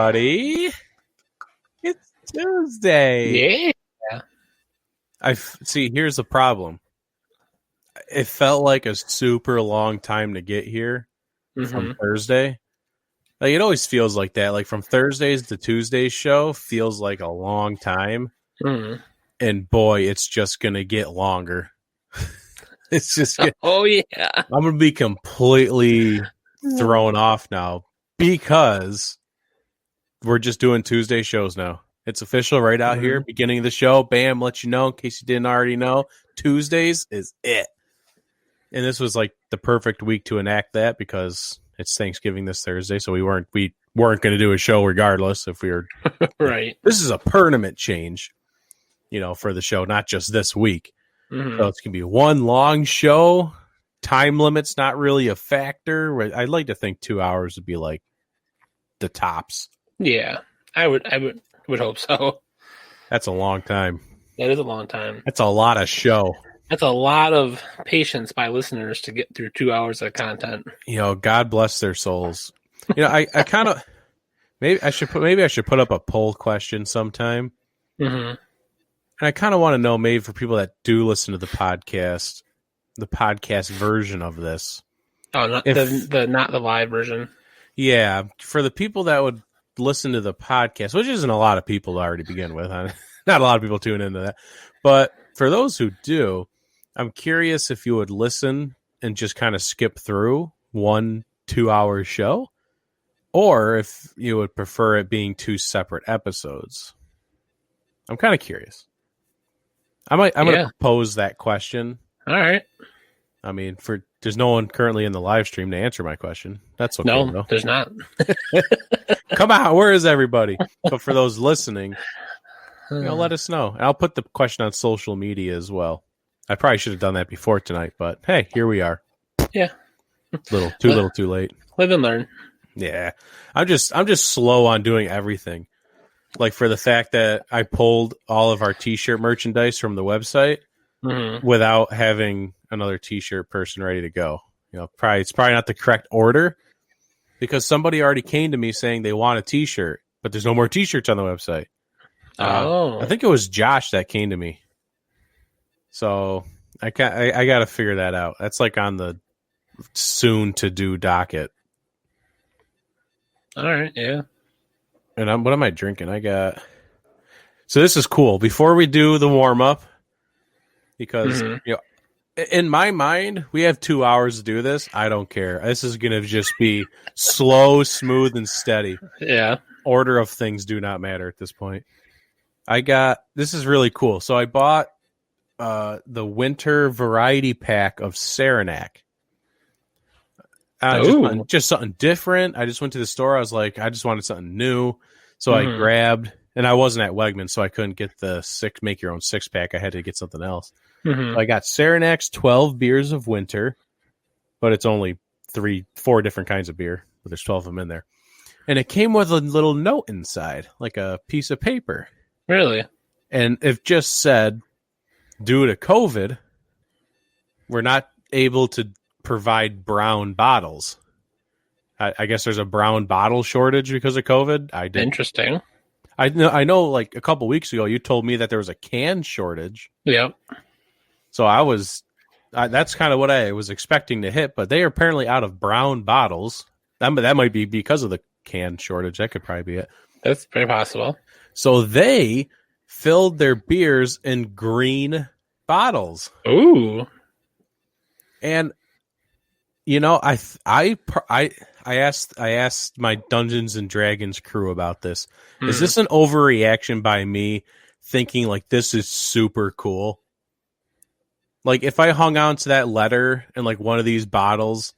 everybody. It's Tuesday. Yeah. See, here's the problem. It felt like a super long time to get here from Thursday. Like, it always feels like that. Like, from Thursdays to Tuesdays show feels like a long time. Mm-hmm. And boy, it's just going to get longer. It's just Oh, yeah. I'm going to be completely thrown off now because we're just doing Tuesday shows now. It's official right out here. Beginning of the show. Bam, let you know in case you didn't already know. Tuesdays is it. And this was like the perfect week to enact that because it's Thanksgiving this Thursday, so we weren't going to do a show regardless if we were right. This is a permanent change, for the show, not just this week. Mm-hmm. So it's going to be one long show. Time limit's not really a factor. I'd like to think 2 hours would be like the tops. Yeah, I would hope so. That's a long time. That is a long time. That's a lot of show. That's a lot of patience by listeners to get through 2 hours of content. God bless their souls. I kind of maybe I should put up a poll question sometime. Mm-hmm. And I kind of want to know, maybe for people that do listen to the podcast version of this. Oh, not the live version. Yeah, for the people that would listen to the podcast, which isn't a lot of people to already begin with. Not a lot of people tune into that. But for those who do, I'm curious if you would listen and just kind of skip through 1 2 hour show, or if you would prefer it being 2 separate episodes. I'm kind of curious. I'm going to propose that question. All right. I mean, there's no one currently in the live stream to answer my question. That's okay. No, there's not. Come on, where is everybody? But for those listening, let us know. And I'll put the question on social media as well. I probably should have done that before tonight, but hey, here we are. Yeah. Little too late. Live and learn. Yeah. I'm just slow on doing everything. Like, for the fact that I pulled all of our t-shirt merchandise from the website without having another t-shirt person ready to go. It's probably not the correct order because somebody already came to me saying they want a t-shirt, but there's no more t-shirts on the website. I think it was Josh that came to me. So I got to figure that out. That's like on the soon to do docket. All right. Yeah. And what am I drinking? So this is cool. Before we do the warm up, because in my mind, we have 2 hours to do this. I don't care. This is going to just be slow, smooth, and steady. Yeah. Order of things do not matter at this point. This is really cool. So I bought the winter variety pack of Saranac. Just something different. I just went to the store. I was like, I just wanted something new. So I grabbed, and I wasn't at Wegmans, so I couldn't get the make your own 6-pack. I had to get something else. So I got Saranac's 12 beers of winter, but it's only 4 different kinds of beer, but there's 12 of them in there. And it came with a little note inside, like a piece of paper. Really? And it just said, due to COVID, we're not able to provide brown bottles. I guess there's a brown bottle shortage because of COVID. Interesting. I know. Like a couple weeks ago, you told me that there was a can shortage. Yep. So that's kind of what I was expecting to hit, but they are apparently out of brown bottles. That might be because of the can shortage. That could probably be it. That's very possible. So they filled their beers in green bottles. Ooh. And I asked my Dungeons and Dragons crew about this. Is this an overreaction by me thinking like this is super cool? Like, if I hung on to that letter in like one of these bottles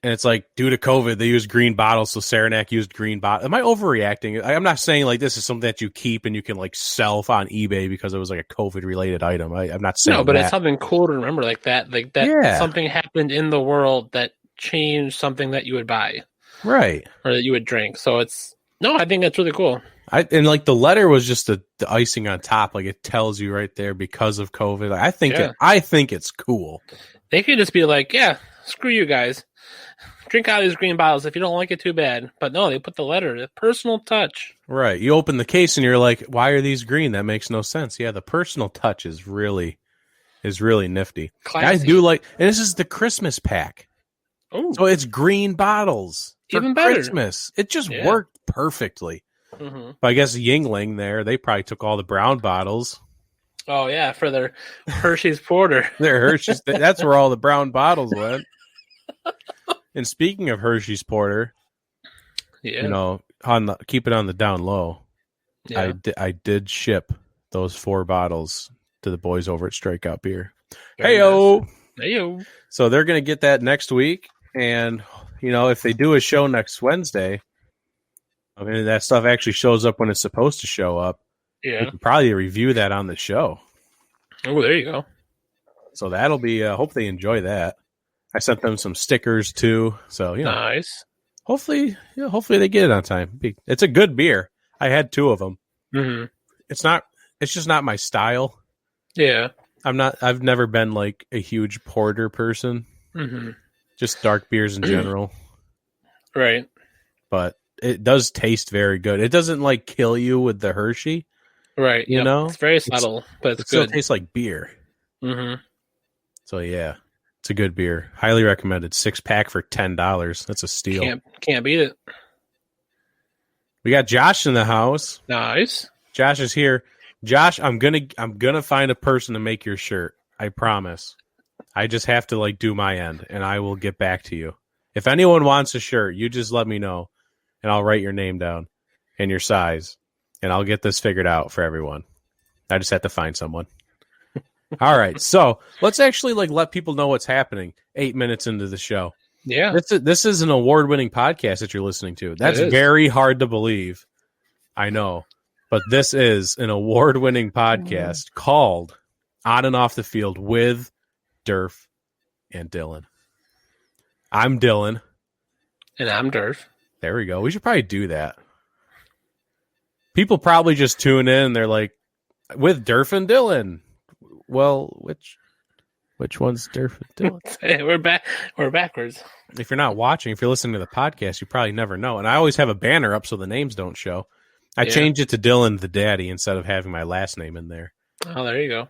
and it's like, due to COVID, they used green bottles, so Saranac used green bottles. Am I overreacting? I'm not saying like this is something that you keep and you can like sell on eBay because it was like a COVID related item. I'm not saying no, but that. It's something cool to remember like that. Like that something happened in the world that changed something that you would buy. Right. Or that you would drink. So I think that's really cool. And like the letter was just the icing on top. Like, it tells you right there because of COVID. I think it's cool. They could just be like, yeah, screw you guys. drink out of these green bottles. If you don't like it, too bad. But no, they put the letter, the personal touch. Right. You open the case and you're like, why are these green? That makes no sense. Yeah, the personal touch is really nifty. Classy. I do like, and this is the Christmas pack. Ooh. So it's green bottles for Even better. Christmas. It just worked perfectly. Mm-hmm. But I guess Yingling there, they probably took all the brown bottles. Oh, yeah, for their Hershey's Porter. Their Hershey's, that's where all the brown bottles went. And speaking of Hershey's Porter, you know, keep it on the down low. Yeah. I did ship those 4 bottles to the boys over at Strikeout Beer. Heyo! Nice. Heyo! So they're going to get that next week. And, you know, if they do a show next Wednesday, I mean, that stuff actually shows up when it's supposed to show up. Yeah. We can probably review that on the show. Oh, there you go. So that'll be, hope they enjoy that. I sent them some stickers too. So, you know. Nice. Hopefully they get it on time. It's a good beer. I had 2 of them. Mm-hmm. It's just not my style. Yeah. I've never been like a huge porter person. Mm-hmm. Just dark beers in general. Right. But it does taste very good. It doesn't like kill you with the Hershey. Right. You know? It's very subtle, but it's good. It still tastes like beer. Mm-hmm. So yeah, it's a good beer. Highly recommended. 6-pack for $10. That's a steal. Can't beat it. We got Josh in the house. Nice. Josh is here. Josh, I'm gonna find a person to make your shirt. I promise. I just have to like do my end, and I will get back to you. If anyone wants a shirt, you just let me know, and I'll write your name down and your size, and I'll get this figured out for everyone. I just have to find someone. All right, so let's actually like let people know what's happening 8 minutes into the show. Yeah. This is an award-winning podcast that you're listening to. That's very hard to believe. I know. But this is an award-winning podcast called On and Off the Field with Durf and Dylan. I'm Dylan. And I'm Durf. There we go. We should probably do that. People probably just tune in and they're like, with Durf and Dylan. Well, which one's Durf and Dylan? Hey, we're backwards. If you're not watching, if you're listening to the podcast, you probably never know. And I always have a banner up so the names don't show. I changed it to Dylan the Daddy instead of having my last name in there. Oh, there you go.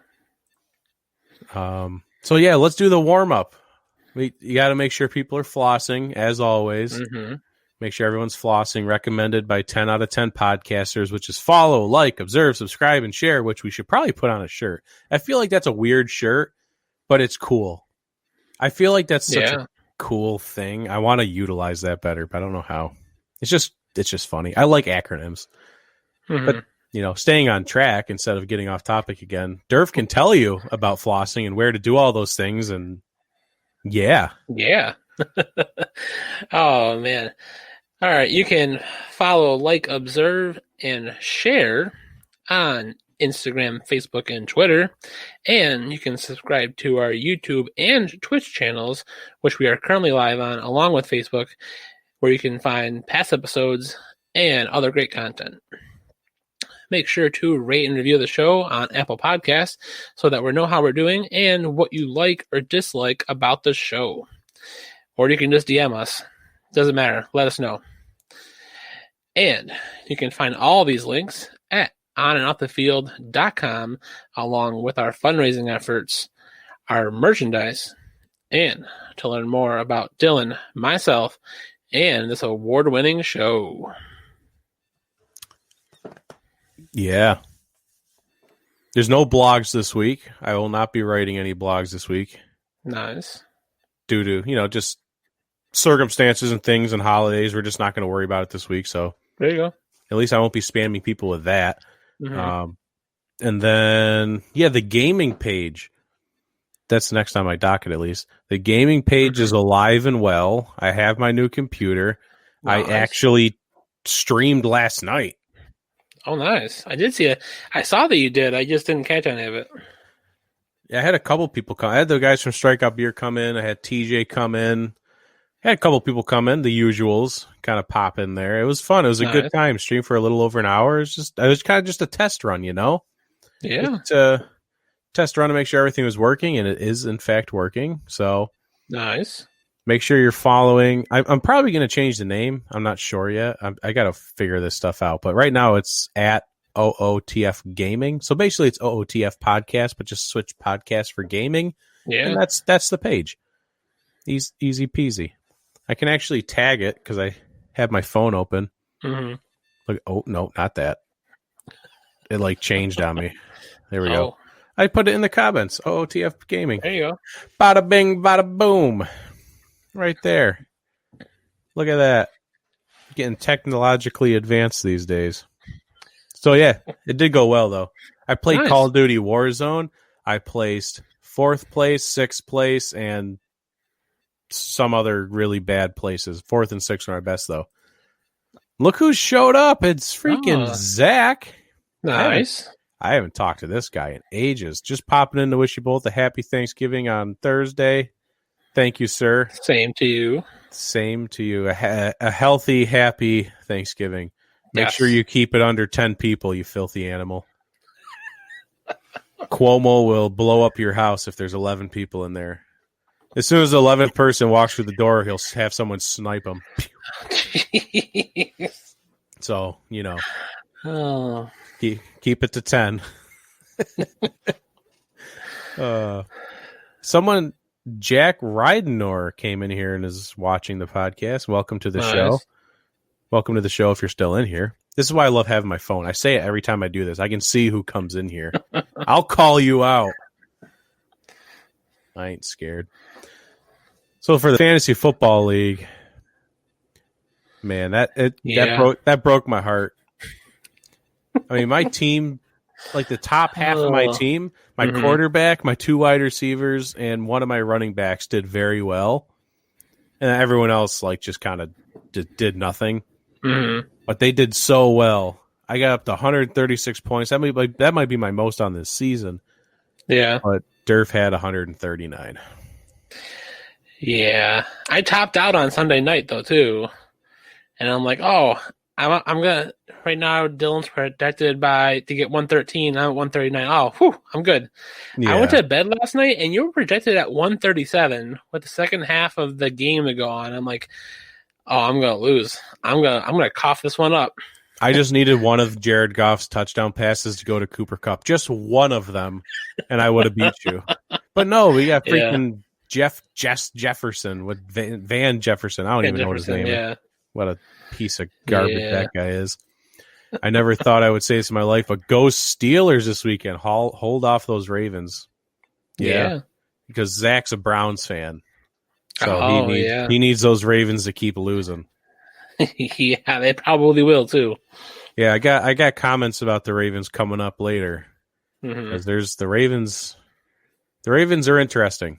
So yeah, let's do the warm up. You got to make sure people are flossing as always. Mm-hmm. Make sure everyone's flossing. Recommended by 10 out of 10 podcasters, which is follow, like, observe, subscribe, and share. Which we should probably put on a shirt. I feel like that's a weird shirt, but it's cool. I feel like that's such a cool thing. I want to utilize that better, but I don't know how. It's just funny. I like acronyms. Mm-hmm. But, you know, staying on track instead of getting off topic again, Durf can tell you about flossing and where to do all those things. And yeah. Oh, man. All right. You can follow, like, observe, and share on Instagram, Facebook, and Twitter. And you can subscribe to our YouTube and Twitch channels, which we are currently live on, along with Facebook, where you can find past episodes and other great content. Make sure to rate and review the show on Apple Podcasts so that we know how we're doing and what you like or dislike about the show. Or you can just DM us. Doesn't matter. Let us know. And you can find all these links at onandoffthefield.com along with our fundraising efforts, our merchandise, and to learn more about Dylan, myself, and this award-winning show. Yeah. There's no blogs this week. I will not be writing any blogs this week. Nice. Due to, just circumstances and things and holidays. We're just not going to worry about it this week. So there you go. At least I won't be spamming people with that. Mm-hmm. And then, the gaming page. That's next on my docket, at least. The gaming page is alive and well. I have my new computer. Nice. I actually streamed last night. Oh, nice. I did see it. I saw that you did. I just didn't catch any of it. Yeah, I had a couple people come. I had the guys from Strikeout Beer come in. I had TJ come in. I had a couple people come in, the usuals, kind of pop in there. It was fun. It was a good time. Stream for a little over an hour. It was kind of just a test run, Yeah. Just a test run to make sure everything was working, and it is, in fact, working. So nice. Make sure you're following. I'm probably going to change the name. I'm not sure yet. I got to figure this stuff out. But right now it's at OOTF Gaming. So basically it's OOTF Podcast, but just switch podcast for gaming. Yeah. And that's the page. Easy peasy. I can actually tag it because I have my phone open. Mm-hmm. Look, oh, no, not that. It like changed on me. There we go. I put it in the comments. OOTF Gaming. There you go. Bada bing, bada boom. Right there. Look at that. Getting technologically advanced these days. So, yeah, it did go well, though. I played Call of Duty Warzone. I placed 4th place, 6th place, and some other really bad places. 4th and 6th are my best, though. Look who showed up. It's freaking Zach. Nice. I haven't talked to this guy in ages. Just popping in to wish you both a happy Thanksgiving on Thursday. Thank you, sir. Same to you. Same to you. A healthy, happy Thanksgiving. Make sure you keep it under 10 people, you filthy animal. Cuomo will blow up your house if there's 11 people in there. As soon as the 11th person walks through the door, he'll have someone snipe him. So, you know. Oh. Keep it to 10. Someone, Jack Rydenor, came in here and is watching the podcast. Welcome to the show. Welcome to the show if you're still in here. This is why I love having my phone. I say it every time I do this. I can see who comes in here. I'll call you out. I ain't scared. So for the Fantasy Football League, man, that broke my heart. I mean, my team, like the top half of my team, my quarterback, my 2 wide receivers, and one of my running backs did very well. And everyone else, like, just kind of did nothing. Mm-hmm. But they did so well. I got up to 136 points. That might be my most on this season. Yeah. But Durf had 139. Yeah. I topped out on Sunday night, though, too. And I'm like, I'm gonna right now. Dylan's projected to get 113. I'm at 139. Oh, whew, I'm good. Yeah. I went to bed last night, and you were projected at 137 with the second half of the game to go on. I'm like, I'm gonna lose. I'm gonna cough this one up. I just needed one of Jared Goff's touchdown passes to go to Cooper Kupp, just one of them, and I would have beat you. But no, we got freaking Jefferson with Van Jefferson. I don't even know what his name is. What a piece of garbage that guy is. I never thought I would say this in my life, but go Steelers this weekend. Hold off those Ravens. Yeah. Because Zach's a Browns fan. So he needs those Ravens to keep losing. Yeah, they probably will too. Yeah, I got comments about the Ravens coming up later. Because there's the Ravens. The Ravens are interesting.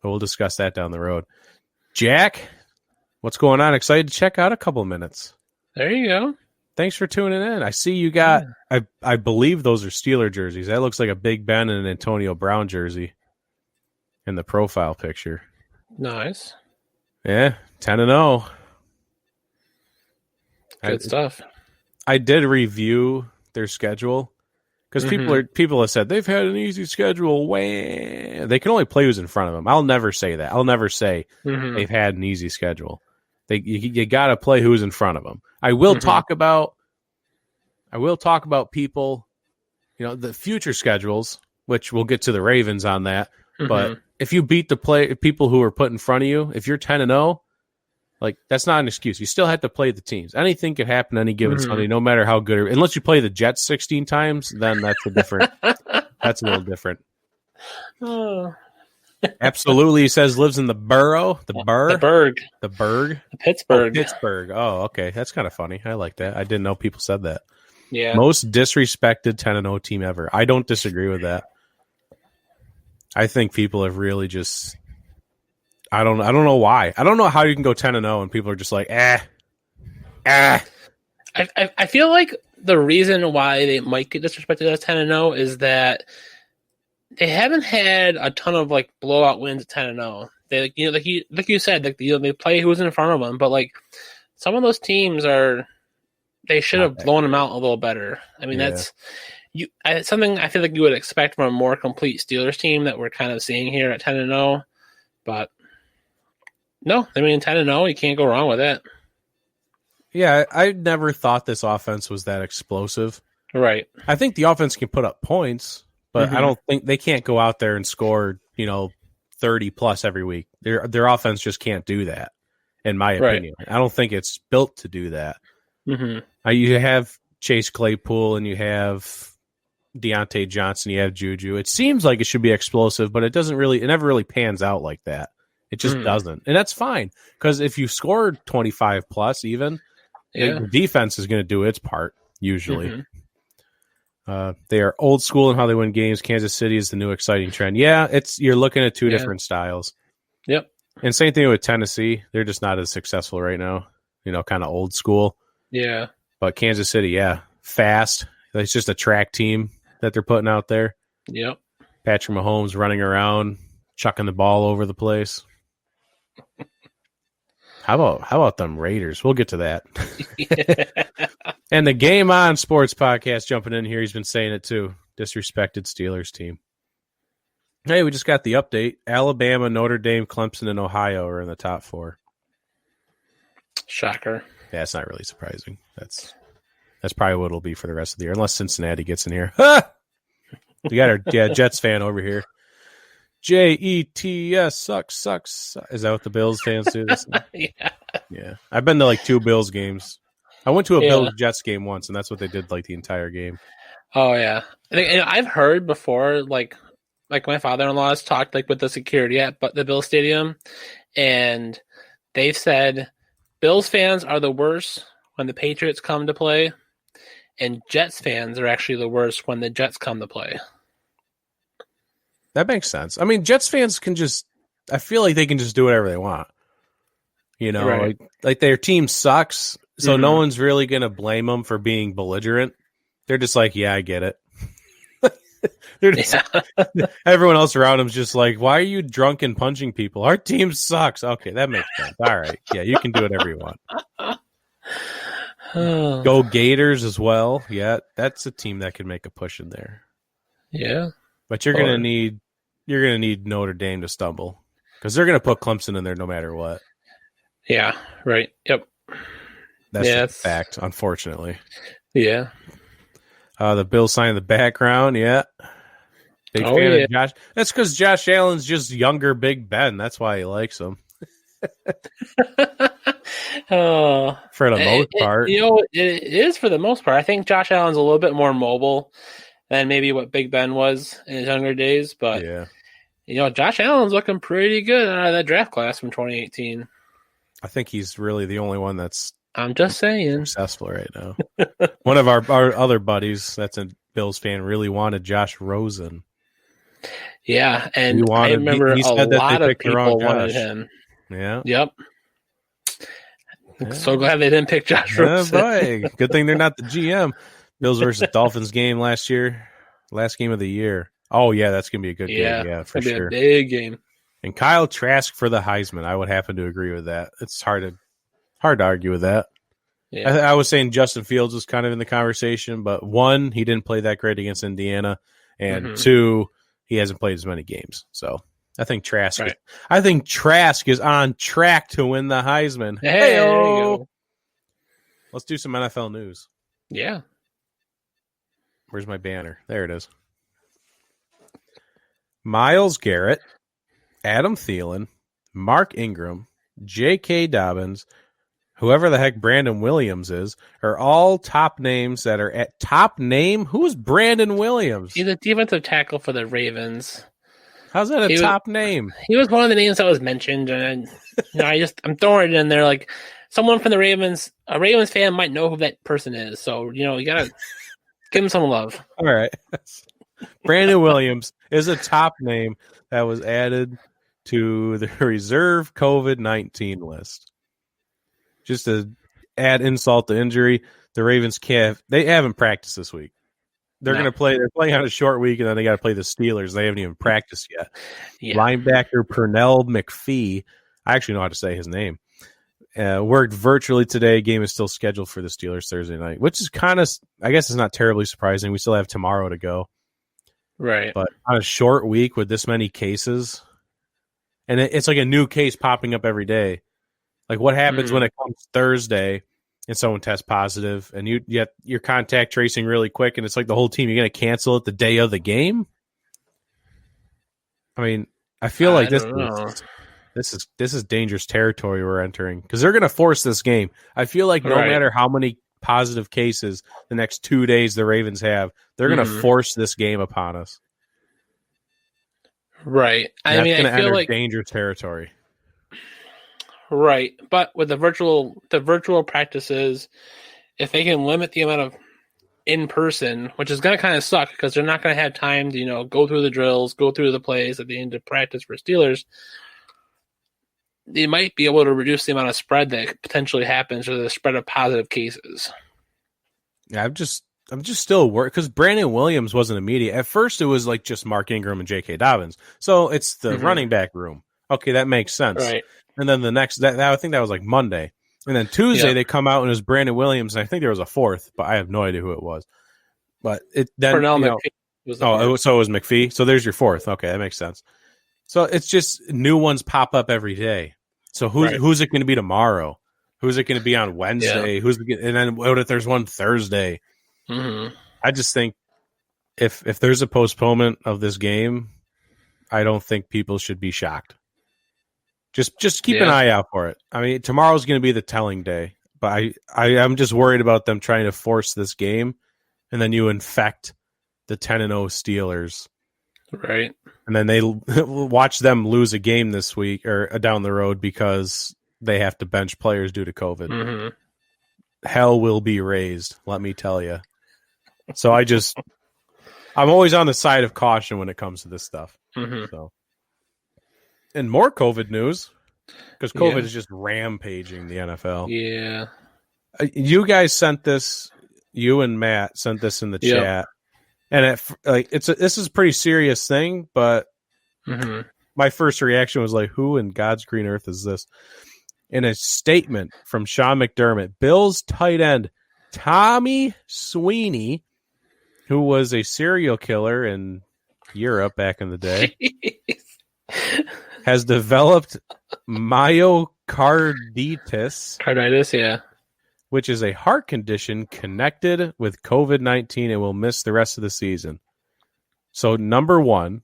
But we'll discuss that down the road. Jack, what's going on? Excited to check out a couple of minutes. There you go. Thanks for tuning in. I see you got, I believe those are Steeler jerseys. That looks like a Big Ben and an Antonio Brown jersey in the profile picture. Nice. Yeah, 10-0. Good stuff. I did review their schedule because people have said they've had an easy schedule. They can only play who's in front of them. I'll never say that. I'll never say they've had an easy schedule. You got to play who's in front of them. I will talk about people, the future schedules, which we'll get to the Ravens on that. But if you beat the people who are put in front of you, if you're 10-0, like that's not an excuse. You still have to play the teams. Anything could happen any given Sunday, no matter how good. Unless you play the Jets 16 times, then that's that's a little different. Oh. Absolutely, he says lives in the borough, the Pittsburgh. Oh, okay, that's kind of funny. I like that. I didn't know people said that. Yeah, most disrespected 10-0 team ever. I don't disagree with that. I think people have really just. I don't know why. I don't know how you can go 10-0 and people are just like, I feel like the reason why they might get disrespected as 10-0 is that they haven't had a ton of like blowout wins at 10-0. They like you said, they play who's in front of them, but like some of those teams they should have blown them out a little better. I mean, that's something I feel like you would expect from a more complete Steelers team that we're kind of seeing here at 10-0, but. No, I mean 10-0. You can't go wrong with that. Yeah, I never thought this offense was that explosive. Right. I think the offense can put up points, but I don't think they can't go out there and score, 30 plus every week. Their offense just can't do that, in my opinion. I don't think it's built to do that. You have Chase Claypool and you have Deontay Johnson, you have Juju. It seems like it should be explosive, but it never really pans out like that. It just doesn't. And that's fine, because if you score 25 plus even, the defense is going to do its part, usually. They are old school in how they win games. Kansas City is the new exciting trend. Yeah, you're looking at two different styles. Yep. And same thing with Tennessee. They're just not as successful right now. Kind of old school. Yeah. But Kansas City, fast. It's just a track team that they're putting out there. Yep. Patrick Mahomes running around, chucking the ball over the place. How about them Raiders? We'll get to that. And the Game On Sports podcast jumping in here. He's been saying it too. Disrespected Steelers team. Hey, we just got the update. Alabama, Notre Dame, Clemson, and Ohio are in the top 4. Shocker. Yeah, it's not really surprising. That's probably what it'll be for the rest of the year, unless Cincinnati gets in here. We got our Jets fan over here. Jets sucks. Is that what the Bills fans do? Yeah. I've been to like 2 Bills games. I went to a Bills Jets game once, and that's what they did like the entire game. Oh yeah, I've heard before, like my father-in-law has talked like with the security at the Bills Stadium, and they've said Bills fans are the worst when the Patriots come to play, and Jets fans are actually the worst when the Jets come to play. That makes sense. I mean, Jets fans I feel like they can just do whatever they want. Right. Like their team sucks, so no one's really going to blame them for being belligerent. They're just like, yeah, I get it. They're just, everyone else around them's just like, why are you drunk and punching people? Our team sucks. Okay, that makes sense. All right. Yeah, you can do whatever you want. Go Gators as well. Yeah, that's a team that can make a push in there. Yeah. But you're gonna need Notre Dame to stumble, because they're gonna put Clemson in there no matter what. Yeah. Right. Yep. That's a fact, unfortunately. Yeah. The Bills sign in the background. Yeah. Big fan of Josh. That's because Josh Allen's just younger Big Ben. That's why he likes him. For the most part. It is for the most part. I think Josh Allen's a little bit more mobile than maybe what Big Ben was in his younger days. But, Josh Allen's looking pretty good out of that draft class from 2018. I think he's really the only one that's I'm just saying successful right now. One of our other buddies that's a Bills fan really wanted Josh Rosen. Yeah, and I remember a lot of people wanted him. Yeah. Yep. So glad they didn't pick Josh Rosen. Boy. Good thing they're not the GM. Bills versus Dolphins game last year. Last game of the year. Oh, yeah, that's going to be a good game. Yeah, for sure. A big game. And Kyle Trask for the Heisman. I would happen to agree with that. It's hard to argue with that. Yeah. I was saying Justin Fields was kind of in the conversation, but 1, he didn't play that great against Indiana, and 2, he hasn't played as many games. So I think Trask is on track to win the Heisman. Hey, there you go. Let's do some NFL news. Yeah. Where's my banner? There it is. Myles Garrett, Adam Thielen, Mark Ingram, J.K. Dobbins, whoever the heck Brandon Williams is, are all top names that are at top name. Who's Brandon Williams? He's a defensive tackle for the Ravens. How's that top name? He was one of the names that was mentioned, and I'm throwing it in there like someone from the Ravens. A Ravens fan might know who that person is, so you gotta give him some love. All right, Brandon Williams is a top name that was added to the reserve COVID-19 list. Just to add insult to injury, the Ravens they haven't practiced this week. They're going to play. They're playing on a short week, and then they got to play the Steelers. They haven't even practiced yet. Yeah. Linebacker Pernell McPhee, I actually know how to say his name, worked virtually today. Game is still scheduled for the Steelers Thursday night, which is kind of, I guess, it's not terribly surprising. We still have tomorrow to go, right? But on a short week with this many cases, and it's like a new case popping up every day. Like what happens when it comes Thursday and someone tests positive, and you're contact tracing really quick, and it's like the whole team, you're going to cancel it the day of the game? I mean, I feel like this is dangerous territory we're entering, because they're going to force this game. I feel like no matter how many positive cases the next 2 days the Ravens have, they're going to force this game upon us. Right. I mean, I feel like dangerous territory. Right, but with the virtual practices, if they can limit the amount of in person, which is going to kind of suck because they're not going to have time to go through the drills, go through the plays at the end of practice for Steelers, they might be able to reduce the amount of spread that potentially happens or the spread of positive cases. Yeah, I'm just still worried because Brandon Williams wasn't immediate. At first, it was like just Mark Ingram and J.K. Dobbins, so it's the running back room. Okay, that makes sense. Right. And then the next, I think that was like Monday. And then Tuesday they come out and it was Brandon Williams, and I think there was a fourth, but I have no idea who it was. But McPhee was so it was McPhee. So there's your fourth. Okay, that makes sense. So it's just new ones pop up every day. So who's it going to be tomorrow? Who's it going to be on Wednesday? Yeah. And then what if there's one Thursday? Mm-hmm. I just think if there's a postponement of this game, I don't think people should be shocked. Just keep an eye out for it. I mean, tomorrow's going to be the telling day, but I'm just worried about them trying to force this game, and then you infect the 10-0 Steelers, right? And then they watch them lose a game this week or down the road because they have to bench players due to COVID. Mm-hmm. Hell will be raised, let me tell you. So I'm always on the side of caution when it comes to this stuff. Mm-hmm. So. And more COVID news, because COVID is just rampaging the NFL. Yeah. You guys sent this, you and Matt sent this in the chat. And this is a pretty serious thing, but my first reaction was like, who in God's green earth is this? In a statement from Sean McDermott, Bills tight end Tommy Sweeney, who was a serial killer in Europe back in the day, has developed myocarditis, which is a heart condition connected with COVID-19 and will miss the rest of the season. So, number one,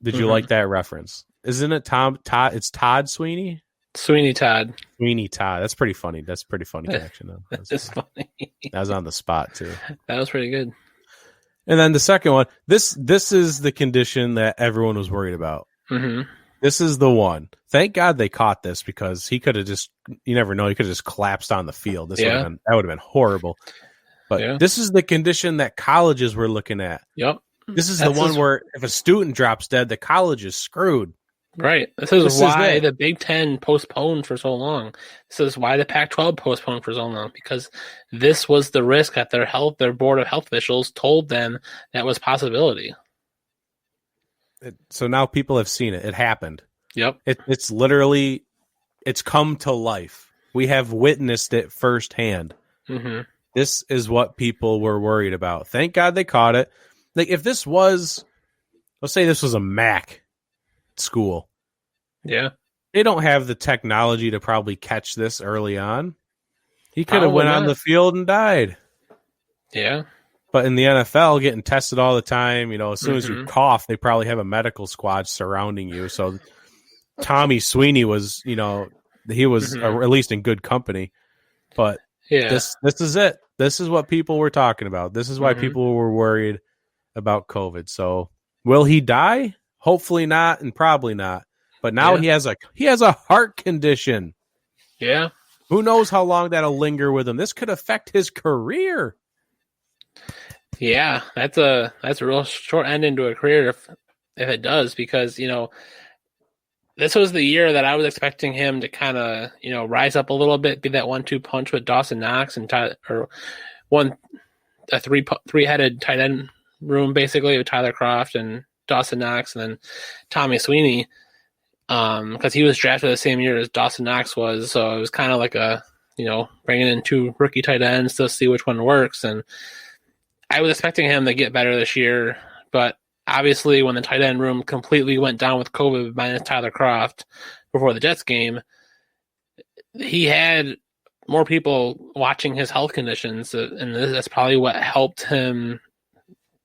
did you like that reference? Isn't it Todd? It's Todd Sweeney? Sweeney Todd. That's pretty funny. That's pretty funny connection, though. That's funny. That was on the spot, too. That was pretty good. And then the second one, this is the condition that everyone was worried about. Mm-hmm. This is the one. Thank God they caught this, because he could have you never know, he could have just collapsed on the field. That would have been horrible. But this is the condition that colleges were looking at. Yep. This is the one where if a student drops dead, the college is screwed. Right. This is why the Big Ten postponed for so long. This is why the Pac-12 postponed for so long, because this was the risk that their board of health officials told them that was possibility. So now people have seen it. It happened. Yep. It's literally, it's come to life. We have witnessed it firsthand. Mm-hmm. This is what people were worried about. Thank God they caught it. Like if this was, let's say this was a MAC school. Yeah. They don't have the technology to probably catch this early on. He could have went on the field and died. Yeah. But in the NFL, getting tested all the time, as soon as you cough, they probably have a medical squad surrounding you. So Tommy Sweeney was, he was at least in good company. But this is it. This is what people were talking about. This is why people were worried about COVID. So will he die? Hopefully not, and probably not. But now he has a heart condition. Yeah. Who knows how long that'll linger with him? This could affect his career. Yeah, that's a real short end into a career if it does, because this was the year that I was expecting him to kind of rise up a little bit, be that 1-2 punch with Dawson Knox and a three-headed tight end room basically with Tyler Kroft and Dawson Knox and then Tommy Sweeney, because he was drafted the same year as Dawson Knox was, so it was kind of like a bringing in two rookie tight ends to see which one works. And I was expecting him to get better this year, but obviously, when the tight end room completely went down with COVID minus Tyler Kroft before the Jets game, he had more people watching his health conditions, and that's probably what helped him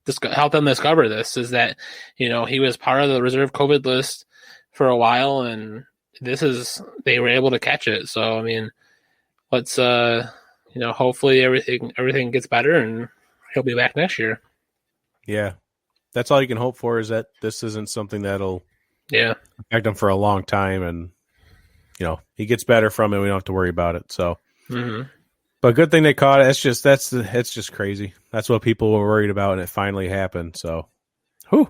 discover this, is that, he was part of the reserve COVID list for a while, and they were able to catch it. So, I mean, let's, hopefully everything gets better and he'll be back next year. Yeah. That's all you can hope for, is that this isn't something that'll affect him for a long time, and he gets better from it. We don't have to worry about it. So, but good thing they caught it. It's just crazy. That's what people were worried about, and it finally happened. So, who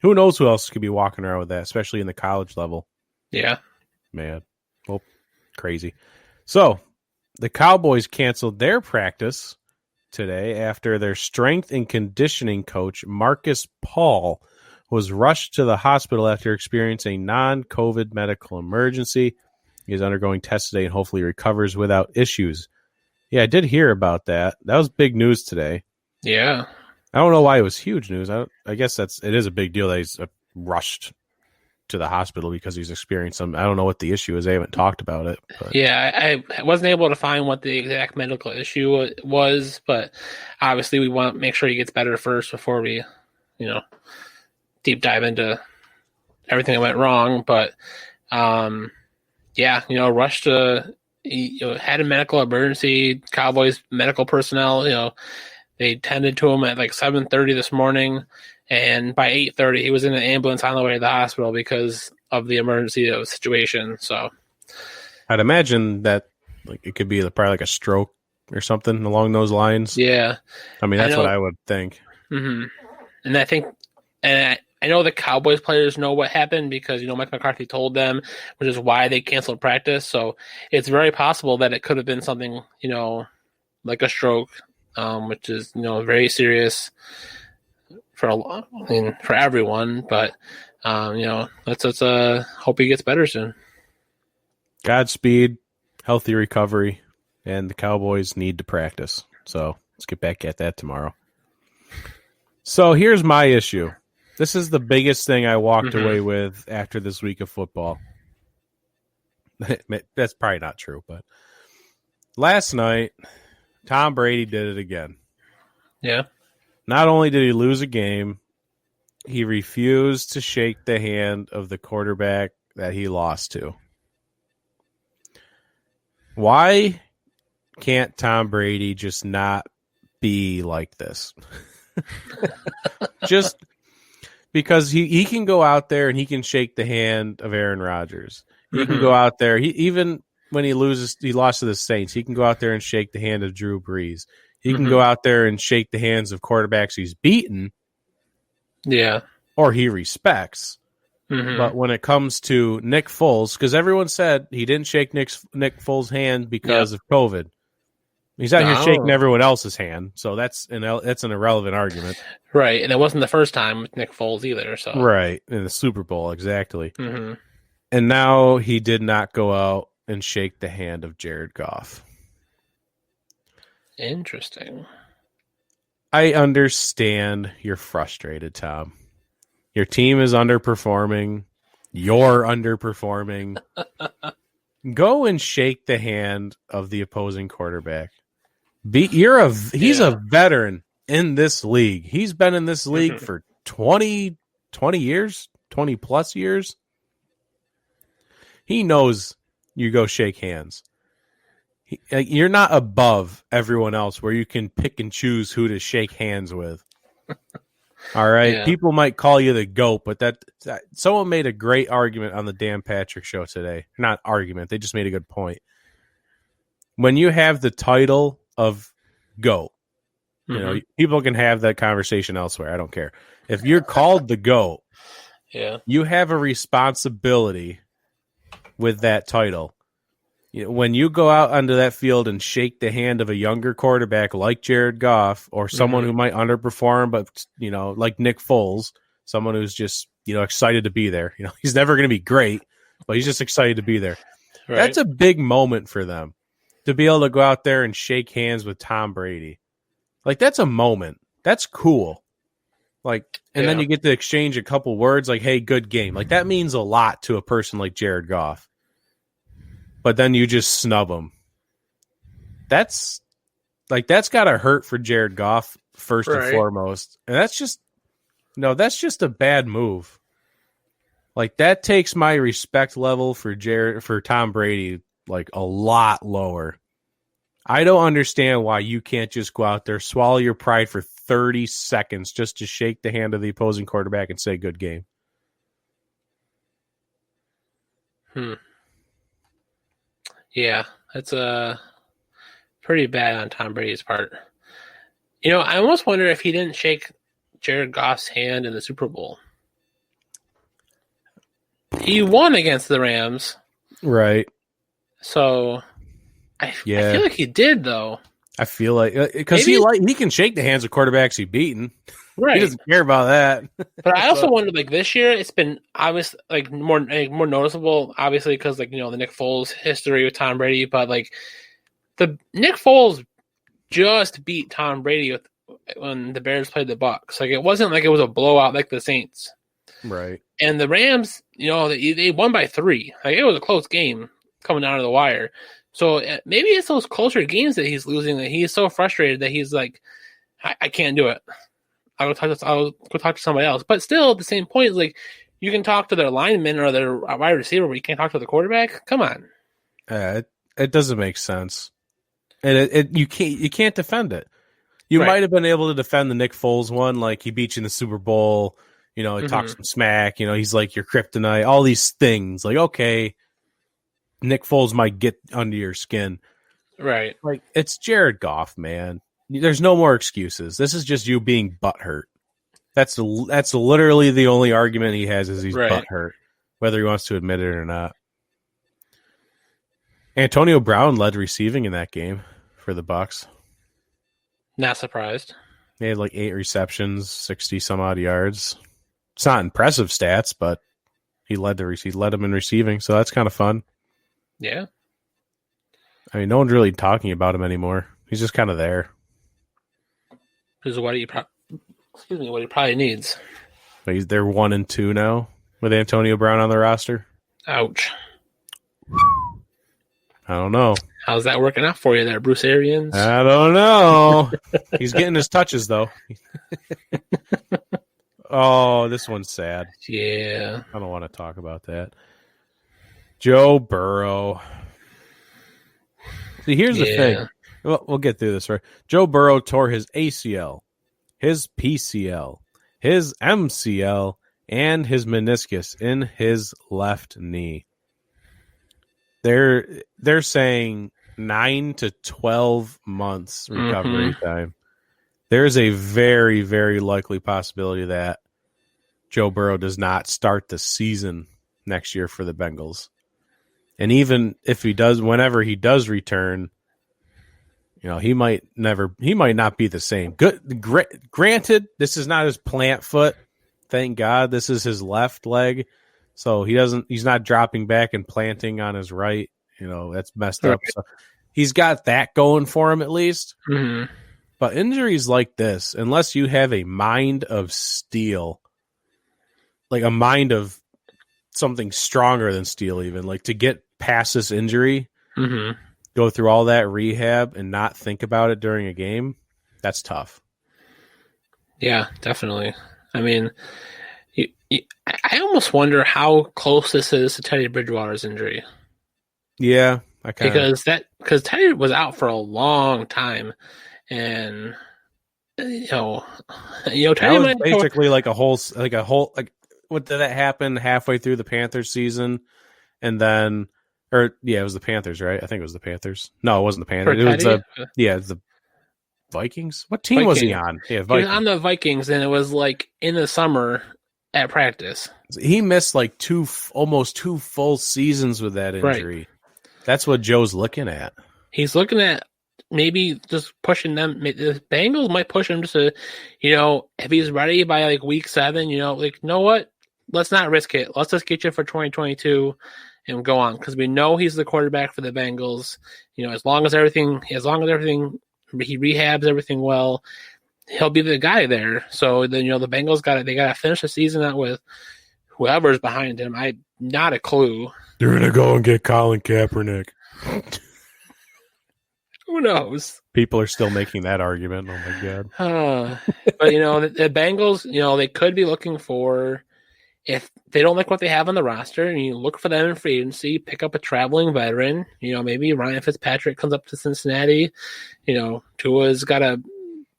knows who else could be walking around with that, especially in the college level. Yeah, man. Well, crazy. So, the Cowboys canceled their practice today after their strength and conditioning coach, Marcus Paul, was rushed to the hospital after experiencing a non-COVID medical emergency. He is undergoing tests today and hopefully recovers without issues. Yeah, I did hear about that. That was big news today. Yeah. I don't know why it was huge news. I guess it is a big deal that he's rushed to the hospital because he's experienced some. I don't know what the issue is. They haven't talked about it. But. Yeah, I wasn't able to find what the exact medical issue was, but obviously we want to make sure he gets better first before we, deep dive into everything that went wrong. But, rushed to, had a medical emergency. Cowboys medical personnel, they tended to him at like 7:30 this morning. And by 8:30, he was in an ambulance on the way to the hospital because of the emergency situation. So, I'd imagine that it could be probably like a stroke or something along those lines. Yeah, I mean that's what I would think. Mm-hmm. And I know the Cowboys players know what happened because Mike McCarthy told them, which is why they canceled practice. So it's very possible that it could have been something like a stroke, which is very serious. For everyone, but let's hope he gets better soon. Godspeed, healthy recovery, and the Cowboys need to practice. So let's get back at that tomorrow. So here's my issue. This is the biggest thing I walked away with after this week of football. That's probably not true, but last night, Tom Brady did it again. Yeah. Not only did he lose a game, he refused to shake the hand of the quarterback that he lost to. Why can't Tom Brady just not be like this? Just because he can go out there and he can shake the hand of Aaron Rodgers. He can go out there. Even when he lost to the Saints, he can go out there and shake the hand of Drew Brees. He can go out there and shake the hands of quarterbacks he's beaten. Yeah. Or he respects. But when it comes to Nick Foles, because everyone said he didn't shake Nick Foles' hand because of COVID. He's out here shaking everyone else's hand, so that's an irrelevant argument. Right, and it wasn't the first time with Nick Foles either. So right, in the Super Bowl, exactly. And now he did not go out and shake the hand of Jared Goff. Interesting. I understand you're frustrated, Tom. Your team is underperforming. You're underperforming. Go and shake the hand of the opposing quarterback. He's a veteran in this league. He's been in this league for 20 years, 20 plus years. He knows you go shake hands. You're not above everyone else where you can pick and choose who to shake hands with. All right. Yeah. People might call you the GOAT, but that someone made a great argument on the Dan Patrick Show today. Not argument. They just made a good point. When you have the title of GOAT, you know, people can have that conversation elsewhere. I don't care. If you're called the GOAT, you have a responsibility with that title. You know, when you go out onto that field and shake the hand of a younger quarterback like Jared Goff or someone who might underperform, but, you know, like Nick Foles, someone who's just, you know, excited to be there. You know, he's never going to be great, but he's just excited to be there. Right. That's a big moment for them to be able to go out there and shake hands with Tom Brady. Like, that's a moment. That's cool. And then you get to exchange a couple words like, hey, good game. Like, that means a lot to a person like Jared Goff. But then you just snub him. That's got to hurt for Jared Goff first and foremost. And that's just a bad move. Like, that takes my respect level for Tom Brady like a lot lower. I don't understand why you can't just go out there, swallow your pride for 30 seconds just to shake the hand of the opposing quarterback and say good game. Yeah, that's pretty bad on Tom Brady's part. I almost wonder if he didn't shake Jared Goff's hand in the Super Bowl. He won against the Rams. Right. So I feel like he did, though. I feel like because he can shake the hands of quarterbacks he's beaten. Right. He doesn't care about that. But I also wonder, like, this year it's been obvious, like more noticeable, obviously, because the Nick Foles history with Tom Brady. But like the Nick Foles just beat Tom Brady when the Bears played the Bucs. Like, it wasn't like it was a blowout like the Saints. Right. And the Rams, they won by 3. Like, it was a close game coming down to the wire. So maybe it's those closer games that he's losing that he's so frustrated that he's like, I can't do it. I'll go talk to somebody else. But still, at the same point, like, you can talk to their lineman or their wide receiver, but you can't talk to the quarterback. Come on. It doesn't make sense, and you can't defend it. You might have been able to defend the Nick Foles one, like he beat you in the Super Bowl. He talks some smack. He's like your kryptonite. All these things, like, okay, Nick Foles might get under your skin, right? Like, it's Jared Goff, man. There's no more excuses. This is just you being butthurt. That's literally the only argument he has is he's butthurt, whether he wants to admit it or not. Antonio Brown led receiving in that game for the Bucs. Not surprised. He had like 8 receptions, 60 some odd yards. It's not impressive stats, but he led them in receiving, so that's kind of fun. Yeah. I mean, no one's really talking about him anymore. He's just kind of there. This is what he probably needs. But they're 1-2 now with Antonio Brown on the roster. Ouch. I don't know. How's that working out for you there, Bruce Arians? I don't know. He's getting his touches, though. Oh, this one's sad. Yeah. I don't want to talk about that. Joe Burrow. See, here's the thing. We'll get through this, right? Joe Burrow tore his ACL, his PCL, his MCL, and his meniscus in his left knee. They're saying 9 to 12 months recovery time. There's a very, very likely possibility that Joe Burrow does not start the season next year for the Bengals. And even if he does, whenever he does return, he might not be the same. Granted, this is not his plant foot. Thank God, this is his left leg. So he's not dropping back and planting on his right. That's messed up. So he's got that going for him at least. Mm-hmm. But injuries like this, unless you have a mind of steel, like a mind of something stronger than steel, even like to get past this injury, go through all that rehab and not think about it during a game, that's tough. Yeah, definitely. I mean, I almost wonder how close this is to Teddy Bridgewater's injury. Yeah, because Teddy was out for a long time, and Teddy was basically like a whole what did that happen halfway through the Panthers season, and then it was the Panthers, right? I think it was the Panthers. No, it wasn't the Panthers. It was the Vikings. What team was he on? Yeah, Vikings. He was on the Vikings, and it was like in the summer at practice. He missed like almost 2 full seasons with that injury. Right. That's what Joe's looking at. He's looking at maybe just pushing them. The Bengals might push him just to, if he's ready by like week 7, what? Let's not risk it. Let's just get you for 2022 and go on, because we know he's the quarterback for the Bengals. As long as everything he rehabs everything well, he'll be the guy there. So then, the Bengals they got to finish the season out with whoever's behind him. Not a clue. They're going to go and get Colin Kaepernick. Who knows? People are still making that argument. Oh, my God. But, the Bengals, they could be looking for, if they don't like what they have on the roster, and you look for them in free agency, pick up a traveling veteran. Maybe Ryan Fitzpatrick comes up to Cincinnati. Tua's got to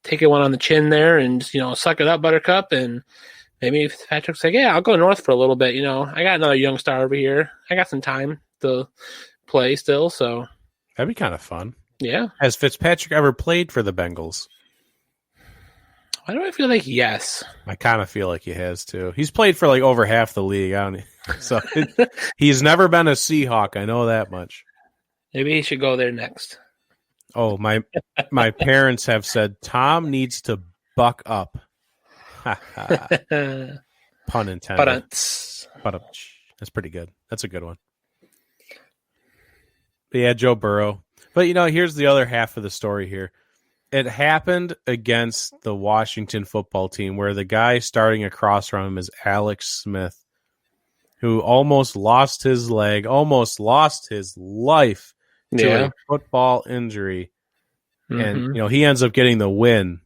take it one on the chin there and, suck it up, Buttercup. And maybe Fitzpatrick's like, yeah, I'll go north for a little bit. I got another young star over here. I got some time to play still. So that'd be kind of fun. Yeah. Has Fitzpatrick ever played for the Bengals? Why do I feel like yes? I kind of feel like he has too. He's played for like over half the league. He's never been a Seahawk. I know that much. Maybe he should go there next. Oh, my parents have said Tom needs to buck up. Pun intended. That's pretty good. That's a good one. But yeah, Joe Burrow. But, here's the other half of the story here. It happened against the Washington football team where the guy starting across from him is Alex Smith, who almost lost his leg, almost lost his life to a football injury. Mm-hmm. And, he ends up getting the win.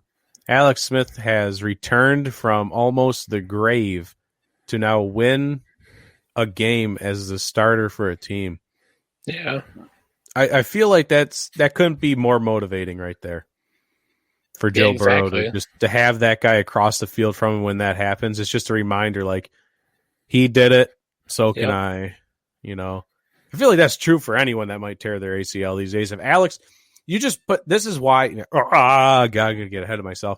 Alex Smith has returned from almost the grave to now win a game as the starter for a team. Yeah. I feel like that couldn't be more motivating right there for Joe Burrow to have that guy across the field from him when that happens. It's just a reminder, like, he did it, so can I. I feel like that's true for anyone that might tear their ACL these days. If Alex, this is why. God, I'm gonna get ahead of myself.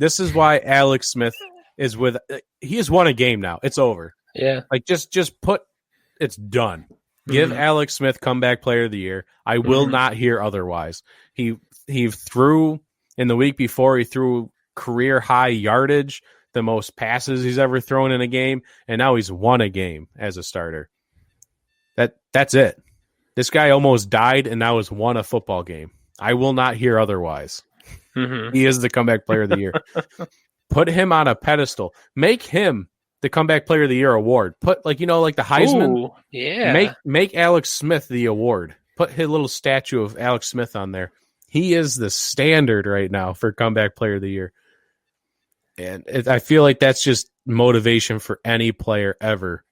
This is why Alex Smith is he has won a game now. It's over. Yeah, like just it's done. Give Alex Smith comeback player of the year. I will not hear otherwise. He threw in the week before. He threw career high yardage, the most passes he's ever thrown in a game, and now he's won a game as a starter. That's it. This guy almost died and now has won a football game. I will not hear otherwise. Mm-hmm. He is the comeback player of the year. Put him on a pedestal. Make him the comeback player of the year award. Put like the Heisman. Ooh, yeah. Make Alex Smith the award. Put his little statue of Alex Smith on there. He is the standard right now for comeback player of the year. And I feel like that's just motivation for any player ever.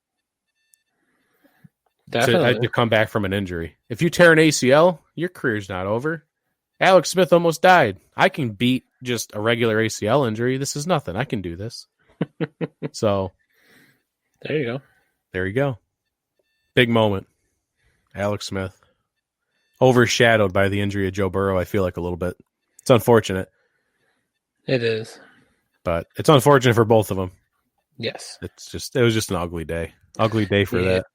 Definitely. To come back from an injury. If you tear an ACL, your career's not over. Alex Smith almost died. I can beat just a regular ACL injury. This is nothing. I can do this. So there you go. Big moment. Alex Smith. Overshadowed by the injury of Joe Burrow, I feel like a little bit. It's unfortunate. It is. But it's unfortunate for both of them. Yes. It was just an ugly day. Ugly day for that.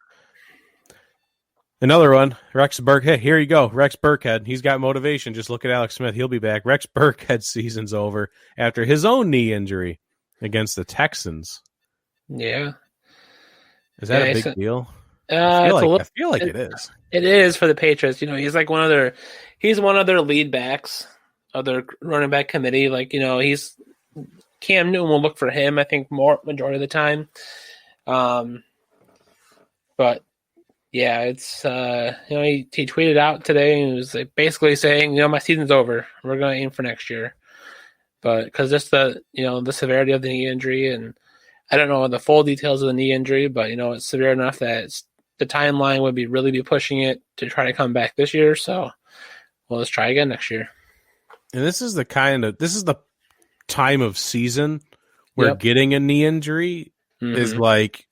Another one, Rex Burkhead. Here you go, Rex Burkhead. He's got motivation. Just look at Alex Smith. He'll be back. Rex Burkhead's season's over after his own knee injury against the Texans. Yeah. Is that a big deal? I feel like it is. It is for the Patriots. He's like one of their lead backs of their running back committee. Like, he's Cam Newton will look for him, I think, majority of the time. But yeah, it's he tweeted out today and was like basically saying, my season's over. We're going to aim for next year. But because just the severity of the knee injury, and I don't know the full details of the knee injury, but it's severe enough that the timeline would really be pushing it to try to come back this year. So, let's try again next year. And this is the time of season where getting a knee injury is like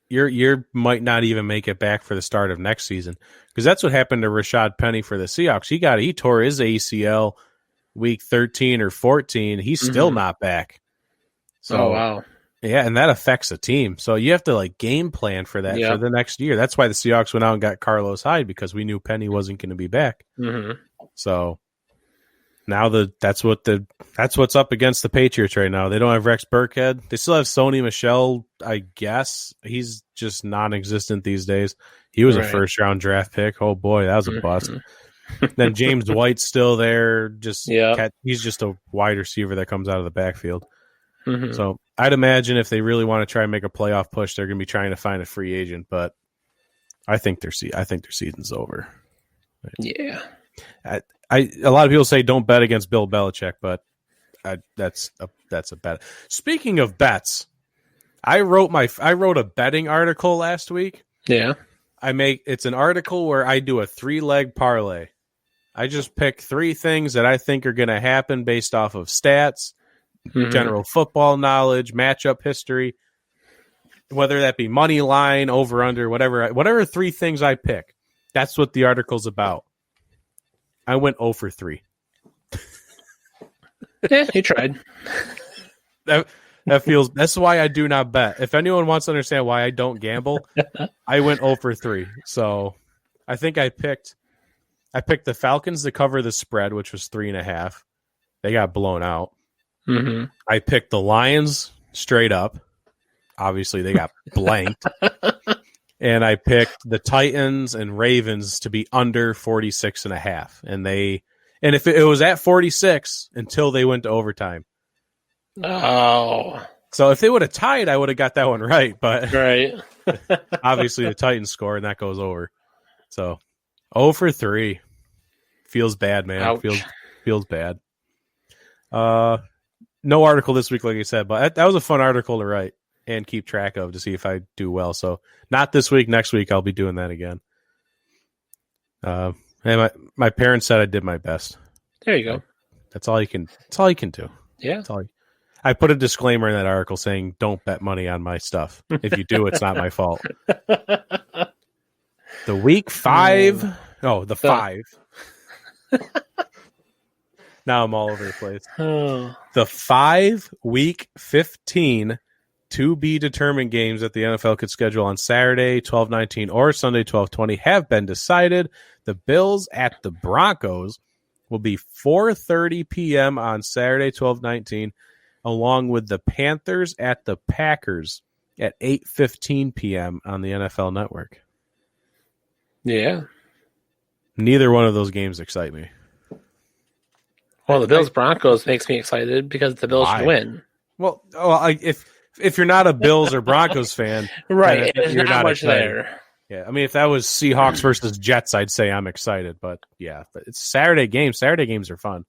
you might not even make it back for the start of next season, because that's what happened to Rashad Penny for the Seahawks. He tore his ACL week 13 or 14. He's still not back. So, wow. Yeah, and that affects the team. So you have to game plan for that for the next year. That's why the Seahawks went out and got Carlos Hyde, because we knew Penny wasn't going to be back. Mm-hmm. So now that's what's up against the Patriots right now. They don't have Rex Burkhead. They still have Sony Michel, I guess. He's just non-existent these days. He was a first-round draft pick. Oh, boy, that was a bust. Then James White's still there. Yeah. He's just a wide receiver that comes out of the backfield. Mm-hmm. So I'd imagine if they really want to try and make a playoff push, they're going to be trying to find a free agent. But I think their season's over. Yeah. A lot of people say don't bet against Bill Belichick, but that's a bet. Speaking of bets, I wrote a betting article last week. Yeah. It's an article where I do a 3-leg parlay. I just pick 3 things that I think are going to happen based off of stats, general football knowledge, matchup history, whether that be money line, over under, whatever 3 things I pick. That's what the article's about. I went 0 for 3. Yeah, he tried. That's why I do not bet. If anyone wants to understand why I don't gamble, I went 0 for 3. So I think I picked the Falcons to cover the spread, which was 3.5. They got blown out. Mm-hmm. I picked the Lions straight up. Obviously, they got blanked. And I picked the Titans and Ravens to be under 46.5. And if it was at 46 until they went to overtime. Oh. So if they would have tied, I would have got that one right. But right. obviously the Titans score and that goes over. So 0 for 3. Feels bad, man. Ouch. Feels bad. No article this week, like I said, but that was a fun article to write and keep track of to see if I do well. So not this week. Next week I'll be doing that again. And my parents said I did my best. There you go. That's all you can do. Yeah. I put a disclaimer in that article saying don't bet money on my stuff. If you do, it's not my fault. The week 5. Oh, the 5. Now I'm all over the place. Oh. The 5 week 15 to be determined games that the NFL could schedule on Saturday 12/19 or Sunday 12/20 have been decided. The Bills at the Broncos will be 4:30 p.m. on Saturday 12/19, along with the Panthers at the Packers at 8:15 p.m. on the NFL Network. Yeah. Neither one of those games excite me. Well, the Bills Broncos makes me excited because the Bills should win. Well, if you're not a Bills or Broncos fan, right, there's not much excited there. Yeah, I mean, if that was Seahawks versus Jets, I'd say I'm excited. But yeah, it's Saturday games. Saturday games are fun.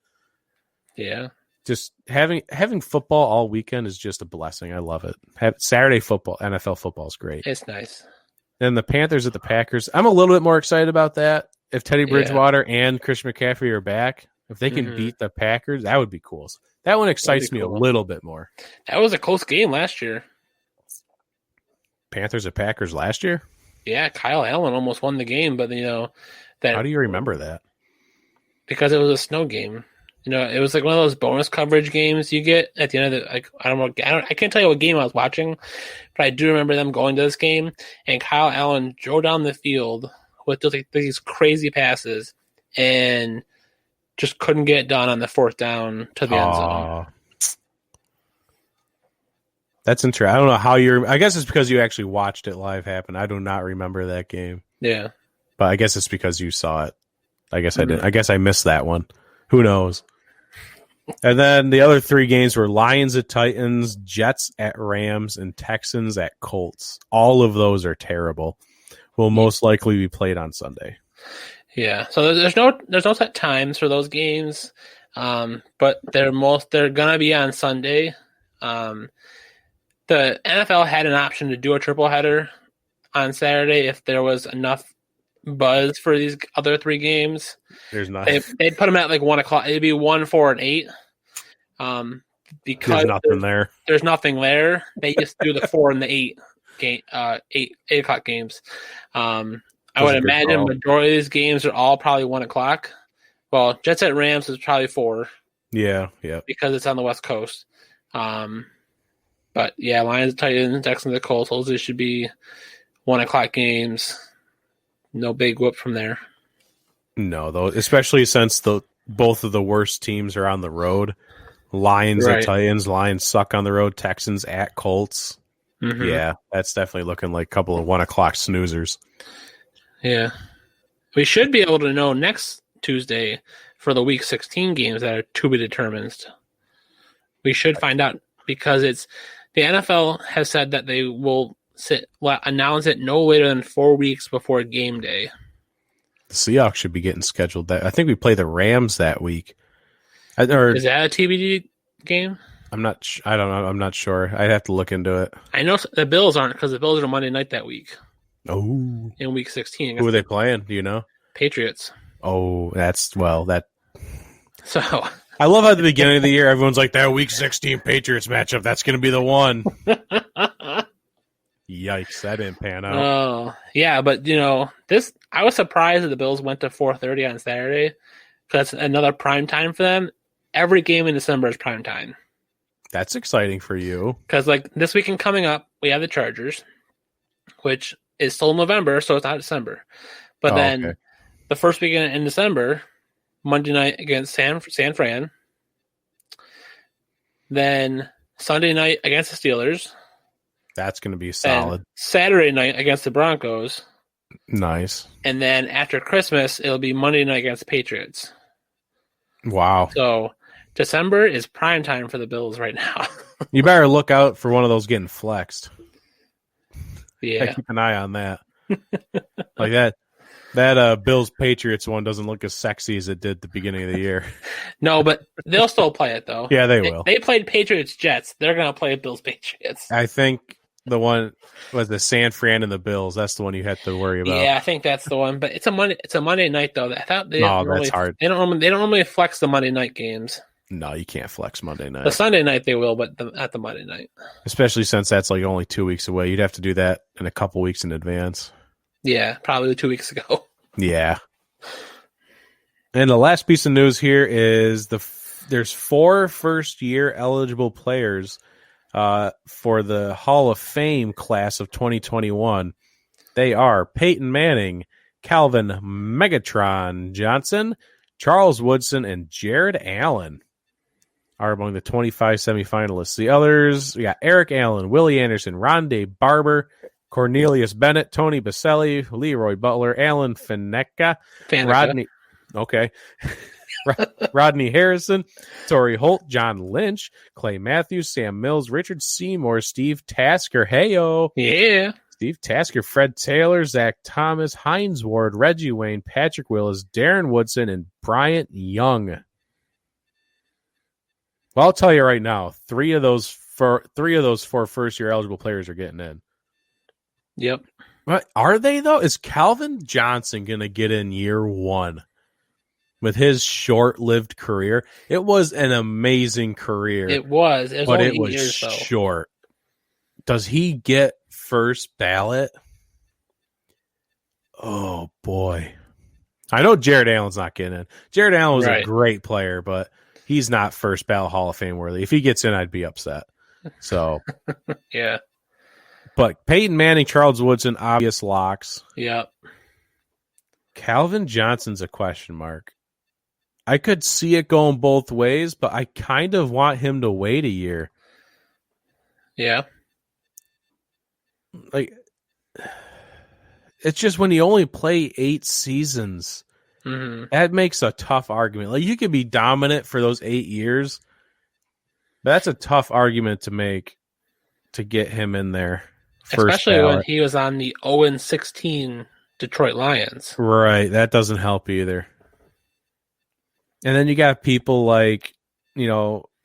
Yeah, just having football all weekend is just a blessing. I love it. Saturday football, NFL football is great. It's nice. And the Panthers at the Packers, I'm a little bit more excited about that. If Teddy Bridgewater and Christian McCaffrey are back, if they can beat the Packers, that would be cool. That one excites me a little bit more. That was a close game last year. Panthers at Packers last year? Yeah, Kyle Allen almost won the game, but that. How do you remember that? Because it was a snow game. It was like one of those bonus coverage games you get at the end of the. I can't tell you what game I was watching, but I do remember them going to this game, and Kyle Allen drove down the field with these crazy passes, and just couldn't get it done on the 4th down to the end zone. That's interesting. I don't know how I guess it's because you actually watched it live happen. I do not remember that game. Yeah. But I guess it's because you saw it. I guess I did. I guess I missed that one. Who knows? And then the other 3 games were Lions at Titans, Jets at Rams, and Texans at Colts. All of those are terrible. Will most likely be played on Sunday. Yeah, so there's no set times for those games, but they're gonna be on Sunday. The NFL had an option to do a triple header on Saturday if there was enough buzz for these other 3 games. There's not. They'd put them at like 1 o'clock. It'd be 1, 4, and 8. Because there's nothing there. There's nothing there. They just do the 4 and the 8 game, 8 o'clock games. I would imagine majority of these games are all probably 1 o'clock. Well, Jets at Rams is probably 4. Yeah. Because it's on the West Coast. But yeah, Lions, Titans, Texans, the Colts, those should be 1 o'clock games. No big whoop from there. No, though, especially since both of the worst teams are on the road. Lions at Titans. Lions suck on the road. Texans at Colts. Mm-hmm. Yeah, that's definitely looking like a couple of 1 o'clock snoozers. Yeah. We should be able to know next Tuesday for the Week 16 games that are to be determined. We should find out because the NFL has said that they will announce it no later than 4 weeks before game day. The Seahawks should be getting scheduled. I think we play the Rams that week. Is that a TBD game? I don't know. I'm not sure. I'd have to look into it. I know the Bills aren't because the Bills are Monday night that week. Oh, in Week 16. Who are they playing? Do you know? Patriots. Oh, So I love how at the beginning of the year everyone's like that Week 16 Patriots matchup. That's going to be the one. Yikes! That didn't pan out. Oh yeah, but this. I was surprised that the Bills went to 4:30 on Saturday because that's another prime time for them. Every game in December is prime time. That's exciting for you. Because like this weekend coming up, we have the Chargers, which is still November, so it's not December. But then the first weekend in December, Monday night against San Fran. Then Sunday night against the Steelers. That's going to be solid. Saturday night against the Broncos. Nice. And then after Christmas, it'll be Monday night against the Patriots. Wow. So December is prime time for the Bills right now. You better look out for one of those getting flexed. Yeah. Keep an eye on that. Like that Bills Patriots one doesn't look as sexy as it did at the beginning of the year. No, but they'll still play it though. Yeah, they will. They played Patriots Jets. They're going to play Bills Patriots. I think the one was the San Fran and the Bills. That's the one you had to worry about. Yeah, I think that's the one. But it's a Monday night though. I thought that's hard. They don't normally flex the Monday night games. No, you can't flex Monday night. The Sunday night they will, but at the Monday night. Especially since that's like only 2 weeks away. You'd have to do that in a couple weeks in advance. Yeah, probably 2 weeks ago. Yeah. And the last piece of news here is there's 4 first-year eligible players for the Hall of Fame class of 2021. They are Peyton Manning, Calvin Megatron Johnson, Charles Woodson, and Jared Allen are among the 25 semifinalists. The others, we got Eric Allen, Willie Anderson, Rondé Barber, Cornelius Bennett, Tony Baselli, Leroy Butler, Alan Faneca, Rodney Harrison, Torrey Holt, John Lynch, Clay Matthews, Sam Mills, Richard Seymour, Steve Tasker, heyo, yeah, Steve Tasker, Fred Taylor, Zach Thomas, Hines Ward, Reggie Wayne, Patrick Willis, Darren Woodson, and Bryant Young. Well, I'll tell you right now, 3 of those 4 first-year eligible players are getting in. Yep. What are they though? Is Calvin Johnson going to get in year 1 with his short-lived career? It was an amazing career. It was but only it was years, short. Does he get first ballot? Oh boy. I know Jared Allen's not getting in. Jared Allen was a great player, but he's not first ballot Hall of Fame worthy. If he gets in, I'd be upset. So yeah. But Peyton Manning, Charles Woodson, obvious locks. Yep. Calvin Johnson's a question mark. I could see it going both ways, but I kind of want him to wait a year. Yeah. Like, it's just when you only play 8 seasons, that makes a tough argument. Like, you could be dominant for those 8 years, but that's a tough argument to make to get him in there. Especially when he was on the 0-16 Detroit Lions. Right. That doesn't help either. And then you got people like,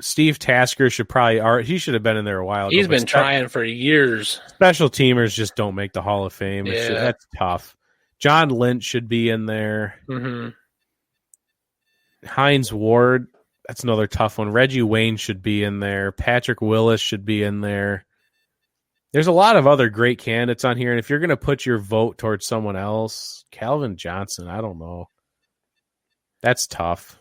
Steve Tasker should have been in there a while ago. He's been trying for years. Special teamers just don't make the Hall of Fame. Yeah. That's tough. John Lynch should be in there. Mm-hmm. Hines Ward, that's another tough one. Reggie Wayne should be in there. Patrick Willis should be in there. There's a lot of other great candidates on here, and if you're going to put your vote towards someone else, Calvin Johnson, I don't know. That's tough.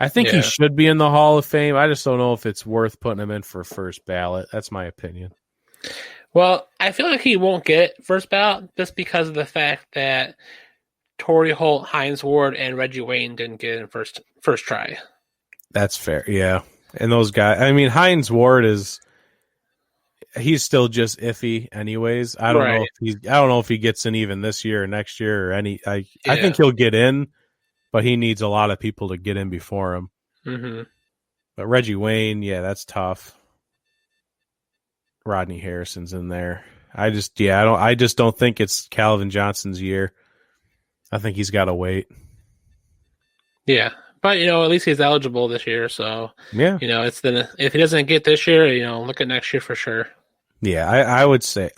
I think he should be in the Hall of Fame. I just don't know if it's worth putting him in for first ballot. That's my opinion. Well, I feel like he won't get first ballot just because of the fact that Torrey Holt, Hines Ward, and Reggie Wayne didn't get in first try. That's fair, yeah. And those guys, Hines Ward he's still just iffy anyways. I don't know if he gets in even this year or next year or I think he'll get in, but he needs a lot of people to get in before him. Mm-hmm. But Reggie Wayne, yeah, that's tough. Rodney Harrison's in there. I just don't think it's Calvin Johnson's year. I think he's got to wait. Yeah, but at least he's eligible this year. So yeah, if he doesn't get this year, look at next year for sure. Yeah, I would say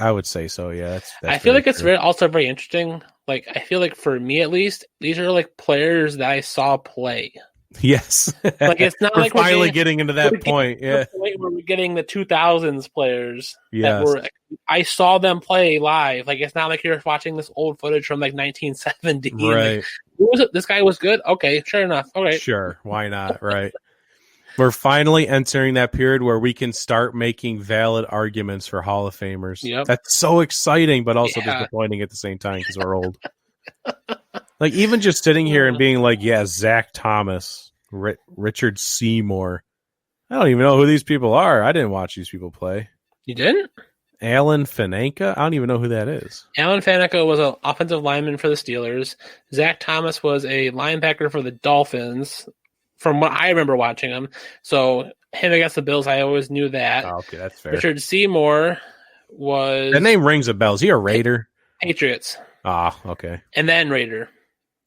so. Yeah, that's I feel like it's also very interesting. Like I feel like for me at least, these are like players that I saw play. Yes, like it's not we're like finally getting into that point. Yeah, where we're getting the 2000s players. Yes. I saw them play live. Like it's not like you're watching this old footage from like 1970. Right. Like, who was it? This guy was good. Okay, sure enough. Okay, sure. Why not? Right. We're finally entering that period where we can start making valid arguments for Hall of Famers. Yep. That's so exciting, but also disappointing at the same time because we're old. Like even just sitting here and being like, yeah, Zach Thomas, Richard Seymour. I don't even know who these people are. I didn't watch these people play. You didn't? Alan Fanenka? I don't even know who that is. Alan Fanenka was an offensive lineman for the Steelers. Zach Thomas was a linebacker for the Dolphins, from what I remember watching him. So him against the Bills, I always knew that. Oh, okay, that's fair. Richard Seymour was... That name rings a bell. Is he a Raider? Patriots. Ah, okay. And then Raider.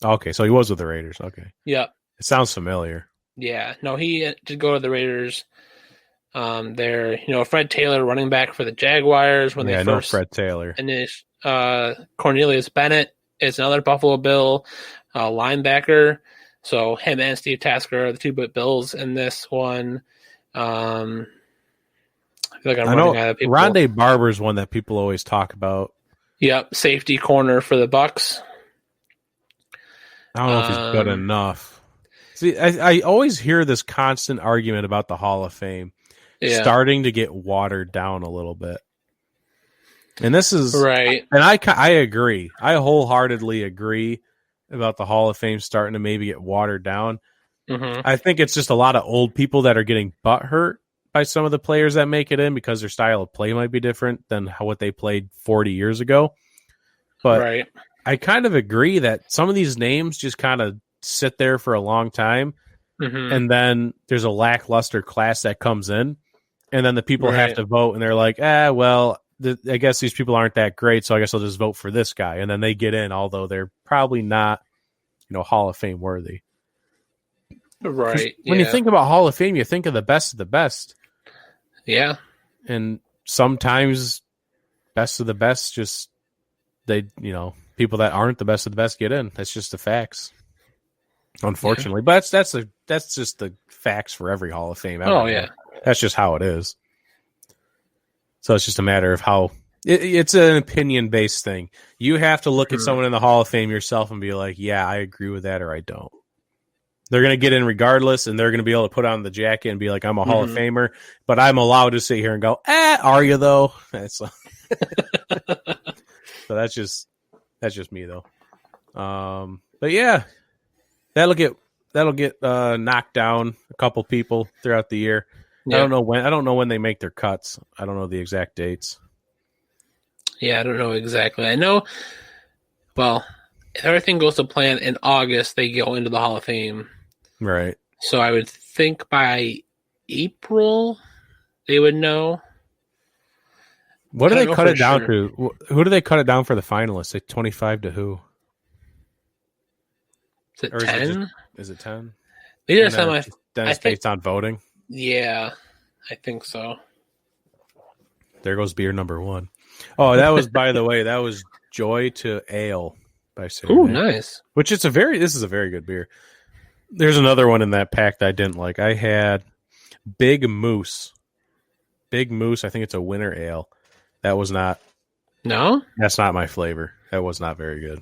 Okay, so he was with the Raiders. Okay. Yep. It sounds familiar. Yeah. No, he did go to the Raiders. Fred Taylor, running back for the Jaguars when they first... I know Fred Taylor. And Cornelius Bennett is another Buffalo Bill linebacker. So him and Steve Tasker are the two Bills in this one. I feel like I'm running out of people. Rondé Barber's one that people always talk about. Yep, safety corner for the Bucks. I don't know if he's good enough. See, I always hear this constant argument about the Hall of Fame starting to get watered down a little bit. And this is right. And I agree. I wholeheartedly agree about the Hall of Fame starting to maybe get watered down. Mm-hmm. I think it's just a lot of old people that are getting butthurt by some of the players that make it in because their style of play might be different than what they played 40 years ago. But right. I kind of agree that some of these names just kind of sit there for a long time, and then there's a lackluster class that comes in, and then the people have to vote, and they're like, I guess these people aren't that great, so I guess I'll just vote for this guy, and then they get in, although they're probably not, Hall of Fame worthy. Right. When you think about Hall of Fame, you think of the best of the best. Yeah. And sometimes best of the best just people that aren't the best of the best get in. That's just the facts. Unfortunately. Yeah. But that's just the facts for every Hall of Fame ever. Oh yeah. That's just how it is. So it's just a matter of how it's an opinion based thing. You have to look at someone in the Hall of Fame yourself and be like, yeah, I agree with that or I don't. They're going to get in regardless, and they're going to be able to put on the jacket and be like, I'm a Hall of Famer, but I'm allowed to sit here and go, are you though? So that's just me though. But yeah, that'll get knocked down a couple people throughout the year. Yeah. I don't know when they make their cuts. I don't know the exact dates. Yeah, I don't know exactly. I know, well, if everything goes to plan in August, they go into the Hall of Fame. Right. So I would think by April they would know. What do they cut it down to? Who do they cut it down for the finalists? Like 25 to who? Is it 10? Is it 10? These are then it's based on voting? Yeah, I think so. There goes beer number one. Oh, that was, by the way, that was Joy to Ale by City. Ooh, nice. Which this is a very good beer. There's another one in that pack that I didn't like. I had Big Moose. Big Moose, I think it's a winter ale. That was not. No? That's not my flavor. That was not very good.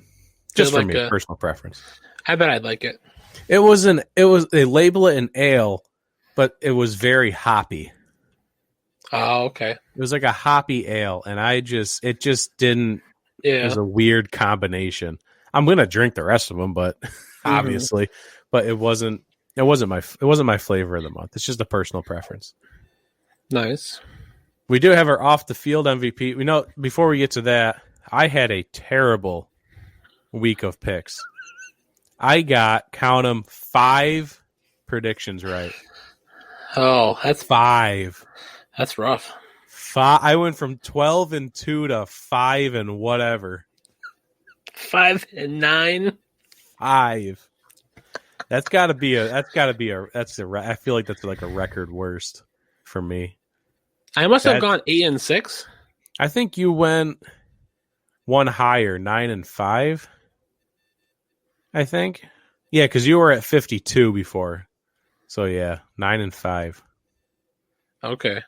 Just for me, personal preference. I bet I'd like it. They label it an ale, but it was very hoppy. Oh, okay. It was like a hoppy ale, and it just didn't. Yeah. It was a weird combination. I'm gonna drink the rest of them, but obviously, but it wasn't my flavor of the month. It's just a personal preference. Nice. We do have our off the field MVP. We know before we get to that, I had a terrible week of picks. I got, count them, 5 predictions right. Oh, that's 5. That's rough. I went from 12-2 to 5 and whatever. 5 and 9. 5. I feel like that's like a record worst for me. I must have gone 8 and 6. I think you went one higher, 9 and 5. I think. Yeah, because you were at 52 before. So yeah, 9 and 5. Okay.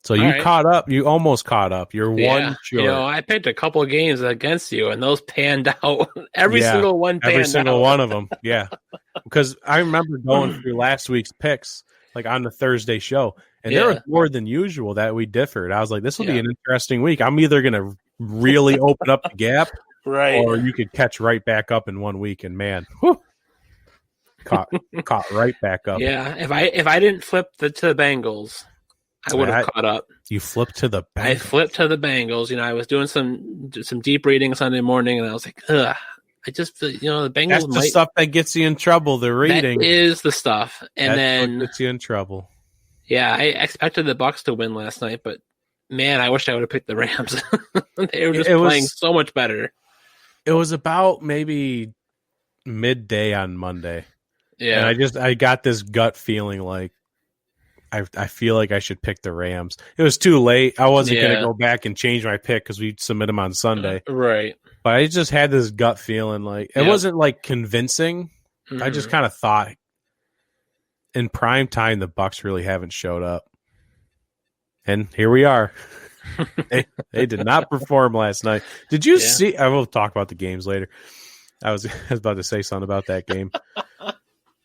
So you caught up. You almost caught up. You're one short. I picked a couple of games against you, and those panned out. Every single one panned out. Every single one of them, yeah. Because I remember going through last week's picks, like on the Thursday show, and there was more than usual that we differed. I was like, this will be an interesting week. I'm either going to really open up the gap, right, or you could catch right back up in 1 week, and man, whew, caught right back up. Yeah, if I didn't flip to the Bengals, I would have caught up. You flipped to the Bengals. I flipped to the Bengals. I was doing some deep reading Sunday morning, and I was like, ugh. I just feel, the Bengals. That's the stuff that gets you in trouble. The reading that is the stuff, and then what gets you in trouble. Yeah, I expected the Bucs to win last night, but man, I wish I would have picked the Rams. They were just playing so much better. It was about maybe midday on Monday. Yeah, and I got this gut feeling like I feel like I should pick the Rams. It was too late. I wasn't going to go back and change my pick because we submit them on Sunday. Right. But I just had this gut feeling like it wasn't like convincing. Mm-hmm. I just kind of thought in prime time the Bucs really haven't showed up. And here we are. They did not perform last night. Did you see? I will talk about the games later. I was about to say something about that game.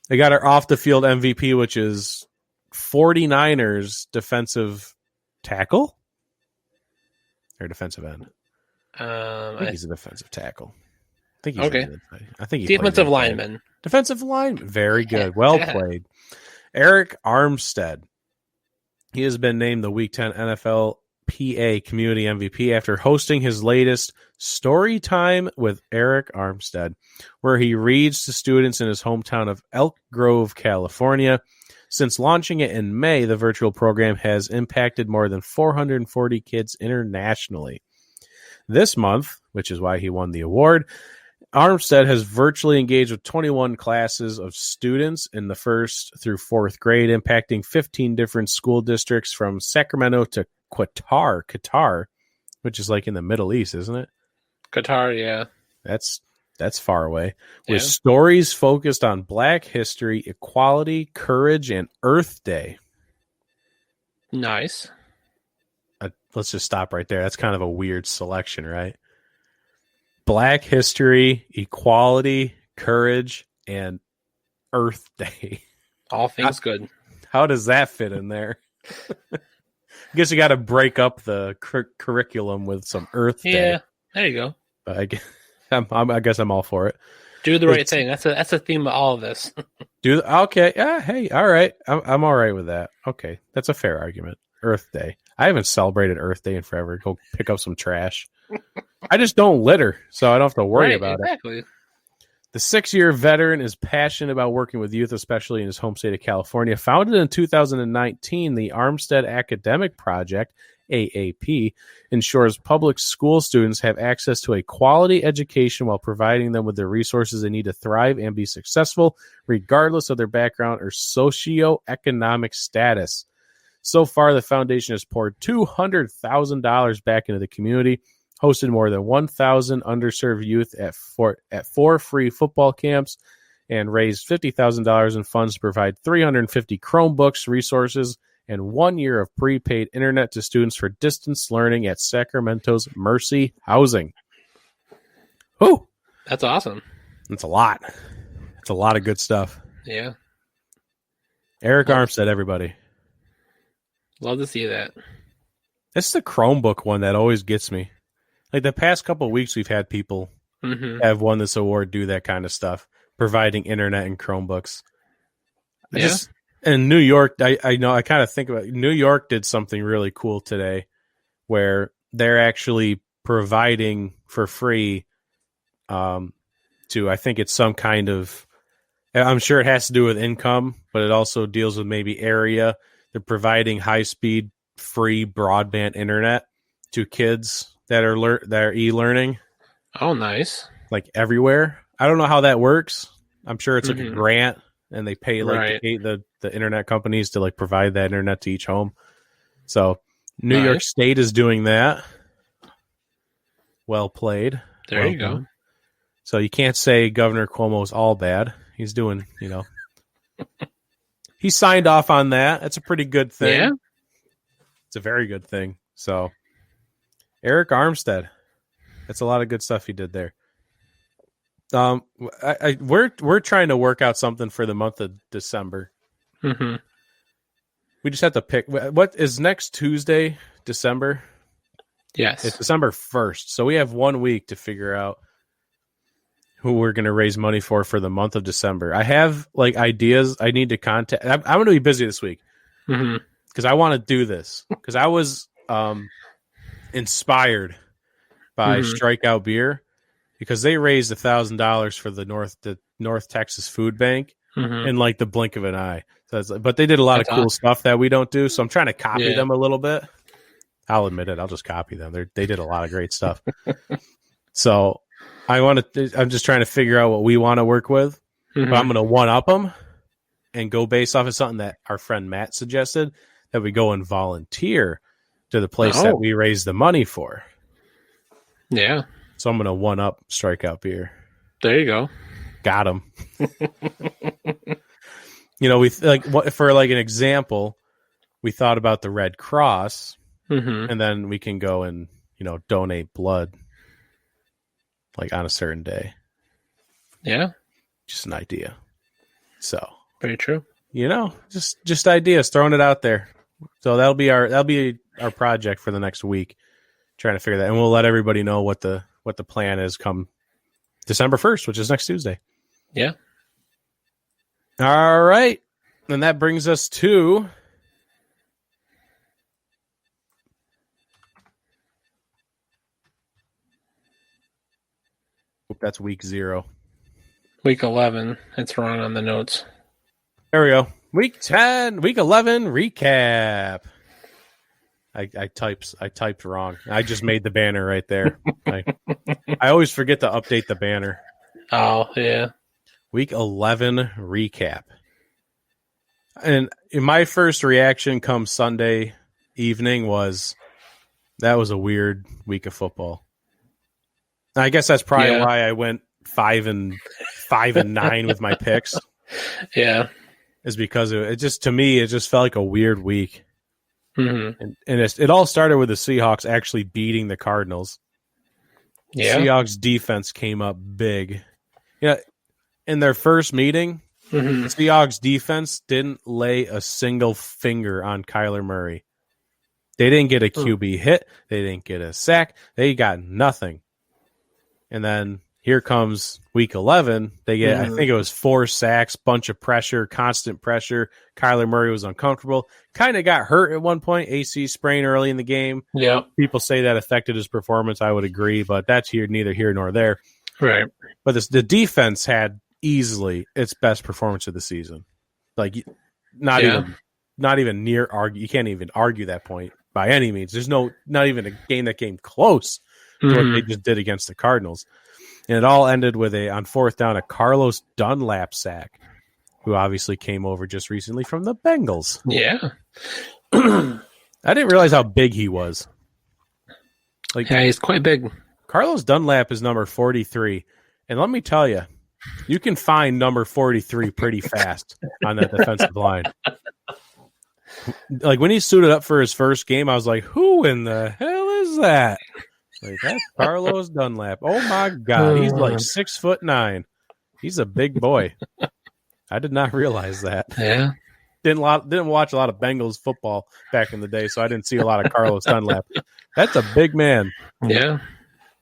They got our off the field MVP, which is 49ers defensive tackle or defensive end. I think he's a defensive tackle. I think he's okay. I think he's defensive lineman. Defensive lineman. Very good. Well played. Eric Armstead. He has been named the Week 10 NFL PA Community MVP after hosting his latest Story Time with Eric Armstead, where he reads to students in his hometown of Elk Grove, California. Since launching it in May, the virtual program has impacted more than 440 kids internationally. This month, which is why he won the award, Armstead has virtually engaged with 21 classes of students in the 1st through 4th grade, impacting 15 different school districts from Sacramento to Qatar, which is like in the Middle East, isn't it? Qatar, yeah. That's far away. With stories focused on Black history, equality, courage, and Earth Day. Nice. Let's just stop right there. That's kind of a weird selection, right? Black history, equality, courage, and Earth Day. All things good. How does that fit in there? I guess you got to break up the curriculum with some Earth Day. Yeah, there you go. But I guess I'm all for it. Do the right thing. That's a theme of all of this. Okay. Yeah. Hey. All right. I'm all right with that. Okay, that's a fair argument. Earth Day. I haven't celebrated Earth Day in forever. Go pick up some trash. I just don't litter, so I don't have to worry about it. The 6-year veteran is passionate about working with youth, especially in his home state of California. Founded in 2019, the Armstead Academic Project, AAP, ensures public school students have access to a quality education while providing them with the resources they need to thrive and be successful, regardless of their background or socioeconomic status. So far, the foundation has poured $200,000 back into the community, hosted more than 1,000 underserved youth at 4 free football camps, and raised $50,000 in funds to provide 350 Chromebooks, resources, and 1 year of prepaid internet to students for distance learning at Sacramento's Mercy Housing. Whew! That's awesome. That's a lot. It's a lot of good stuff. Yeah. Eric Armstead, everybody. Love to see that. It's the Chromebook one that always gets me. Like the past couple of weeks, we've had people have won this award, do that kind of stuff, providing internet and Chromebooks. In New York, I know I kind of think about New York did something really cool today where they're actually providing for free to, I think it's some kind of, I'm sure it has to do with income, but it also deals with maybe area. They're providing high-speed, free broadband internet to kids that are e-learning. Oh, nice. Like everywhere. I don't know how that works. I'm sure it's like a grant, and they pay like the internet companies to like provide that internet to each home. So New York State is doing that. Well played. There you go. So you can't say Governor Cuomo's all bad. He's doing, he signed off on that. That's a pretty good thing. Yeah. It's a very good thing. So Eric Armstead, that's a lot of good stuff he did there. We're trying to work out something for the month of December. Mm-hmm. We just have to pick. What is next Tuesday, December? Yes. It's December 1st. So we have 1 week to figure out who we're going to raise money for the month of December. I have like ideas. I need to contact. I'm going to be busy this week because I want to do this because I was inspired by Strikeout Beer because they raised $1,000 for the North Texas Food Bank in like the blink of an eye. So but they did a lot of cool stuff that we don't do. So I'm trying to copy them a little bit. I'll admit it. I'll just copy them. They did a lot of great stuff. So I'm just trying to figure out what we want to work with. But I'm going to one-up them and go based off of something that our friend Matt suggested, that we go and volunteer to the place that we raise the money for. Yeah. So I'm going to one-up Strikeout Beer. There you go. Got him. We for like an example, we thought about the Red Cross, and then we can go and donate blood, like on a certain day. Yeah, just an idea. So very true. Just ideas, throwing it out there. So that'll be our project for the next week, trying to figure that, and we'll let everybody know what the plan is come December 1st, which is next Tuesday. Yeah. All right. And that brings us to that's week 0. Week 11. It's wrong on the notes. There we go. Week 10, week 11 recap. I typed wrong. I just made the banner right there. I always forget to update the banner. Oh, yeah. Week 11 recap. And my first reaction come Sunday evening was that was a weird week of football. I guess that's probably why I went 5-9 with my picks. Yeah. Is because it just felt like a weird week. Mm-hmm. And it all started with the Seahawks actually beating the Cardinals. Yeah. Seahawks defense came up big. Yeah. In their first meeting, the Seahawks defense didn't lay a single finger on Kyler Murray. They didn't get a QB hit. They didn't get a sack. They got nothing. And then here comes week 11. They get, I think it was 4 sacks, bunch of pressure, constant pressure. Kyler Murray was uncomfortable. Kind of got hurt at one point, AC sprain early in the game. Yeah. People say that affected his performance. I would agree, but that's neither here nor there. Right. But the defense had easily its best performance of the season. Like not even near argue. You can't even argue that point by any means. There's not even a game that came close to what they just did against the Cardinals. And it all ended with on 4th down, a Carlos Dunlap sack, who obviously came over just recently from the Bengals. Yeah. I didn't realize how big he was. Yeah, he's quite big. Carlos Dunlap is number 43. And let me tell you, you can find number 43 pretty fast on that defensive line. Like when he suited up for his first game, I was like, who in the hell is that? Like, that's Carlos Dunlap. Oh my God. He's like 6'9". He's a big boy. I did not realize that. Yeah. Didn't watch a lot of Bengals football back in the day, so I didn't see a lot of Carlos Dunlap. That's a big man. Yeah.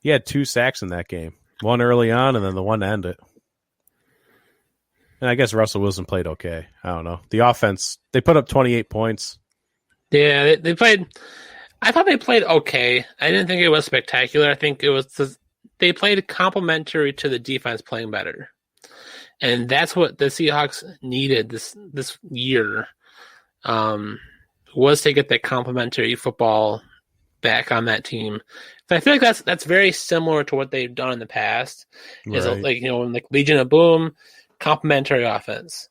He had 2 sacks in that game. One early on and then the one to end it. And I guess Russell Wilson played okay. I don't know. The offense, they put up 28 points. Yeah, they played. I thought they played okay. I didn't think it was spectacular. I think it was they played complementary to the defense playing better. And that's what the Seahawks needed this year, was to get that complementary football back on that team. So I feel like that's very similar to what they've done in the past. Right. Is like, you know, like Legion of Boom, complementary offense.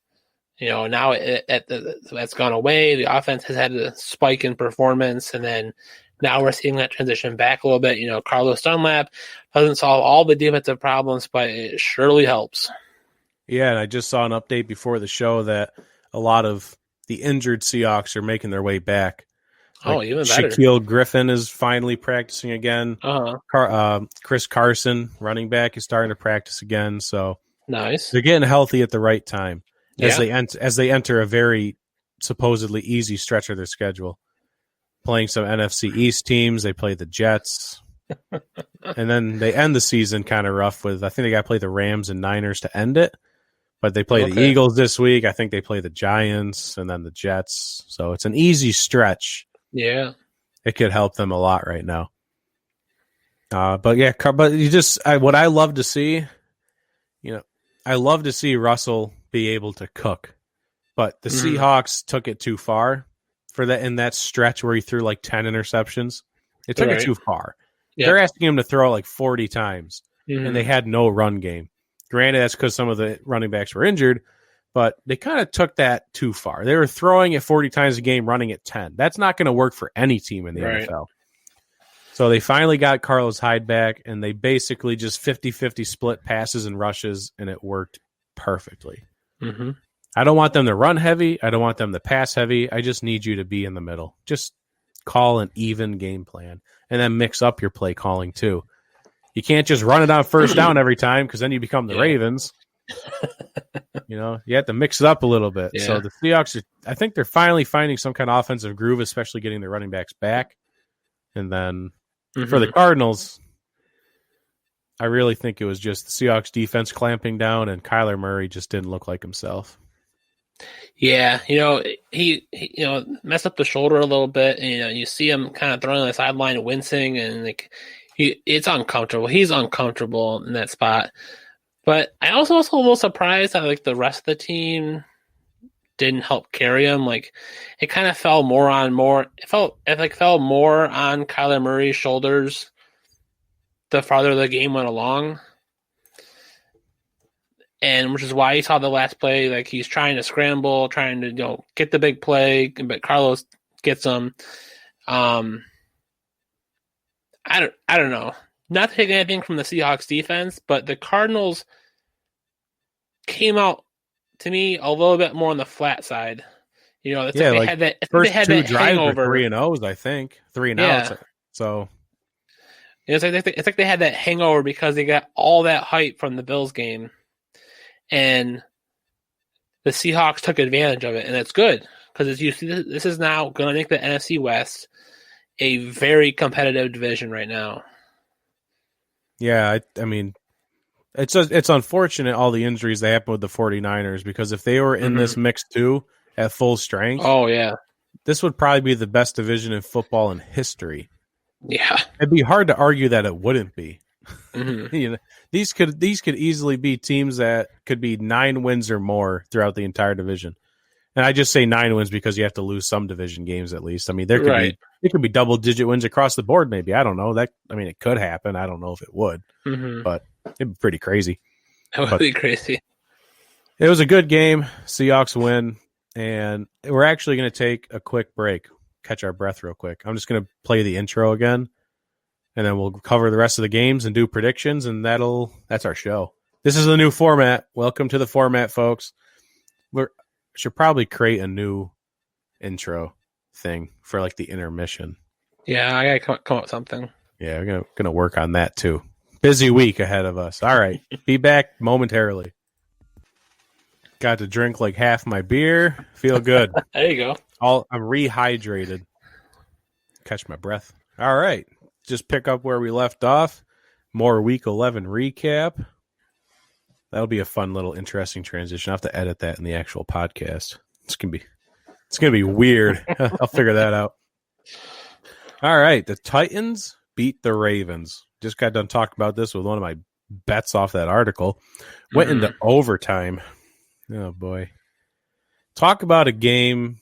You know, now that's gone away. The offense has had a spike in performance, and then now we're seeing that transition back a little bit. You know, Carlos Dunlap doesn't solve all the defensive problems, but it surely helps. Yeah, and I just saw an update before the show that a lot of the injured Seahawks are making their way back. Like even better. Shaquille Griffin is finally practicing again. Uh-huh. Chris Carson, running back, is starting to practice again. So nice. They're getting healthy at the right time as Yeah. they enter a very supposedly easy stretch of their schedule. Playing some NFC East teams, they play the Jets, and then they end the season kind of rough with. I think they got to play the Rams and Niners to end it. But they play the Eagles this week. I think they play the Giants and then the Jets. So it's an easy stretch. Yeah. It could help them a lot right now. But you just what I love to see, you know, I love to see Russell be able to cook. But the Seahawks took it too far for that in that stretch where he threw like 10 interceptions. It took it too far. Yep. They're asking him to throw like 40 times, and they had no run game. Granted, that's because some of the running backs were injured, but they kind of took that too far. They were throwing it 40 times a game, running at 10. That's not going to work for any team in the NFL. So they finally got Carlos Hyde back, and they basically just 50-50 split passes and rushes, and it worked perfectly. Mm-hmm. I don't want them to run heavy. I don't want them to pass heavy. I just need you to be in the middle. Just call an even game plan, and then mix up your play calling too. You can't just run it on first down every time because then you become the Ravens. You know, you have to mix it up a little bit. Yeah. So the Seahawks, I think they're finally finding some kind of offensive groove, especially getting their running backs back. And then for the Cardinals, I really think it was just the Seahawks defense clamping down, and Kyler Murray just didn't look like himself. Yeah, you know, he messed up the shoulder a little bit, and, you know, you see him kind of throwing on the sideline, wincing, and like it's uncomfortable. He's uncomfortable in that spot. But I also was a little surprised that like the rest of the team didn't help carry him. Like it kind of fell more on Kyler Murray's shoulders the farther the game went along. And which is why you saw the last play, like he's trying to scramble, trying to, you know, get the big play, but Carlos gets him. I don't know. Not to take anything from the Seahawks defense, but the Cardinals came out to me a little bit more on the flat side. You know, they had that first two drives hangover. 3-0s, I think 3-0. So it's like they had that hangover because they got all that hype from the Bills game, and the Seahawks took advantage of it, and that's good because as you see, this is now going to make the NFC West a very competitive division right now. Yeah, I mean, it's unfortunate all the injuries that happened with the 49ers, because if they were in this mix too at full strength, this would probably be the best division in football in history. Yeah, it'd be hard to argue that it wouldn't be. You know, these could easily be teams that could be 9 wins or more throughout the entire division. And I just say 9 wins because you have to lose some division games at least. I mean, there could be double-digit wins across the board. Maybe, I don't know. It could happen. I don't know if it would, but it'd be pretty crazy. That would be crazy. It was a good game. Seahawks win, and we're actually going to take a quick break, catch our breath real quick. I'm just going to play the intro again, and then we'll cover the rest of the games and do predictions, and that's our show. This is the new format. Welcome to the format, folks. Should probably create a new intro thing for like the intermission. Yeah, I gotta come up with something. Yeah, we're gonna work on that too. Busy week ahead of us. All right, be back momentarily. Got to drink like half my beer. Feel good. There you go. I'm rehydrated. Catch my breath. All right, just pick up where we left off. More Week 11 recap. That'll be a fun little interesting transition. I'll have to edit that in the actual podcast. It's gonna be weird. I'll figure that out. All right. The Titans beat the Ravens. Just got done talking about this with one of my bets off that article. Went into overtime. Oh, boy. Talk about a game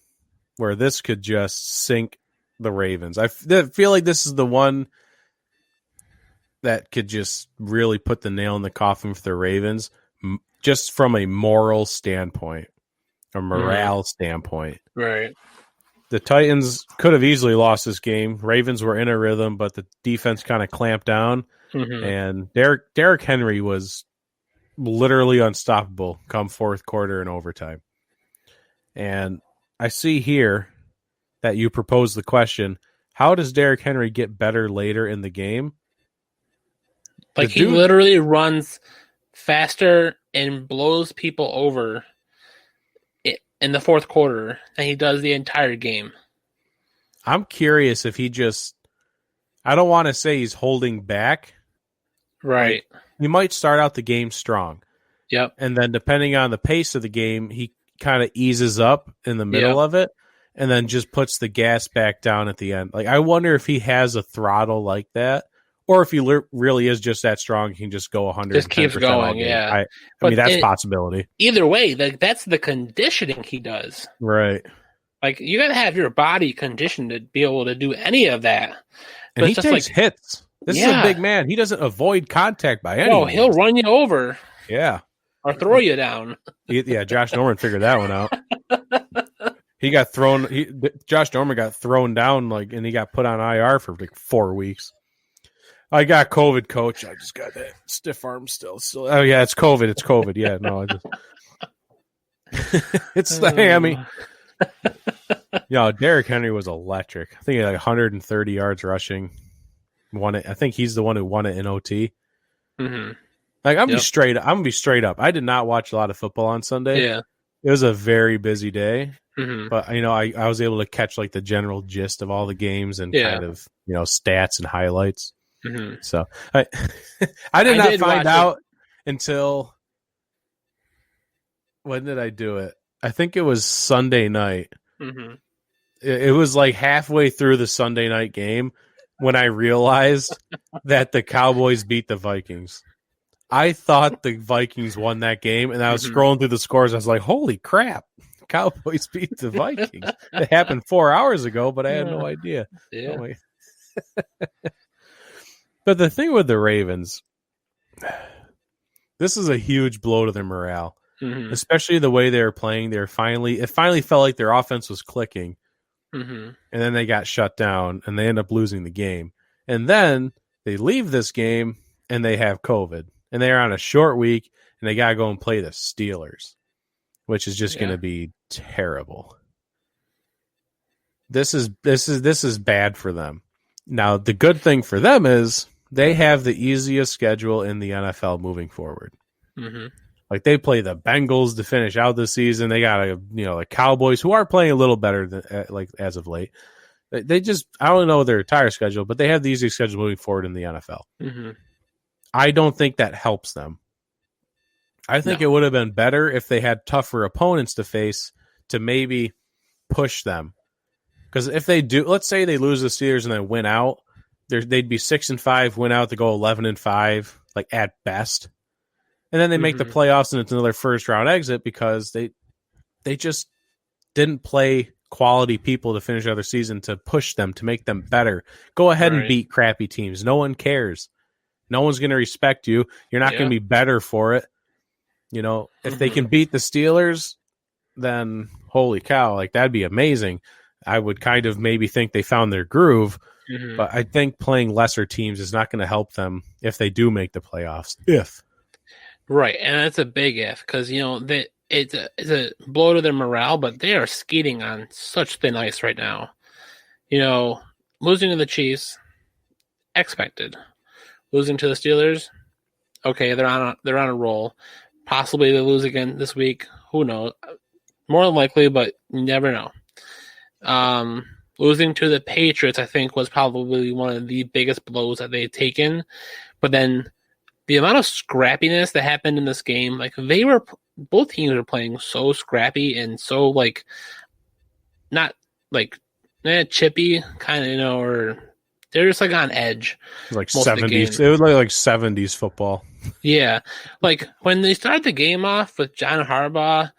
where this could just sink the Ravens. I feel like this is the one that could just really put the nail in the coffin for the Ravens, just from a moral standpoint, a morale standpoint. Right. The Titans could have easily lost this game. Ravens were in a rhythm, but the defense kind of clamped down, and Derrick Henry was literally unstoppable come fourth quarter and overtime. And I see here that you proposed the question, how does Derrick Henry get better later in the game? Like, he literally runs faster and blows people over in the fourth quarter than he does the entire game. I'm curious if he just, I don't want to say he's holding back. Right. Like, he might start out the game strong. Yep. And then depending on the pace of the game, he kind of eases up in the middle of it and then just puts the gas back down at the end. Like, I wonder if he has a throttle like that, or if he really is just that strong, he can just go 100%. Just keeps going, yeah. I mean, that's a possibility. Either way, that's the conditioning he does. Right. Like, you got to have your body conditioned to be able to do any of that. And he takes hits. This is a big man. He doesn't avoid contact by any means. He'll run you over. Yeah. Or throw you down. Yeah, Josh Norman figured that one out. He got thrown. Josh Norman got thrown down, and he got put on IR for 4 weeks. I got COVID, coach. I just got that stiff arm still. Oh yeah, it's COVID. It's COVID. Yeah, no, it's the hammy. Derrick Henry was electric. I think he had 130 yards rushing. Won it. I think he's the one who won it in OT. Mm-hmm. Like, I'm gonna be straight up. I did not watch a lot of football on Sunday. Yeah, it was a very busy day. Mm-hmm. But I was able to catch the general gist of all the games and kind of stats and highlights. Mm-hmm. So I did not find out until, when did I do it? I think it was Sunday night. Mm-hmm. It was halfway through the Sunday night game when I realized that the Cowboys beat the Vikings. I thought the Vikings won that game, and I was scrolling through the scores. I was like, holy crap, Cowboys beat the Vikings. It happened 4 hours ago, but I had no idea. Yeah. But the thing with the Ravens, this is a huge blow to their morale, especially the way they were playing. It finally felt like their offense was clicking, and then they got shut down, and they end up losing the game. And then they leave this game, and they have COVID, and they're on a short week, and they got to go and play the Steelers, which is just going to be terrible. This is bad for them. Now, the good thing for them is they have the easiest schedule in the NFL moving forward. Mm-hmm. They play the Bengals to finish out the season. They got the Cowboys, who are playing a little better than as of late. They just, I don't know their entire schedule, but they have the easiest schedule moving forward in the NFL. Mm-hmm. I don't think that helps them. I think it would have been better if they had tougher opponents to face to maybe push them. Because if they do, let's say they lose the Steelers and then win out, they'd be 6-5, win out to go 11-5, at best, and then they make the playoffs and it's another first round exit because they just didn't play quality people to finish out their season to push them to make them better. Go ahead and beat crappy teams. No one cares. No one's going to respect you. You're not going to be better for it. If they can beat the Steelers, then holy cow, that'd be amazing. I would kind of maybe think they found their groove, but I think playing lesser teams is not going to help them if they do make the playoffs. Right, and that's a big if, because it's a blow to their morale, but they are skating on such thin ice right now. Losing to the Chiefs, expected. Losing to the Steelers, okay, they're on a roll. Possibly they lose again this week. Who knows? More than likely, but you never know. Losing to the Patriots, I think, was probably one of the biggest blows that they've taken. But then the amount of scrappiness that happened in this game, both teams were playing so scrappy and so not chippy, kind of, or they're just like on edge. Like 70s. It was like 70s football. Yeah. Like when they started the game off with John Harbaugh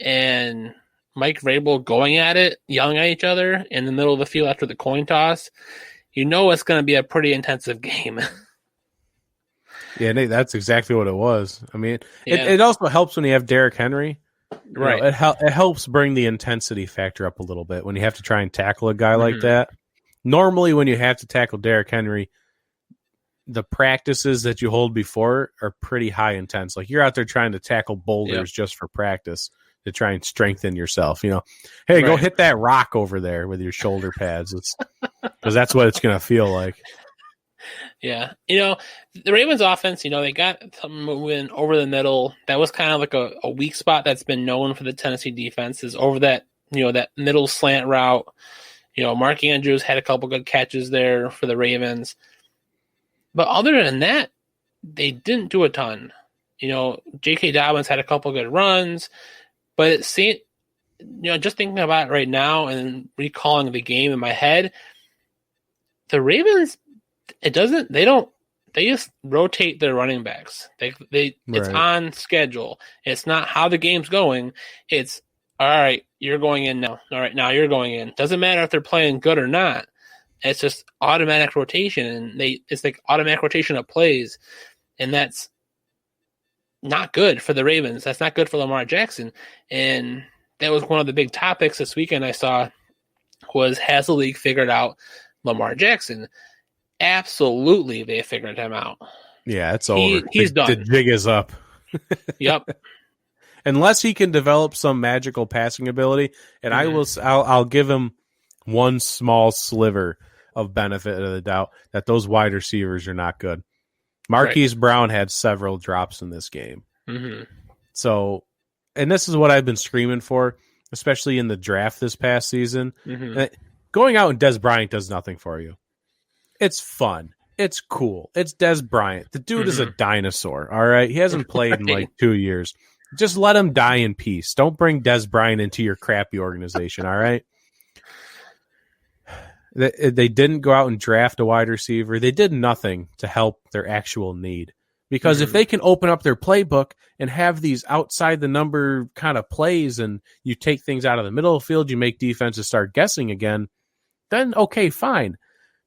and Mike Vrabel going at it, yelling at each other in the middle of the field after the coin toss, you know it's going to be a pretty intensive game. Yeah, Nate, that's exactly what it was. I mean, it also helps when you have Derrick Henry. Right. You know, it helps bring the intensity factor up a little bit when you have to try and tackle a guy like that. Normally, when you have to tackle Derrick Henry, the practices that you hold before are pretty high intense. Like you're out there trying to tackle boulders just for practice to try and strengthen yourself. You know, hey, go hit that rock over there with your shoulder pads. Because that's what it's going to feel like. Yeah. You know, the Ravens offense, you know, they got something moving over the middle. That was kind of like a weak spot that's been known for the Tennessee defense is over that, you know, that middle slant route. You know, Mark Andrews had a couple good catches there for the Ravens. But other than that, they didn't do a ton. You know, J.K. Dobbins had a couple good runs. But it seemed, you know, just thinking about it right now and recalling the game in my head, the Ravens, they just rotate their running backs. It's on schedule. It's not how the game's going. It's all right, you're going in now. All right, now you're going in. Doesn't matter if they're playing good or not. It's just automatic rotation, and it's like automatic rotation of plays, and that's not good for the Ravens. That's not good for Lamar Jackson. And that was one of the big topics this weekend I saw was, has the league figured out Lamar Jackson? Absolutely, they figured him out. Yeah, it's over. He's done. The jig is up. Yep. Unless he can develop some magical passing ability, and I'll give him one small sliver of benefit of the doubt that those wide receivers are not good. Marquise Brown had several drops in this game. Mm-hmm. So, and this is what I've been screaming for, especially in the draft this past season. Mm-hmm. Going out and Dez Bryant does nothing for you. It's fun. It's cool. It's Dez Bryant. The dude is a dinosaur, all right? He hasn't played in like 2 years. Just let him die in peace. Don't bring Dez Bryant into your crappy organization, all right? They didn't go out and draft a wide receiver. They did nothing to help their actual need. Because if they can open up their playbook and have these outside the number kind of plays and you take things out of the middle of the field, you make defenses start guessing again, then okay, fine.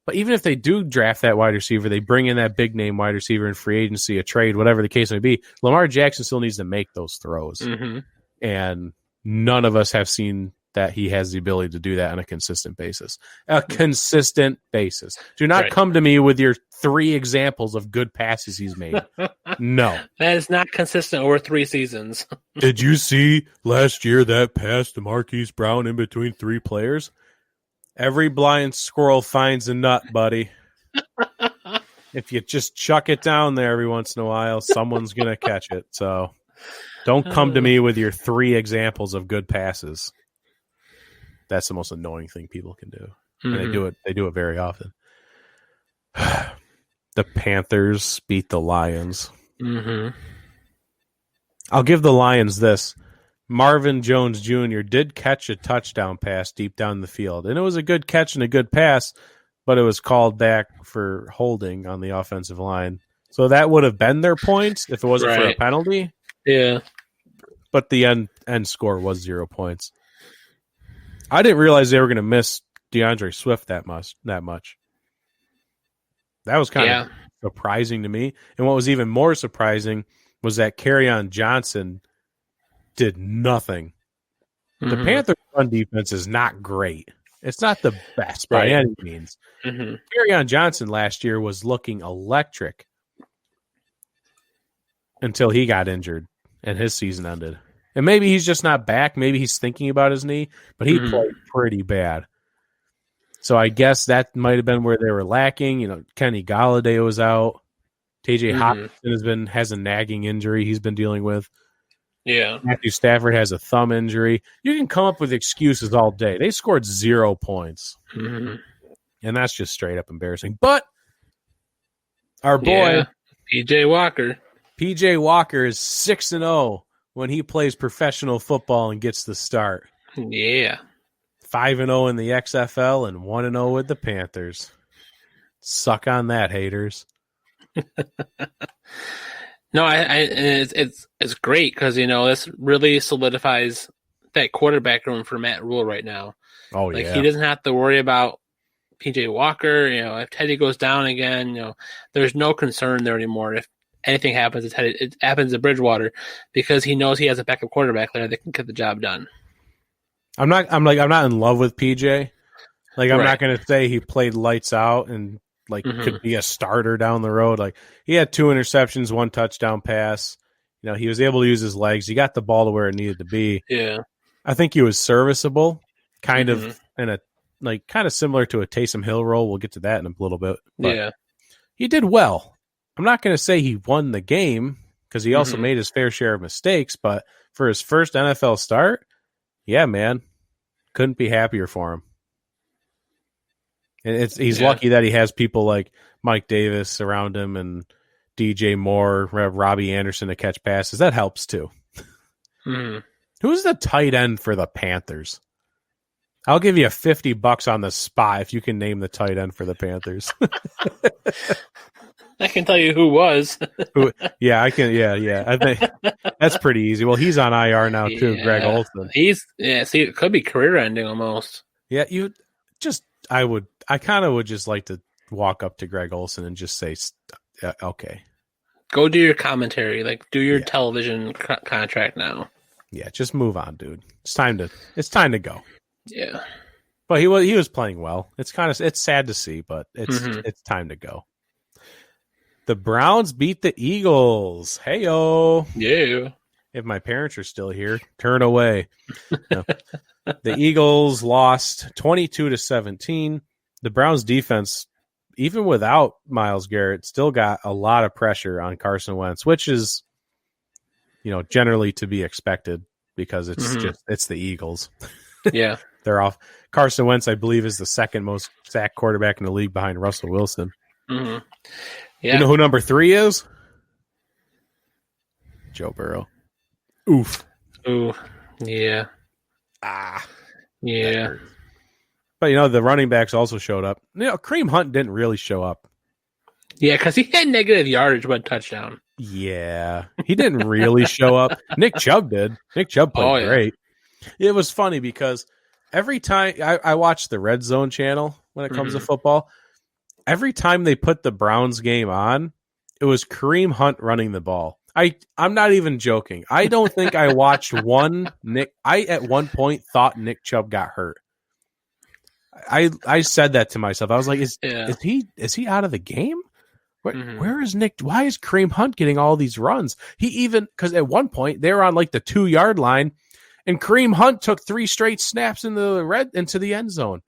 But even if they do draft that wide receiver, they bring in that big name wide receiver in free agency, a trade, whatever the case may be, Lamar Jackson still needs to make those throws. Mm-hmm. And none of us have seen that he has the ability to do that on a consistent basis. Consistent basis. Do not come to me with your 3 examples of good passes he's made. No. That is not consistent over 3 seasons. Did you see last year that pass to Marquise Brown in between 3 players? Every blind squirrel finds a nut, buddy. If you just chuck it down there every once in a while, someone's going to catch it. So don't come to me with your 3 examples of good passes. That's the most annoying thing people can do. Mm-hmm. And they do it very often. The Panthers beat the Lions. Mm-hmm. I'll give the Lions this. Marvin Jones Jr. did catch a touchdown pass deep down the field. And it was a good catch and a good pass, but it was called back for holding on the offensive line. So that would have been their points if it wasn't for a penalty. Yeah. But the end score was 0 points. I didn't realize they were going to miss DeAndre Swift that much. That was kind of surprising to me. And what was even more surprising was that Kerryon Johnson did nothing. Mm-hmm. The Panthers' run defense is not great. It's not the best by any means. Mm-hmm. Kerryon Johnson last year was looking electric until he got injured and his season ended. And maybe he's just not back. Maybe he's thinking about his knee, but he played pretty bad. So I guess that might have been where they were lacking. You know, Kenny Golladay was out. TJ Hockenson has a nagging injury he's been dealing with. Yeah. Matthew Stafford has a thumb injury. You can come up with excuses all day. They scored 0 points. Mm-hmm. And that's just straight up embarrassing. But our boy, PJ Walker. PJ Walker is 6-0 when he plays professional football and gets the start. Yeah. 5-0 in the XFL and 1-0 with the Panthers. Suck on that, haters. No, it's great because this really solidifies that quarterback room for Matt Rule right now. Oh like yeah, he doesn't have to worry about PJ Walker. If Teddy goes down again, there's no concern there anymore. If anything happens, it happens to Bridgewater because he knows he has a backup quarterback there that can get the job done. I'm not in love with PJ. Like I'm not going to say he played lights out and could be a starter down the road. Like he had 2 interceptions, 1 touchdown pass. He was able to use his legs. He got the ball to where it needed to be. Yeah. I think he was serviceable, kind of in a kind of similar to a Taysom Hill role. We'll get to that in a little bit. But yeah. He did well. I'm not going to say he won the game because he also made his fair share of mistakes, but for his first NFL start, yeah, man, couldn't be happier for him. And he's lucky that he has people like Mike Davis around him and DJ Moore, Robbie Anderson to catch passes. That helps too. Who's the tight end for the Panthers? I'll give you $50 on the spot if you can name the tight end for the Panthers. I can tell you who was. Yeah, I can. Yeah. I think that's pretty easy. Well, he's on IR now too, Greg Olsen. See, it could be career ending almost. Yeah, I kind of would just like to walk up to Greg Olsen and just say, okay. Go do your commentary. Do your television contract now. Yeah, just move on, dude. It's time to go. Yeah. But he was playing well. It's sad to see, but it's time to go. The Browns beat the Eagles. Hey-o. Yeah. If my parents are still here, turn away. No. The Eagles lost 22-17. The Browns defense, even without Myles Garrett, still got a lot of pressure on Carson Wentz, which is, generally to be expected because it's the Eagles. Yeah. They're off. Carson Wentz, I believe, is the second most sacked quarterback in the league behind Russell Wilson. Mm-hmm. Yeah. You know who number 3 is? Joe Burrow. Oof. Ooh. Yeah. Yeah. But, the running backs also showed up. Kareem Hunt didn't really show up. Yeah, because he had negative yardage, but touchdown. Yeah. He didn't really show up. Nick Chubb did. Nick Chubb played great. It was funny because every time I watch the Red Zone channel when it comes to football, every time they put the Browns game on, it was Kareem Hunt running the ball. I'm not even joking. I don't think I watched one Nick. I at one point thought Nick Chubb got hurt. I said that to myself. I was like, is he out of the game? Where is Nick? Why is Kareem Hunt getting all these runs? Because at one point they were on the 2-yard line, and Kareem Hunt took 3 straight snaps into the end zone.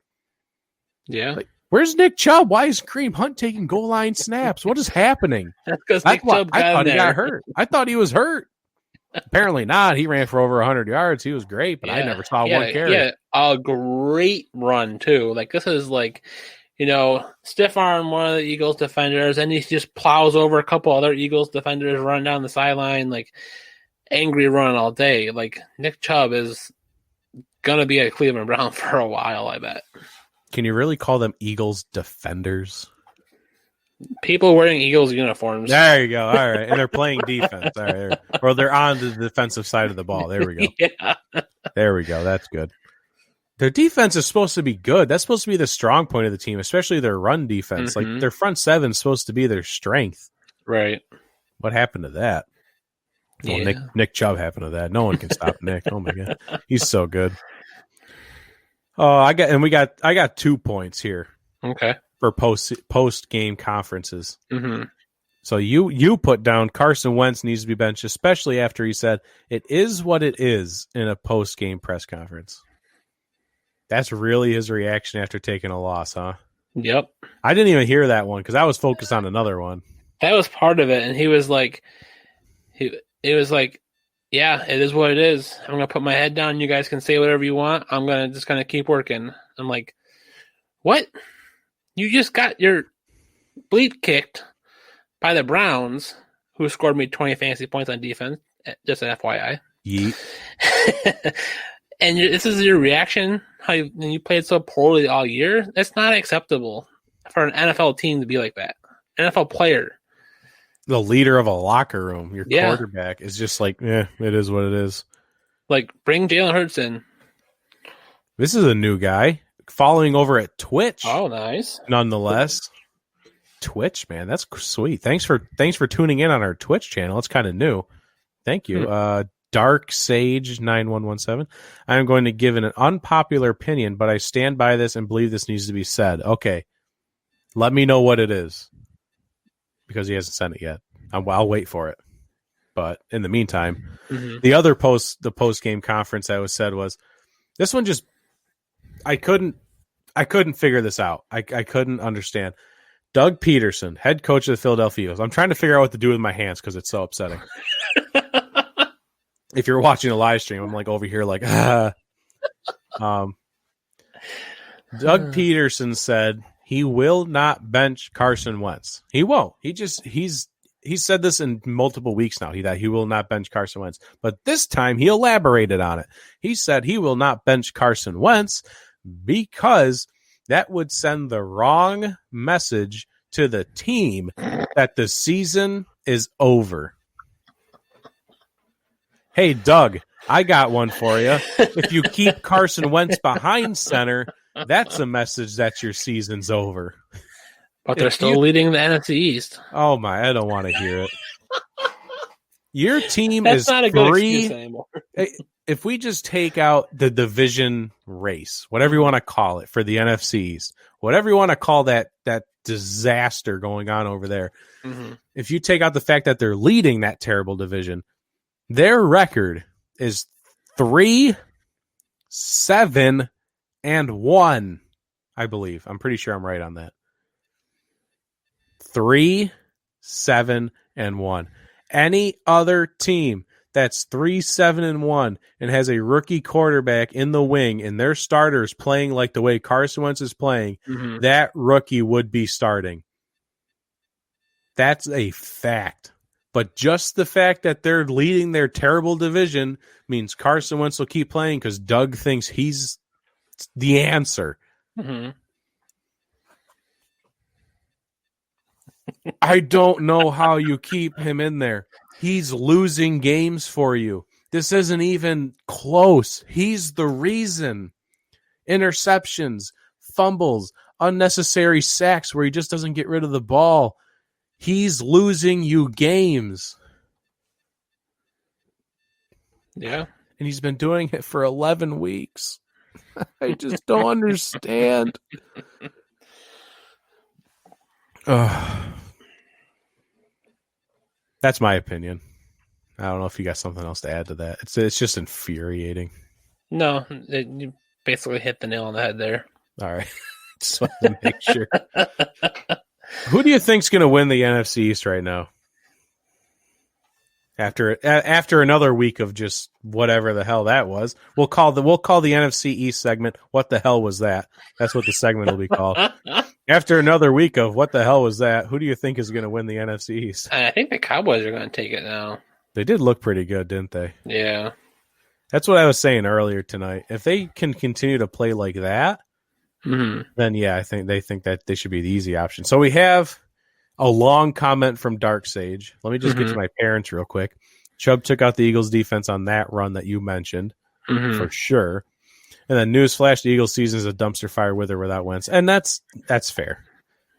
Yeah. Where's Nick Chubb? Why is Kareem Hunt taking goal line snaps? What is happening? That's because Nick Chubb thought he got hurt. I thought he was hurt. Apparently not. He ran for over 100 yards. He was great, but I never saw one carry. Yeah, a great run too. This is stiff arm one of the Eagles defenders, and he just plows over a couple other Eagles defenders, run down the sideline, angry run all day. Nick Chubb is gonna be a Cleveland Brown for a while, I bet. Can you really call them Eagles defenders? People wearing Eagles uniforms. There you go. All right. And they're playing defense. All right. Or they're on the defensive side of the ball. There we go. Yeah. There we go. That's good. Their defense is supposed to be good. That's supposed to be the strong point of the team, especially their run defense. Their front seven is supposed to be their strength. Right. What happened to that? Well, Nick Chubb happened to that. No one can stop Nick. Oh my God. He's so good. Oh, I got 2 points here. Okay. For post game conferences. Mm-hmm. So you put down Carson Wentz needs to be benched, especially after he said it is what it is in a post game press conference. That's really his reaction after taking a loss, huh? Yep. I didn't even hear that one because I was focused on another one. That was part of it, and he was like, yeah, it is what it is. I'm gonna put my head down. You guys can say whatever you want. I'm gonna keep working. I'm like, what? You just got your bleep kicked by the Browns, who scored me 20 fantasy points on defense. Just an FYI. Yeet. And this is your reaction? How you played so poorly all year? That's not acceptable. for an NFL team to be like that. NFL player. The leader of a locker room, your quarterback, is just like, it is what it is. Like, bring Jalen Hurts in. This is a new guy following over at Twitch. Oh, nice. Nonetheless, Twitch, man, that's sweet. Thanks for tuning in on our Twitch channel. It's kind of new. Thank you. Dark Sage 9117. I am going to give an unpopular opinion, but I stand by this and believe this needs to be said. Okay, let me know what it is, because he hasn't sent it yet. I'll wait for it. But in the meantime, the post game conference that was said was this one. Just I couldn't figure this out. I couldn't understand. Doug Peterson, head coach of the Philadelphia Eagles. I'm trying to figure out what to do with my hands because it's so upsetting. If you're watching a live stream, I'm like over here like, Doug Peterson said he will not bench Carson Wentz. He won't. He's said this in multiple weeks now, that he will not bench Carson Wentz. But this time he elaborated on it. He said he will not bench Carson Wentz because that would send the wrong message to the team that the season is over. Hey, Doug, I got one for you. If you keep Carson Wentz behind center, that's a message that your season's over. But they're still leading the NFC East. Oh, my, I don't want to hear it. Your team that's is not a good excuse anymore. If we just take out the division race, whatever you want to call it, for the NFC East, whatever you want to call that disaster going on over there, if you take out the fact that they're leading that terrible division, their record is 3-7-1, I believe. I'm pretty sure I'm right on that. 3-7-1. Any other team that's 3-7-1 and has a rookie quarterback in the wing and their starters playing like the way Carson Wentz is playing, that rookie would be starting. That's a fact. But just the fact that they're leading their terrible division means Carson Wentz will keep playing because Doug thinks he's the answer. I don't know how you keep him in there. He's losing games for you. This isn't even close. He's the reason. Interceptions, fumbles, unnecessary sacks where he just doesn't get rid of the ball. He's losing you games. Yeah. And he's been doing it for 11 weeks. I just don't understand. That's my opinion. I don't know if you got something else to add to that. It's just infuriating. No, you basically hit the nail on the head there. All right. Just wanted to make sure. Who do you think's going to win the NFC East right now? After another week of just whatever the hell that was, we'll call the NFC East segment "What the hell was that?" That's what the segment will be called. After another week of "What the hell was that?" Who do you think is going to win the NFC East? I think the Cowboys are going to take it now. They did look pretty good, didn't they? Yeah. That's what I was saying earlier tonight. If they can continue to play like that, then yeah, I think they think that they should be the easy option. So we have a long comment from Dark Sage. Let me just get to my parents real quick. Chubb took out the Eagles defense on that run that you mentioned for sure. And then newsflash, the Eagles season is a dumpster fire with or without Wentz. And that's fair.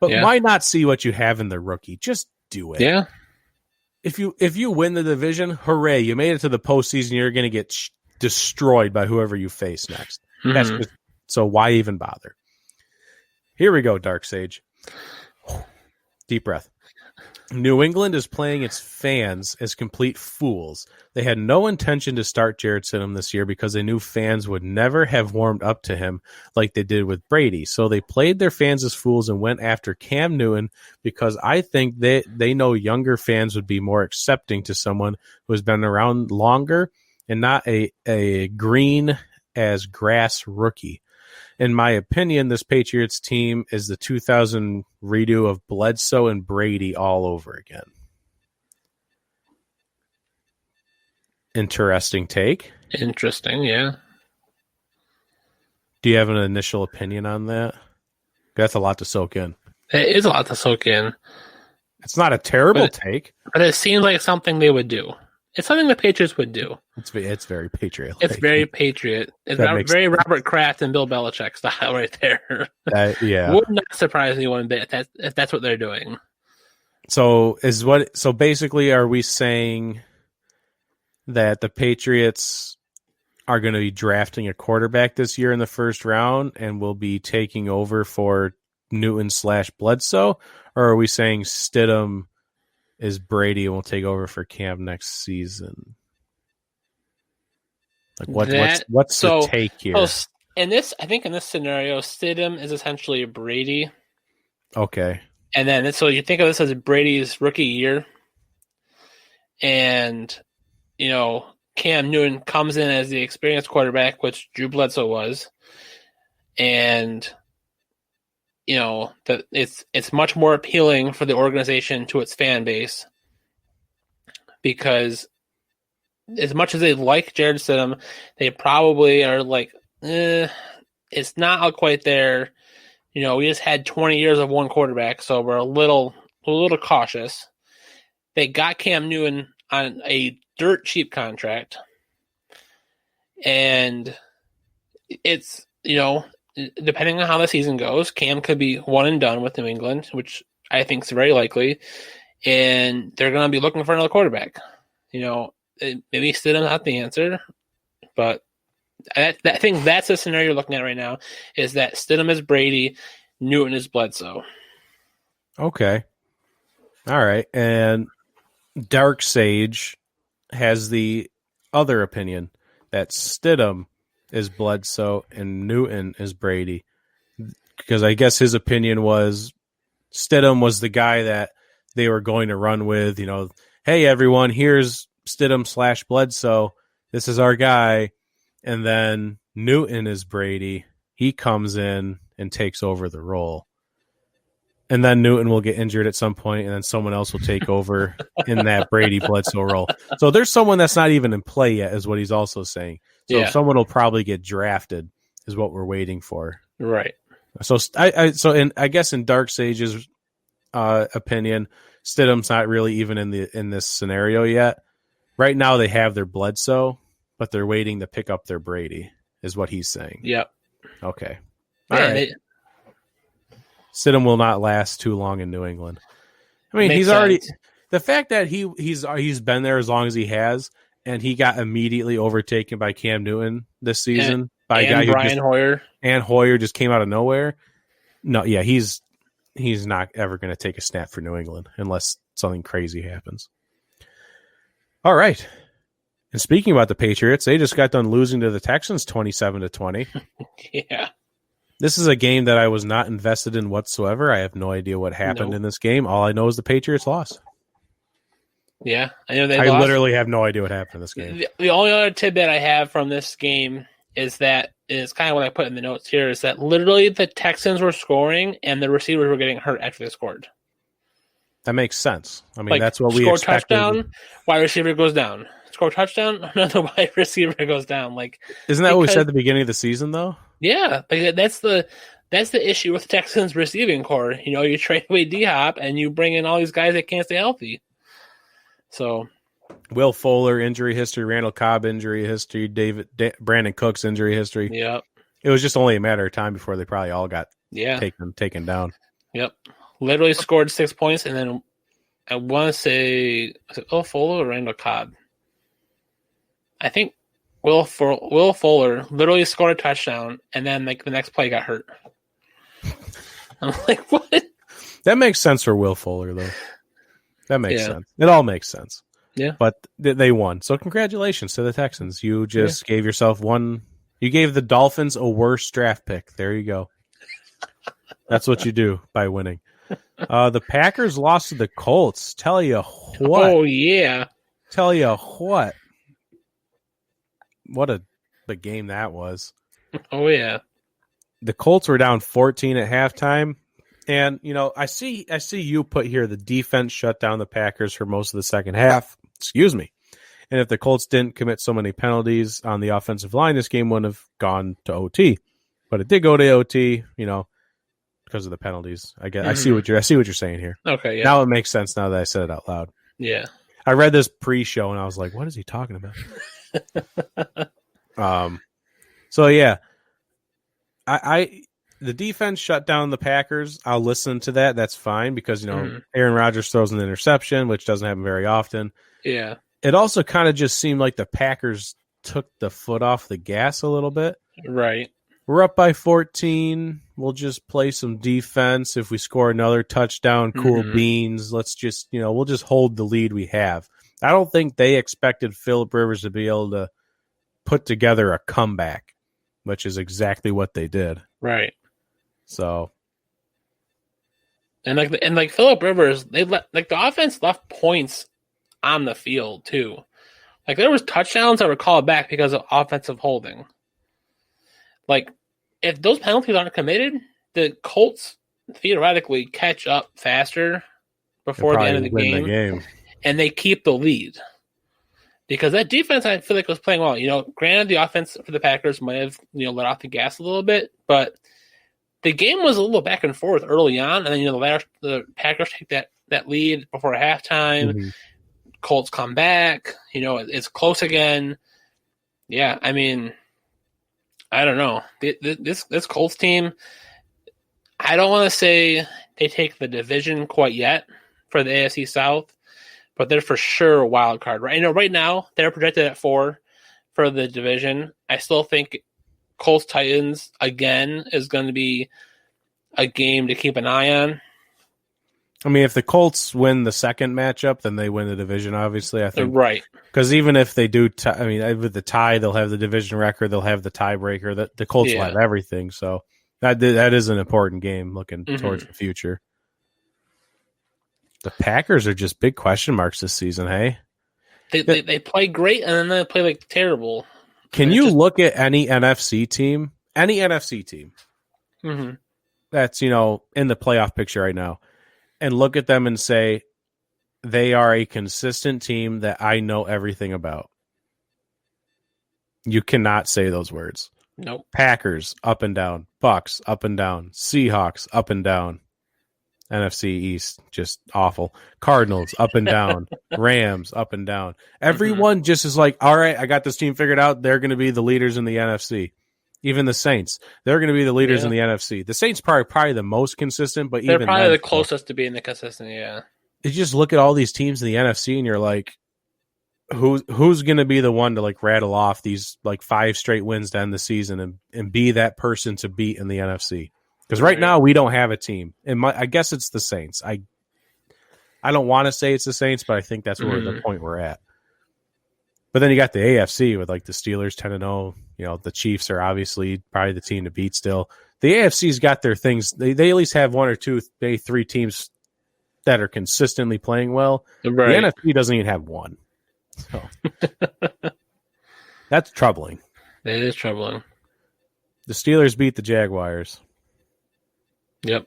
But why not see what you have in the rookie? Just do it. Yeah. If you win the division, hooray, you made it to the postseason. You're going to get destroyed by whoever you face next. So why even bother? Here we go, Dark Sage. Deep breath. New England is playing its fans as complete fools. They had no intention to start Jarrett Stidham this year because they knew fans would never have warmed up to him like they did with Brady. So they played their fans as fools and went after Cam Newton because I think they know younger fans would be more accepting to someone who has been around longer and not a green as grass rookie. In my opinion, this Patriots team is the 2000 redo of Bledsoe and Brady all over again. Interesting take. Interesting, yeah. Do you have an initial opinion on that? That's a lot to soak in. It is a lot to soak in. It's not a terrible take. But it seems like something they would do. It's something the Patriots would do. It's very Patriot. It's very Patriot. It's very Robert Kraft and Bill Belichick style right there. Yeah. Would not surprise me one bit if that's what they're doing. So basically, are we saying that the Patriots are going to be drafting a quarterback this year in the first round and will be taking over for Newton/Bledsoe? Or are we saying Stidham is Brady and will take over for Cam next season? Like what's the take here? I think in this scenario, Stidham is essentially Brady. Okay. And then so you think of this as Brady's rookie year. And, Cam Newton comes in as the experienced quarterback, which Drew Bledsoe was. And, that it's much more appealing for the organization to its fan base. Because as much as they like Jarrett Stidham, they probably are like, it's not quite there. We just had 20 years of one quarterback, so we're a little cautious. They got Cam Newton on a dirt cheap contract, and it's depending on how the season goes, Cam could be one and done with New England, which I think is very likely, and they're going to be looking for another quarterback. Maybe Stidham's not the answer, but I think that's the scenario you're looking at right now, is that Stidham is Brady, Newton is Bledsoe. Okay. All right. And Dark Sage has the other opinion that Stidham is Bledsoe and Newton is Brady. Because I guess his opinion was Stidham was the guy that they were going to run with, hey, everyone, here's Stidham/Bledsoe. This is our guy. And then Newton is Brady. He comes in and takes over the role. And then Newton will get injured at some point, and then someone else will take over in that Brady Bledsoe role. So there's someone that's not even in play yet, is what he's also saying. So someone will probably get drafted, is what we're waiting for. Right. So I guess in Dark Sage's opinion, Stidham's not really even in this scenario yet. Right now they have their Bledsoe, but they're waiting to pick up their Brady, is what he's saying. Yep. Okay. All right. Stidham will not last too long in New England. I mean, he's already the fact that he's been there as long as he has, and he got immediately overtaken by Cam Newton this season by a guy Brian Hoyer. And Hoyer just came out of nowhere. No, yeah, he's not ever going to take a snap for New England unless something crazy happens. All right. And speaking about the Patriots, they just got done losing to the Texans 27-20. Yeah. This is a game that I was not invested in whatsoever. I have no idea what happened in this game. All I know is the Patriots lost. Yeah, I know they lost. I literally have no idea what happened in this game. The only other tidbit I have from this game is kind of what I put in the notes here, is that literally the Texans were scoring and the receivers were getting hurt after they scored. That makes sense. I mean, that's what we expected. Touchdown, wide receiver goes down. Score touchdown, another wide receiver goes down. Isn't that what we said at the beginning of the season, though? Yeah, that's the issue with Texans receiving core. You trade away D-Hop and you bring in all these guys that can't stay healthy. So, Will Fuller injury history, Randall Cobb injury history, Brandon Cooks injury history. Yep. It was just only a matter of time before they probably all got taken down. Yep. Literally scored 6 points, and then I want to say, was it Will Fuller or Randall Cobb? I think Will Fuller literally scored a touchdown, and then the next play got hurt. I'm like, what? That makes sense for Will Fuller, though. That makes sense. It all makes sense. Yeah. But they won. So congratulations to the Texans. You just gave yourself one. You gave the Dolphins a worse draft pick. There you go. That's what you do by winning. The Packers lost to the Colts. Tell you what. Oh, yeah. Tell you what. What a game that was. Oh, yeah. The Colts were down 14 at halftime. And, I see you put here the defense shut down the Packers for most of the second half. Excuse me. And if the Colts didn't commit so many penalties on the offensive line, this game wouldn't have gone to OT. But it did go to OT. because of the penalties. I guess I see what you're saying here. Okay, yeah. Now it makes sense now that I said it out loud. Yeah. I read this pre-show and I was like, what is he talking about? So yeah. The defense shut down the Packers. I'll listen to that. That's fine because, Aaron Rodgers throws an interception, which doesn't happen very often. Yeah. It also kind of just seemed like the Packers took the foot off the gas a little bit. Right. We're up by 14. We'll just play some defense. If we score another touchdown, cool beans. Let's just, we'll just hold the lead we have. I don't think they expected Phillip Rivers to be able to put together a comeback, which is exactly what they did. Right. So, and Phillip Rivers, the offense left points on the field too. Like there was touchdowns that were called back because of offensive holding. Like if those penalties aren't committed, the Colts theoretically catch up faster before the end of the game, and they keep the lead. Because that defense, I feel like, was playing well. Granted, the offense for the Packers might have, let off the gas a little bit, but the game was a little back and forth early on, and then the Packers take that lead before halftime. Mm-hmm. Colts come back. It's close again. Yeah, I mean, I don't know. This Colts team, I don't want to say they take the division quite yet for the AFC South, but they're for sure a wild card. Right? Right now they're projected at 4 for the division. I still think Colts Titans again is going to be a game to keep an eye on. I mean, if the Colts win the second matchup, then they win the division. Obviously, I think right. Because even if they do, with the tie, they'll have the division record. They'll have the tiebreaker. The Colts will have everything. So that is an important game looking towards the future. The Packers are just big question marks this season. Hey, they play great and then they play like terrible. Can you look at any NFC team that's, in the playoff picture right now and look at them and say they are a consistent team that I know everything about? You cannot say those words. Nope. Packers, up and down. Bucks, up and down. Seahawks, up and down. NFC East, just awful. Cardinals, up and down. Rams, up and down. Everyone just is like, all right, I got this team figured out. They're going to be the leaders in the NFC. Even the Saints, they're going to be the leaders in the NFC. The Saints probably the most consistent, but they're probably the closest to being the consistent, yeah. You just look at all these teams in the NFC and you're like, who's going to be the one to like rattle off these like 5 straight wins to end the season and be that person to beat in the NFC? Because right now we don't have a team, and I guess it's the Saints. I don't want to say it's the Saints, but I think that's where the point we're at. But then you got the AFC with like the Steelers 10-0. The Chiefs are obviously probably the team to beat still. The AFC's got their things. They at least have 1 or 2, maybe 3 teams that are consistently playing well. Right. The NFC doesn't even have one. So that's troubling. It is troubling. The Steelers beat the Jaguars. Yep.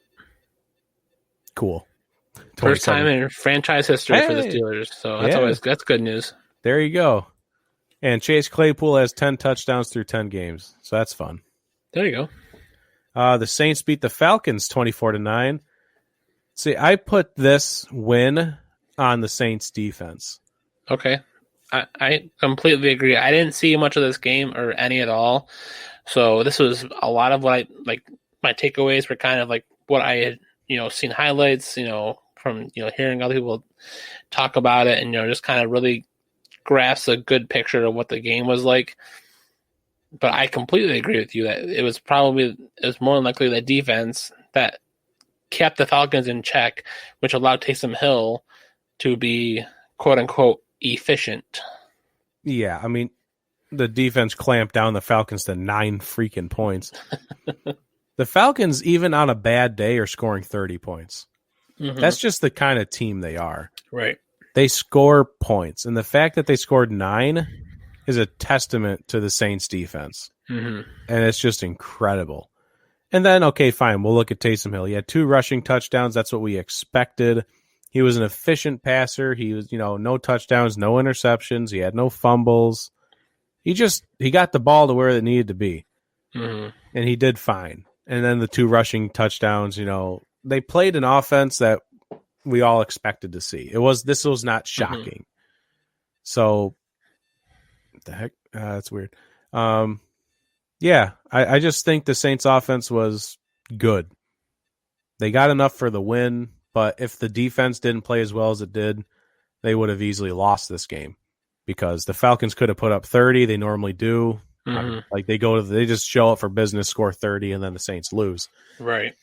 Cool. First time in franchise history for the Steelers. So that's good news. There you go. And Chase Claypool has 10 touchdowns through 10 games. So that's fun. There you go. The Saints beat the Falcons 24-9. See, I put this win on the Saints defense. Okay. I completely agree. I didn't see much of this game or any at all. So this was a lot of what my takeaways were kind of like what I had, seen highlights, from, hearing other people talk about it and, just kind of really grasp a good picture of what the game was like. But I completely agree with you that it was more than likely the defense that kept the Falcons in check, which allowed Taysom Hill to be quote unquote efficient. Yeah. I mean, the defense clamped down the Falcons to 9 freaking points. The Falcons, even on a bad day, are scoring 30 points. Mm-hmm. That's just the kind of team they are. Right. They score points. And the fact that they scored 9 is a testament to the Saints defense. Mm-hmm. And it's just incredible. And then, okay, fine. We'll look at Taysom Hill. He had 2 rushing touchdowns. That's what we expected. He was an efficient passer. He was, no touchdowns, no interceptions. He had no fumbles. He got the ball to where it needed to be. Mm-hmm. And he did fine. and then the 2 rushing touchdowns. They played an offense that we all expected to see. This was not shocking. So, what the heck? That's weird. Yeah, I just think the Saints offense was good. They got enough for the win, but if the defense didn't play as well as it did, they would have easily lost this game because the Falcons could have put up 30. They normally do. Like they just show up for business, score 30, and then the Saints lose. Right.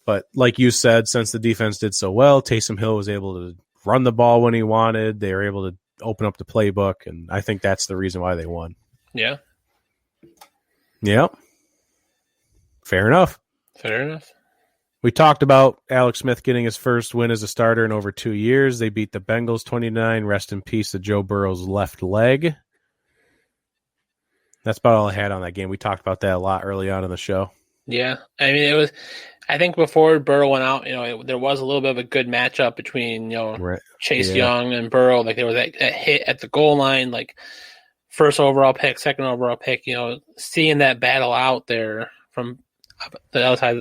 But like you said, since the defense did so well, Taysom Hill was able to run the ball when he wanted. They were able to open up the playbook, and I think that's the reason why they won. Yeah. Yep. Fair enough. We talked about Alex Smith getting his first win as a starter in over 2 years. They beat the Bengals 29. Rest in peace to Joe Burrow's left leg. That's about all I had on that game. We talked about that a lot early on in the show. Yeah. I mean, I think before Burrow went out, there was a little bit of a good matchup between, Chase Young and Burrow. Like there was that hit at the goal line, like first overall pick, second overall pick, seeing that battle out there from the other side,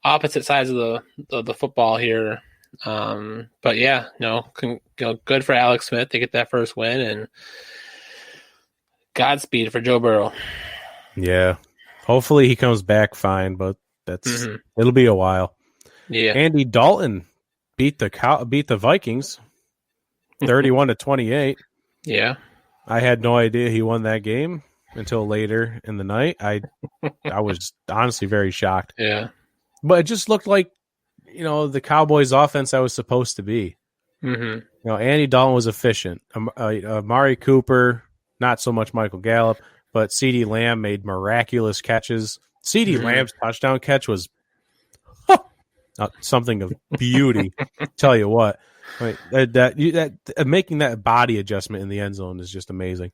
opposite sides of the football here. But yeah, good for Alex Smith to get that first win, and Godspeed for Joe Burrow. Yeah. Hopefully he comes back fine, but it'll be a while. Yeah. Andy Dalton beat the Vikings 31-28. Yeah. I had no idea he won that game until later in the night. I was honestly very shocked. Yeah. But it just looked like, the Cowboys offense I was supposed to be. Andy Dalton was efficient. Amari Cooper, not so much Michael Gallup, but CeeDee Lamb made miraculous catches. CeeDee Lamb's touchdown catch was something of beauty. Tell you what, making that body adjustment in the end zone is just amazing.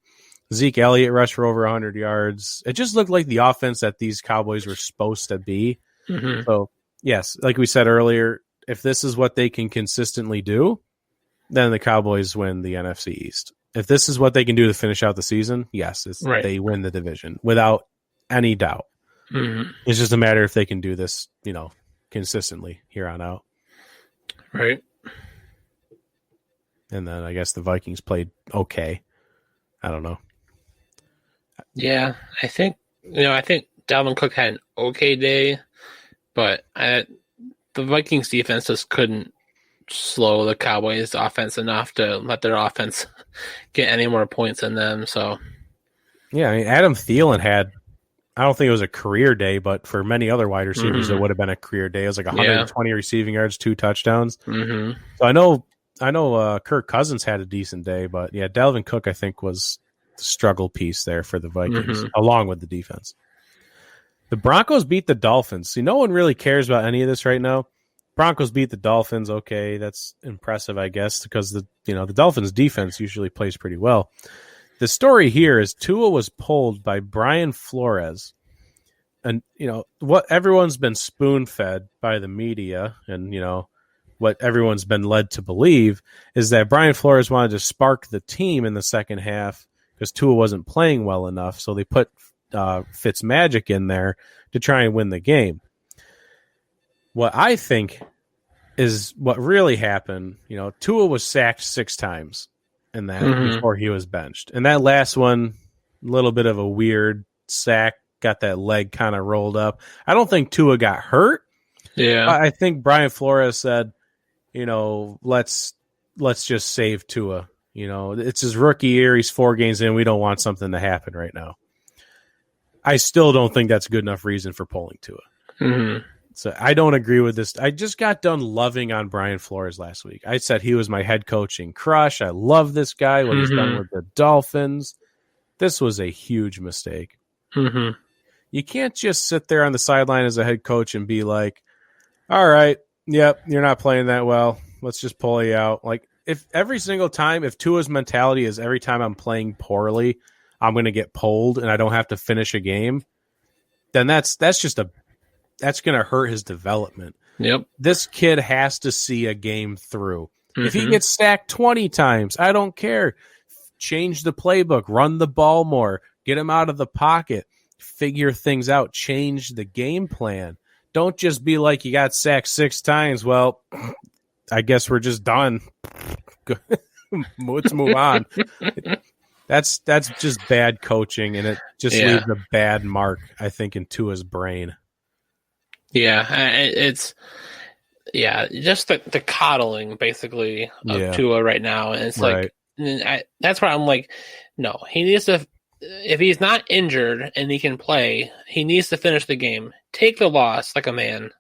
Zeke Elliott rushed for over 100 yards. It just looked like the offense that these Cowboys were supposed to be. So, yes, like we said earlier, if this is what they can consistently do, then the Cowboys win the NFC East. If this is what they can do to finish out the season, yes, they win the division without any doubt. It's just a matter if they can do this, consistently here on out. Right. And then I guess the Vikings played okay. I don't know. Yeah, I think Dalvin Cook had an okay day, but the Vikings defense just couldn't slow the Cowboys offense enough to let their offense get any more points in them. So, yeah, I mean, Adam Thielen had, I don't think it was a career day, but for many other wide receivers, it would have been a career day. It was like 120 receiving yards, 2 touchdowns. So I know Kirk Cousins had a decent day, but yeah, Dalvin Cook, I think, was the struggle piece there for the Vikings, along with the defense. The Broncos beat the Dolphins. See, no one really cares about any of this right now. Broncos beat the Dolphins. Okay, that's impressive, I guess, because the Dolphins defense usually plays pretty well. The story here is Tua was pulled by Brian Flores. And, what everyone's been spoon-fed by the media and, what everyone's been led to believe is that Brian Flores wanted to spark the team in the second half because Tua wasn't playing well enough. So they put Fitzmagic in there to try and win the game. What I think is what really happened, Tua was sacked 6 times in that before he was benched. And that last one, a little bit of a weird sack, got that leg kind of rolled up. I don't think Tua got hurt. Yeah. I think Brian Flores said, let's just save Tua. It's his rookie year. He's 4 games in. We don't want something to happen right now. I still don't think that's a good enough reason for pulling Tua. So I don't agree with this. I just got done loving on Brian Flores last week. I said he was my head coaching crush. I love this guy, what he's done with the Dolphins. This was a huge mistake. You can't just sit there on the sideline as a head coach and be like, all right, yep, you're not playing that well. Let's just pull you out. Like, if every single time, if Tua's mentality is every time I'm playing poorly, I'm going to get pulled and I don't have to finish a game, then that's going to hurt his development. Yep. This kid has to see a game through. If he gets sacked 20 times, I don't care. Change the playbook, run the ball more, get him out of the pocket, figure things out, change the game plan. don't just be like, you got sacked 6 times. Well, I guess we're just done. Let's move on. That's just bad coaching, and it just leaves a bad mark, I think, in Tua's brain. Yeah, it's just the coddling basically of Tua right now, and it's like that's why I'm like, no, he needs to. If he's not injured and he can play, he needs to finish the game. Take the loss like a man.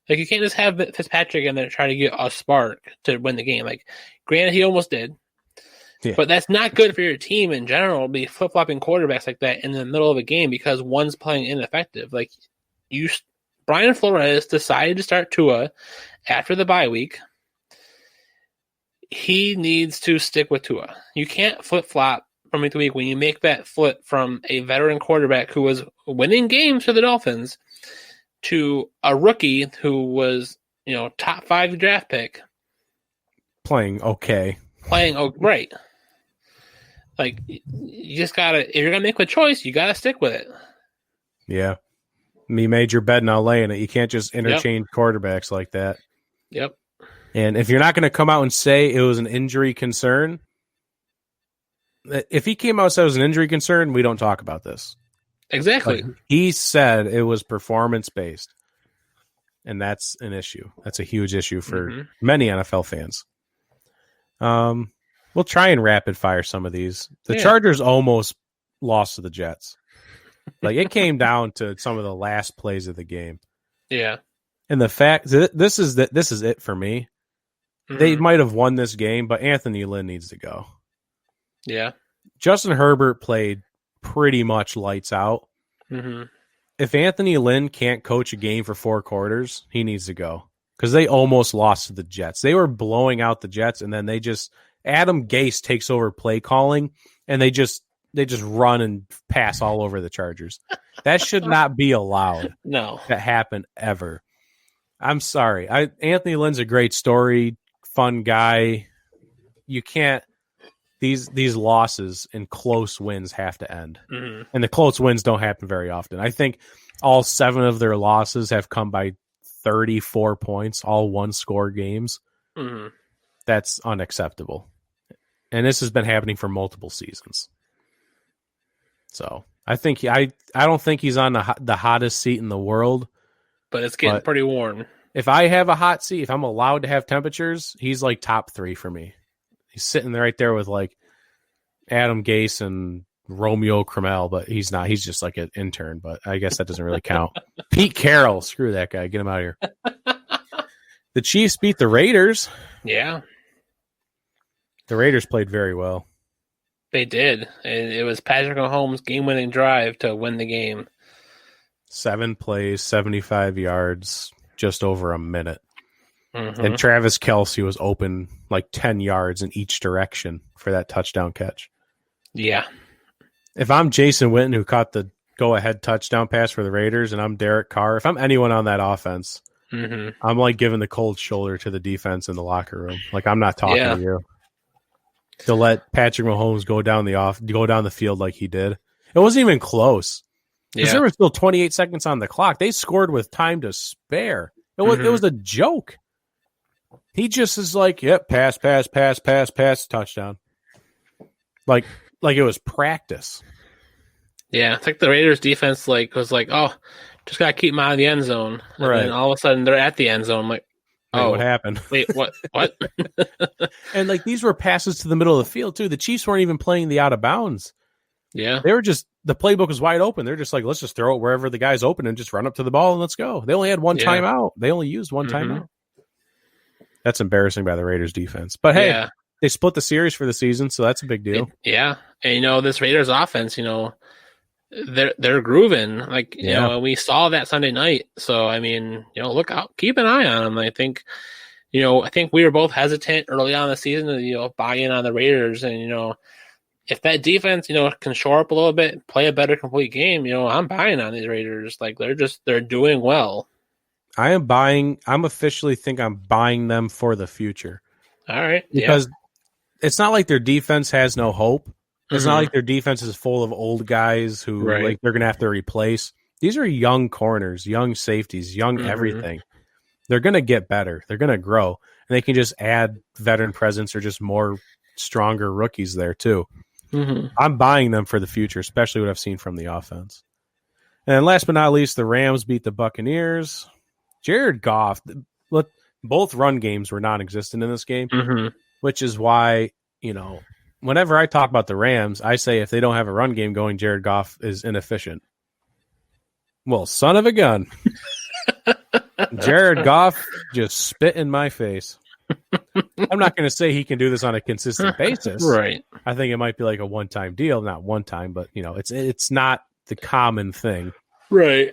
Like, you can't just have Fitzpatrick in there trying to get a spark to win the game. Like, granted, he almost did. Yeah. But that's not good for your team in general, be flip-flopping quarterbacks like that in the middle of a game because one's playing ineffective. Like, Brian Flores decided to start Tua after the bye week. He needs to stick with Tua. You can't flip-flop from week to week when you make that flip from a veteran quarterback who was winning games for the Dolphins to a rookie who was, top 5 draft pick. Playing okay. Right. Like, you just gotta, if you're gonna make a choice, you gotta stick with it. Yeah. You made your bed, now lay in it. You can't just interchange quarterbacks like that. Yep. And if you're not going to come out and say it was an injury concern, if he came out and said it was an injury concern, we don't talk about this. Exactly. But he said it was performance-based, and that's an issue. That's a huge issue for many NFL fans. We'll try and rapid-fire some of these. The Chargers almost lost to the Jets. Like, it came down to some of the last plays of the game. Yeah. And the fact this is it for me. Mm-hmm. They might have won this game, but Anthony Lynn needs to go. Yeah. Justin Herbert played pretty much lights out. Mm-hmm. If Anthony Lynn can't coach a game for 4 quarters, he needs to go. Because they almost lost to the Jets. They were blowing out the Jets, and then Adam Gase takes over play calling, and they just run and pass all over the Chargers. That should not be allowed. No. To happen ever. I'm sorry. Anthony Lynn's a great story, fun guy. You can't. These losses and close wins have to end. Mm-hmm. And the close wins don't happen very often. I think all 7 of their losses have come by 34 points, all 1-score games. Mm-hmm. That's unacceptable. And this has been happening for multiple seasons. So I think I don't think he's on the hottest seat in the world. But it's getting pretty warm. If I have a hot seat, if I'm allowed to have temperatures, he's like top 3 for me. He's sitting right there with like Adam Gase and Romeo Crennel, but he's not. He's just like an intern, but I guess that doesn't really count. Pete Carroll, screw that guy. Get him out of here. The Chiefs beat the Raiders. Yeah. The Raiders played very well. They did. And it was Patrick Mahomes' game-winning drive to win the game. 7 plays, 75 yards, just over a minute. Mm-hmm. And Travis Kelce was open like 10 yards in each direction for that touchdown catch. Yeah. If I'm Jason Witten, who caught the go-ahead touchdown pass for the Raiders, and I'm Derek Carr, if I'm anyone on that offense, I'm like giving the cold shoulder to the defense in the locker room. Like, I'm not talking to you. To let Patrick Mahomes go down the field like he did. It wasn't even close. Because there was still 28 seconds on the clock. They scored with time to spare. It was a joke. He just is like, yep, pass, touchdown. Like it was practice. Yeah, it's like the Raiders defense was like, oh, just gotta keep them out of the end zone. And right. then all of a sudden they're at the end zone. I'm like, oh, what happened? Wait, what? And like these were passes to the middle of the field too. The Chiefs weren't even playing the out of bounds. Yeah. They were just, the playbook was wide open. They're just like, let's just throw it wherever the guy's open and just run up to the ball and let's go. They only had one timeout. They only used one timeout. That's embarrassing by the Raiders defense. But hey, they split the series for the season, so that's a big deal. And this Raiders offense, they're grooving. Like, you know, we saw that Sunday night. So I mean, look out, keep an eye on them. I think we were both hesitant early on in the season to, buy in on the Raiders. And, if that defense, can shore up a little bit, play a better complete game, I'm buying on these Raiders. Like, they're doing well. I'm officially think I'm buying them for the future. All right. Because it's not like their defense has no hope. It's not like their defense is full of old guys who like they're going to have to replace. These are young corners, young safeties, young everything. They're going to get better. They're going to grow. And they can just add veteran presence or just more stronger rookies there too. I'm buying them for the future, especially what I've seen from the offense. And last but not least, the Rams beat the Buccaneers. Jared Goff, both run games were non-existent in this game, which is why, whenever I talk about the Rams, I say if they don't have a run game going, Jared Goff is inefficient. Well, son of a gun. Jared Goff just spit in my face. I'm not going to say he can do this on a consistent basis. Right. I think it might be like a one-time deal. Not one time, but, it's not the common thing. Right.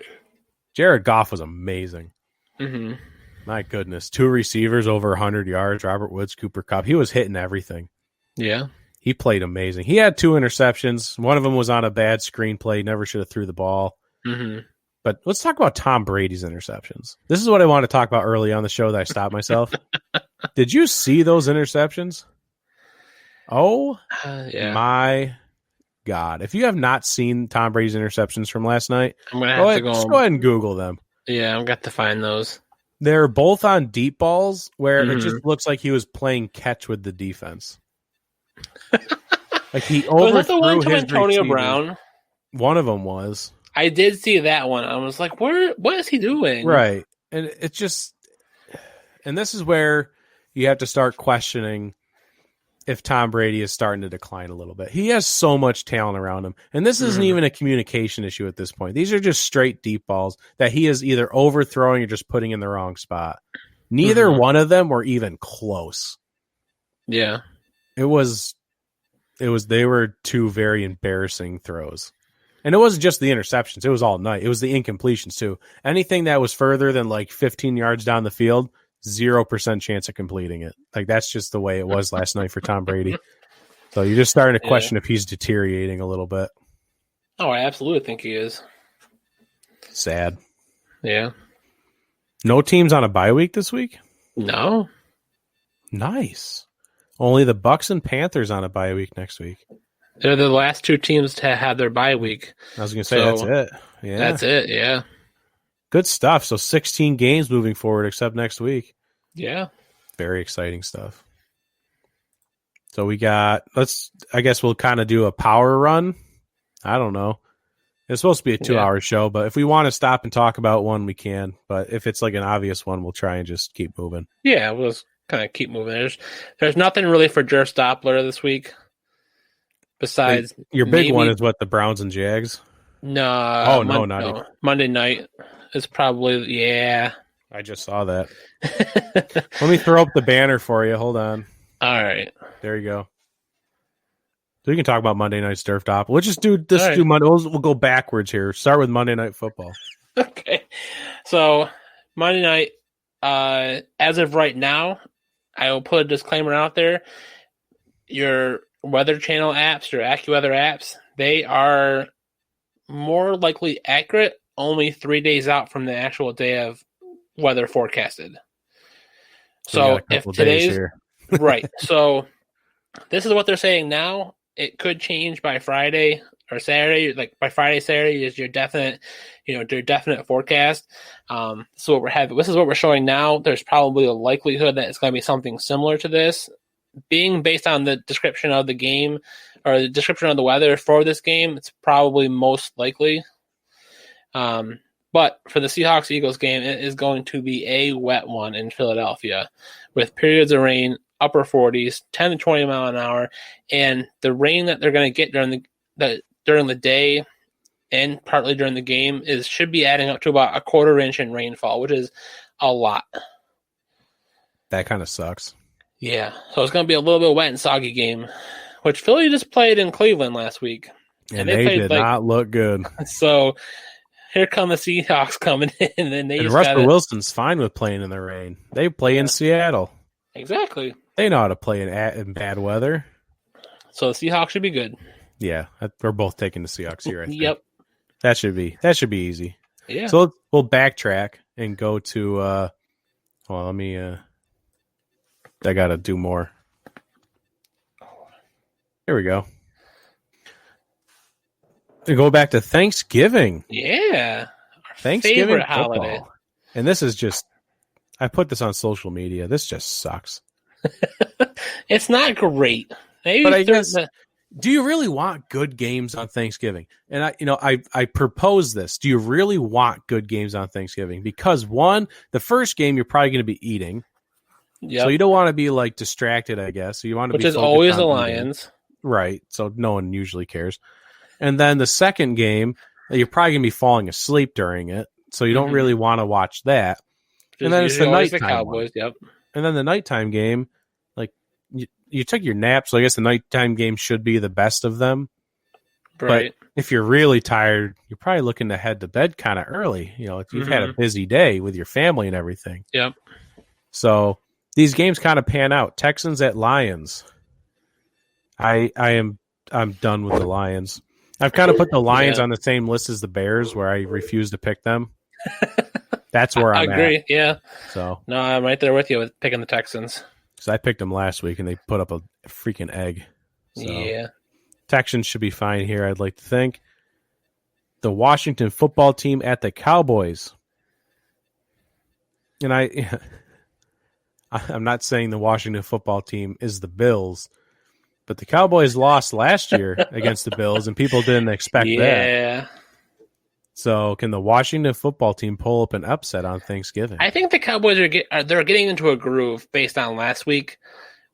Jared Goff was amazing. My goodness. 2 receivers over 100 yards, Robert Woods, Cooper Kupp. He was hitting everything. Yeah. He played amazing. He had 2 interceptions. One of them was on a bad screenplay. Never should have threw the ball. But let's talk about Tom Brady's interceptions. This is what I want to talk about early on the show that I stopped myself. Did you see those interceptions? Oh, my God. If you have not seen Tom Brady's interceptions from last night, I'm going to have to go. Just go ahead and Google them. Yeah, I've got to find those. They're both on deep balls where it just looks like he was playing catch with the defense. Like he overthrew was that the one to his Antonio receiver. Brown? One of them was. I did see that one. I was like, what is he doing? Right. And it's just, and this is where you have to start questioning if Tom Brady is starting to decline a little bit. He has so much talent around him. And this isn't even a communication issue at this point. These are just straight deep balls that he is either overthrowing or just putting in the wrong spot. Neither one of them were even close. Yeah. They were 2 very embarrassing throws. And it wasn't just the interceptions. It was all night. It was the incompletions too. Anything that was further than like 15 yards down the field, 0% chance of completing it. Like that's just the way it was last night for Tom Brady. So you're just starting to question if he's deteriorating a little bit. Oh, I absolutely think he is. Sad. Yeah. No teams on a bye week this week? No. Nice. Only the Bucks and Panthers on a bye week next week. They're the last 2 teams to have their bye week. I was going to say, that's it. Yeah. That's it, yeah. Good stuff. So 16 games moving forward except next week. Yeah. Very exciting stuff. So we got, I guess we'll kind of do a power run. I don't know. It's supposed to be a 2-hour show, but if we want to stop and talk about one, we can. But if it's like an obvious one, we'll try and just keep moving. Yeah, we'll just kind of keep moving. There's nothing really for Jer Stoppler this week. Besides, your big one is what, the Browns and Jags? No. Not even. Monday night is probably, I just saw that. Let me throw up the banner for you. Hold on. All right. There you go. So we can talk about Monday Night Sturf Top. We'll just do this. Right. Do Monday. We'll go backwards here. Start with Monday Night Football. Okay. So Monday night, as of right now, I will put a disclaimer out there. Your Weather Channel apps, your AccuWeather apps, they are more likely accurate only 3 days out from the actual day of weather forecasted. So if today's right, so this is what they're saying now. It could change by Friday or Saturday. Like by Friday, Saturday is your definite, your definite forecast. So what we're having, this is what we're showing now. There's probably a likelihood that it's going to be something similar to this. Being based on the description of the game or the description of the weather for this game, it's probably most likely. But for the Seahawks-Eagles game, it is going to be a wet one in Philadelphia with periods of rain, upper 40s, 10 to 20 mile an hour, and the rain that they're going to get during the day and partly during the game should be adding up to about a 1/4 inch in rainfall, which is a lot. That kind of sucks. Yeah, so it's going to be a little bit wet and soggy game, which Philly just played in Cleveland last week. And they did not look good. So here come the Seahawks coming in. And Russell Wilson's fine with playing in the rain. They play in Seattle. Exactly. They know how to play in bad weather. So the Seahawks should be good. Yeah, we're both taking the Seahawks here, I think. Yep. That should be easy. Yeah. So we'll backtrack and go to let me I gotta do more. Here we go. To go back to Thanksgiving. Yeah. Thanksgiving favorite holiday. football. And this is just, I put this on social media. This just sucks. It's not great. Maybe but I guess, do you really want good games on Thanksgiving? And I propose this. Do you really want good games on Thanksgiving? Because one, the first game you're probably going to be eating. Yep. So you don't want to be like distracted, I guess. So you want to Which is always the Lions. Right. So no one usually cares. And then the second game, you're probably going to be falling asleep during it. So you don't really want to watch that. And then it's the nighttime Cowboys, one. Yep. And then the nighttime game, like you took your nap, so I guess the nighttime game should be the best of them. Right. But if you're really tired, you're probably looking to head to bed kind of early. You know, if you've had a busy day with your family and everything. Yep. So these games kind of pan out. Texans at Lions. I'm done with the Lions. I've kind of put the Lions on the same list as the Bears, where I refuse to pick them. That's where I'm at. I agree, yeah. So no, I'm right there with you with picking the Texans. Because I picked them last week, and they put up a freaking egg. So yeah. Texans should be fine here, I'd like to think. The Washington football team at the Cowboys. And I'm not saying the Washington football team is the Bills, but the Cowboys lost last year against the Bills, and people didn't expect that. Yeah. So can the Washington football team pull up an upset on Thanksgiving? I think the Cowboys they're getting into a groove based on last week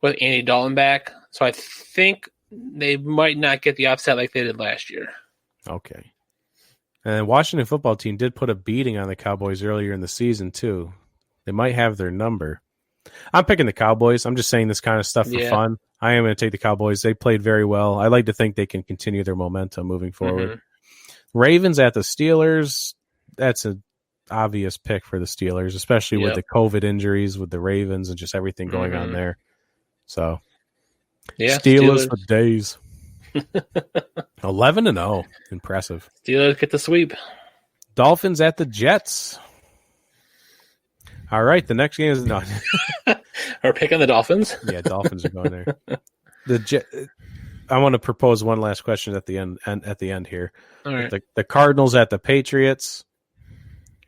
with Andy Dalton back. So I think they might not get the upset like they did last year. Okay. And the Washington football team did put a beating on the Cowboys earlier in the season, too. They might have their number. I'm picking the Cowboys. I'm just saying this kind of stuff for fun. I am going to take the Cowboys. They played very well. I like to think they can continue their momentum moving forward. Mm-hmm. Ravens at the Steelers. That's an obvious pick for the Steelers, especially with the COVID injuries with the Ravens and just everything going on there. So, Steelers for days. 11-0. Impressive. Steelers get the sweep. Dolphins at the Jets. All right, the next game is not. We're picking the Dolphins. Yeah, Dolphins are going there. I want to propose one last question at the end here. All right. The Cardinals at the Patriots.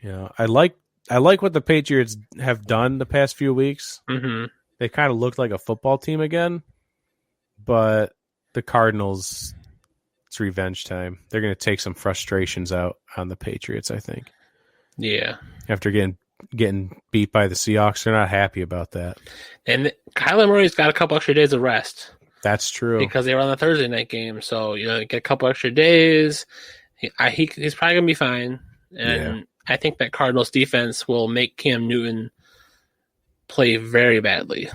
You know, I like what the Patriots have done the past few weeks. Mm-hmm. They kind of looked like a football team again, but the Cardinals, it's revenge time. They're going to take some frustrations out on the Patriots, I think. Yeah. After getting beat by the Seahawks, they're not happy about that. And Kyler Murray's got a couple extra days of rest. That's true. Because they were on the Thursday night game. So, get a couple extra days. He's probably going to be fine. And I think that Cardinals defense will make Cam Newton play very badly.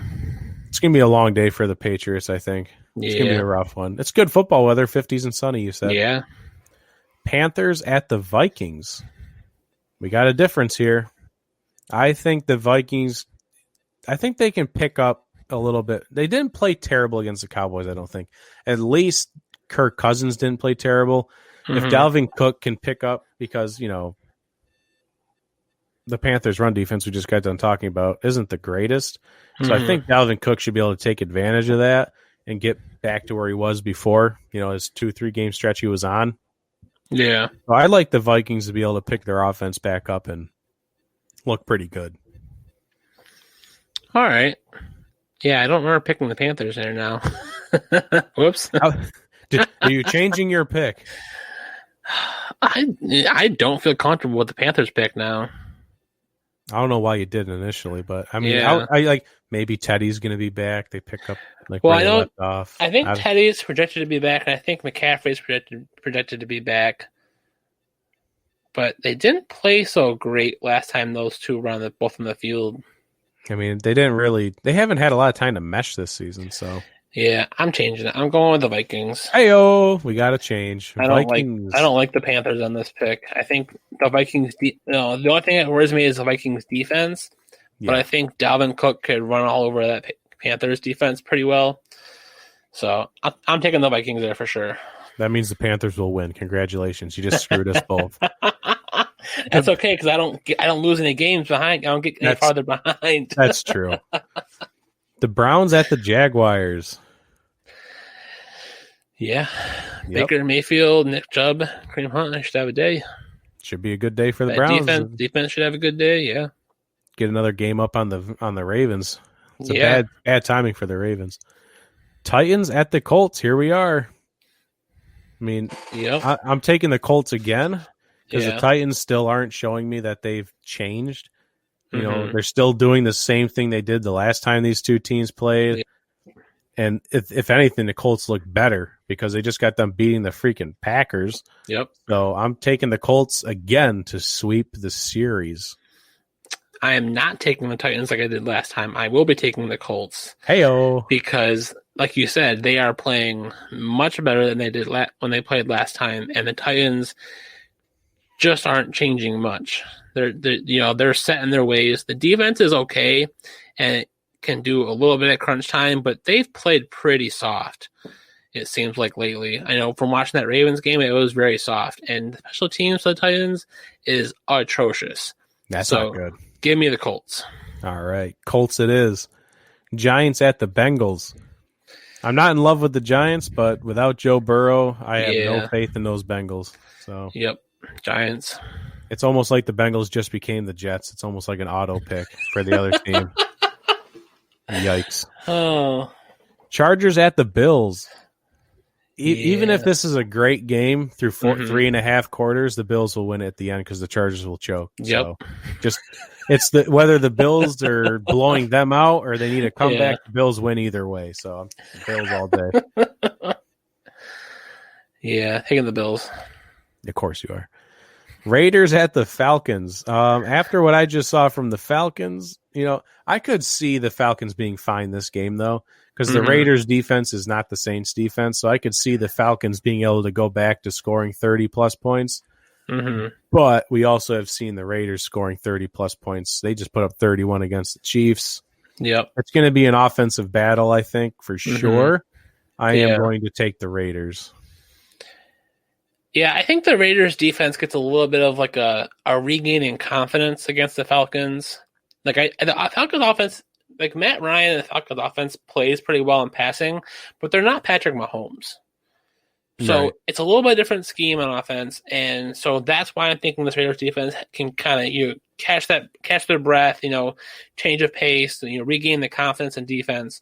It's going to be a long day for the Patriots, I think. It's going to be a rough one. It's good football weather, 50s and sunny, you said. Yeah. Panthers at the Vikings. We got a difference here. I think the Vikings, they can pick up a little bit. They didn't play terrible against the Cowboys, I don't think. At least Kirk Cousins didn't play terrible. Mm-hmm. If Dalvin Cook can pick up, because, the Panthers' run defense we just got done talking about isn't the greatest. So I think Dalvin Cook should be able to take advantage of that and get back to where he was before, his 2-3 game stretch he was on. Yeah. So I like the Vikings to be able to pick their offense back up and look pretty good. All right. Yeah, I don't remember picking the Panthers there now. Whoops. Are you changing your pick? I don't feel comfortable with the Panthers pick now. I don't know why you did initially, but I mean, I like maybe Teddy's going to be back. They pick up left off. I think Teddy's projected to be back, and I think McCaffrey's projected to be back. But they didn't play so great last time those two were both on the field. I mean, they haven't had a lot of time to mesh this season, so. Yeah, I'm changing it. I'm going with the Vikings. Hey-o, we got to change. I don't like the Panthers on this pick. I think the Vikings, the only thing that worries me is the Vikings defense, but I think Dalvin Cook could run all over that Panthers defense pretty well. So I'm taking the Vikings there for sure. That means the Panthers will win. Congratulations. You just screwed us both. That's okay, because I don't lose any games behind. I don't get any farther behind. That's true. The Browns at the Jaguars. Yeah. Yep. Baker Mayfield, Nick Chubb, Kareem Hunt, I should have a day. Should be a good day for the Browns. Defense should have a good day, yeah. Get another game up on the Ravens. It's a bad timing for the Ravens. Titans at the Colts. Here we are. I mean, I'm taking the Colts again because the Titans still aren't showing me that they've changed. You know, they're still doing the same thing they did the last time these two teams played. Yeah. And if anything, the Colts look better because they just got them beating the freaking Packers. Yep. So I'm taking the Colts again to sweep the series. I am not taking the Titans like I did last time. I will be taking the Colts. Hey-o. Because, like you said, they are playing much better than they did when they played last time, and the Titans just aren't changing much. They're set in their ways. The defense is okay, and it can do a little bit at crunch time, but they've played pretty soft. It seems like lately. I know from watching that Ravens game, it was very soft, and the special teams for the Titans is atrocious. That's not good. Give me the Colts. All right. Colts it is. Giants at the Bengals. I'm not in love with the Giants, but without Joe Burrow, I have no faith in those Bengals. So Yep. Giants. It's almost like the Bengals just became the Jets. It's almost like an auto pick for the other team. Yikes. Oh. Chargers at the Bills. Even if this is a great game through 3.5 quarters, the Bills will win at the end because the Chargers will choke. Yep. So just it's whether the Bills are blowing them out or they need a comeback, the Bills win either way. So Bills all day. Yeah, taking the Bills. Of course you are. Raiders at the Falcons. After what I just saw from the Falcons, I could see the Falcons being fine this game, though, because the Raiders' defense is not the Saints' defense. So I could see the Falcons being able to go back to scoring 30-plus points. But we also have seen the Raiders scoring 30-plus points. They just put up 31 against the Chiefs. Yep. It's going to be an offensive battle, I think, for sure. I am going to take the Raiders. Yeah, I think the Raiders defense gets a little bit of like a regaining confidence against the Falcons. Like the Falcons offense, like Matt Ryan and the Falcons offense plays pretty well in passing, but they're not Patrick Mahomes. So It's a little bit different scheme on offense, and so that's why I'm thinking this Raiders defense can kind of catch their breath, change of pace, regain the confidence in defense.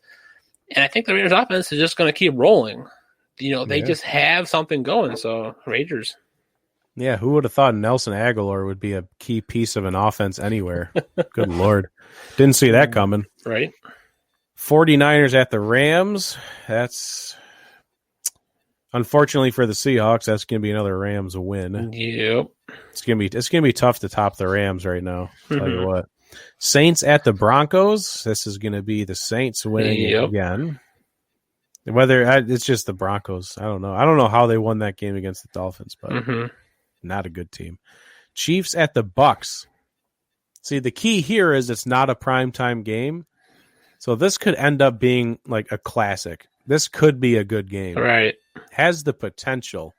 And I think the Raiders offense is just going to keep rolling. They just have something going. So Raiders. Yeah, who would have thought Nelson Aguilar would be a key piece of an offense anywhere? Good Lord. Didn't see that coming. Right. 49ers at the Rams. That's unfortunately for the Seahawks, that's going to be another Rams win. Yep. It's going to be tough to top the Rams right now. Tell you what. Saints at the Broncos. This is going to be the Saints winning again. Whether it's just the Broncos, I don't know. I don't know how they won that game against the Dolphins, but not a good team. Chiefs at the Bucks. See, the key here is it's not a primetime game, so this could end up being like a classic. This could be a good game. Right, has the potential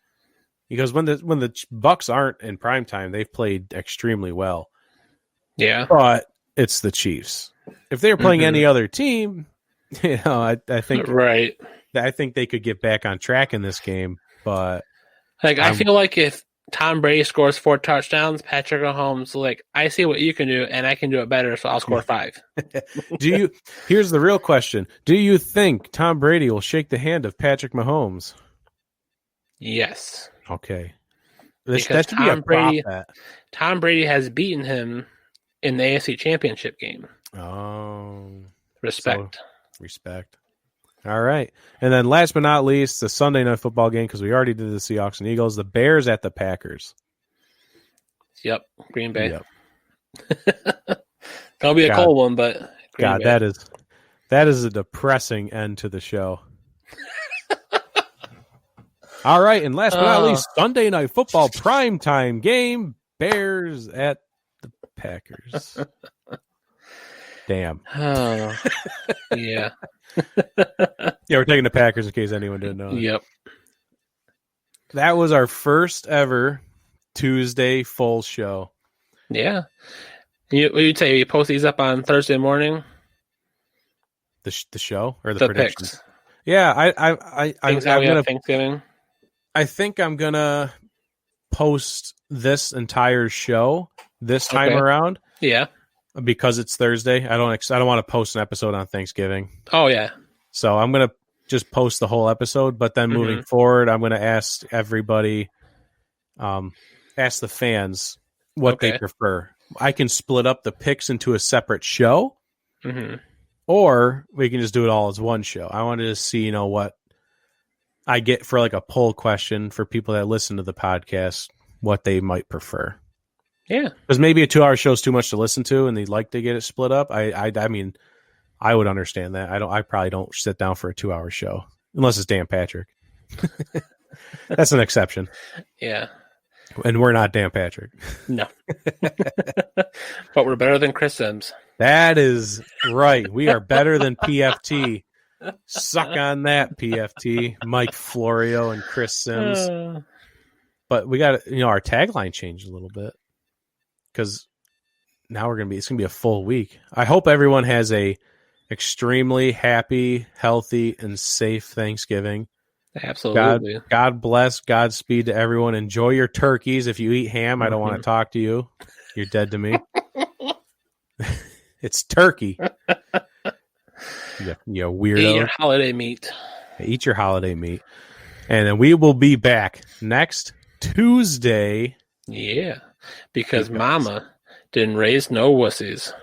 because when the Bucks aren't in primetime, they've played extremely well. Yeah, but it's the Chiefs. If they were playing any other team, I think right. I think they could get back on track in this game, but I feel like if Tom Brady scores 4 touchdowns, Patrick Mahomes I see what you can do and I can do it better, so I'll score 5. Here's the real question. Do you think Tom Brady will shake the hand of Patrick Mahomes? Yes. Okay. Because Tom Brady has beaten him in the AFC Championship game. Oh. Respect. Respect. All right. And then last but not least, the Sunday Night Football game, because we already did the Seahawks and Eagles, the Bears at the Packers. Yep. Green Bay. Yep. Gonna be a cold one, but Green Bay. that is a depressing end to the show. All right, and last but not least, Sunday Night Football primetime game, Bears at the Packers. Damn. Oh, yeah. Yeah, we're taking the Packers in case anyone didn't know. Yep. That was our first ever Tuesday full show. Yeah. You'd say you post these up on Thursday morning? The show or the predictions? Picks. Yeah, I'm gonna. Thanksgiving. I think I'm gonna post this entire show this time around. Yeah, because it's Thursday. I don't want to post an episode on Thanksgiving. Oh yeah. So I'm gonna just post the whole episode. But then moving forward, I'm gonna ask everybody, ask the fans what they prefer. I can split up the picks into a separate show, or we can just do it all as one show. I wanted to see, what I get for like a poll question for people that listen to the podcast, what they might prefer. Yeah, because maybe a 2-hour show is too much to listen to, and they'd like to get it split up. I mean, I would understand that. I probably don't sit down for a 2-hour show unless it's Dan Patrick. That's an exception. Yeah. And we're not Dan Patrick. No. But we're better than Chris Sims. That is right. We are better than PFT. Suck on that, PFT. Mike Florio and Chris Sims. But we got, our tagline changed a little bit because now it's going to be a full week. I hope everyone has a extremely happy, healthy, and safe Thanksgiving. Absolutely. God bless. Godspeed to everyone. Enjoy your turkeys. If you eat ham, I don't want to talk to you. You're dead to me. It's turkey. You weirdo. Eat your holiday meat. Eat your holiday meat. And then we will be back next Tuesday. Yeah. Because Mama didn't raise no wussies.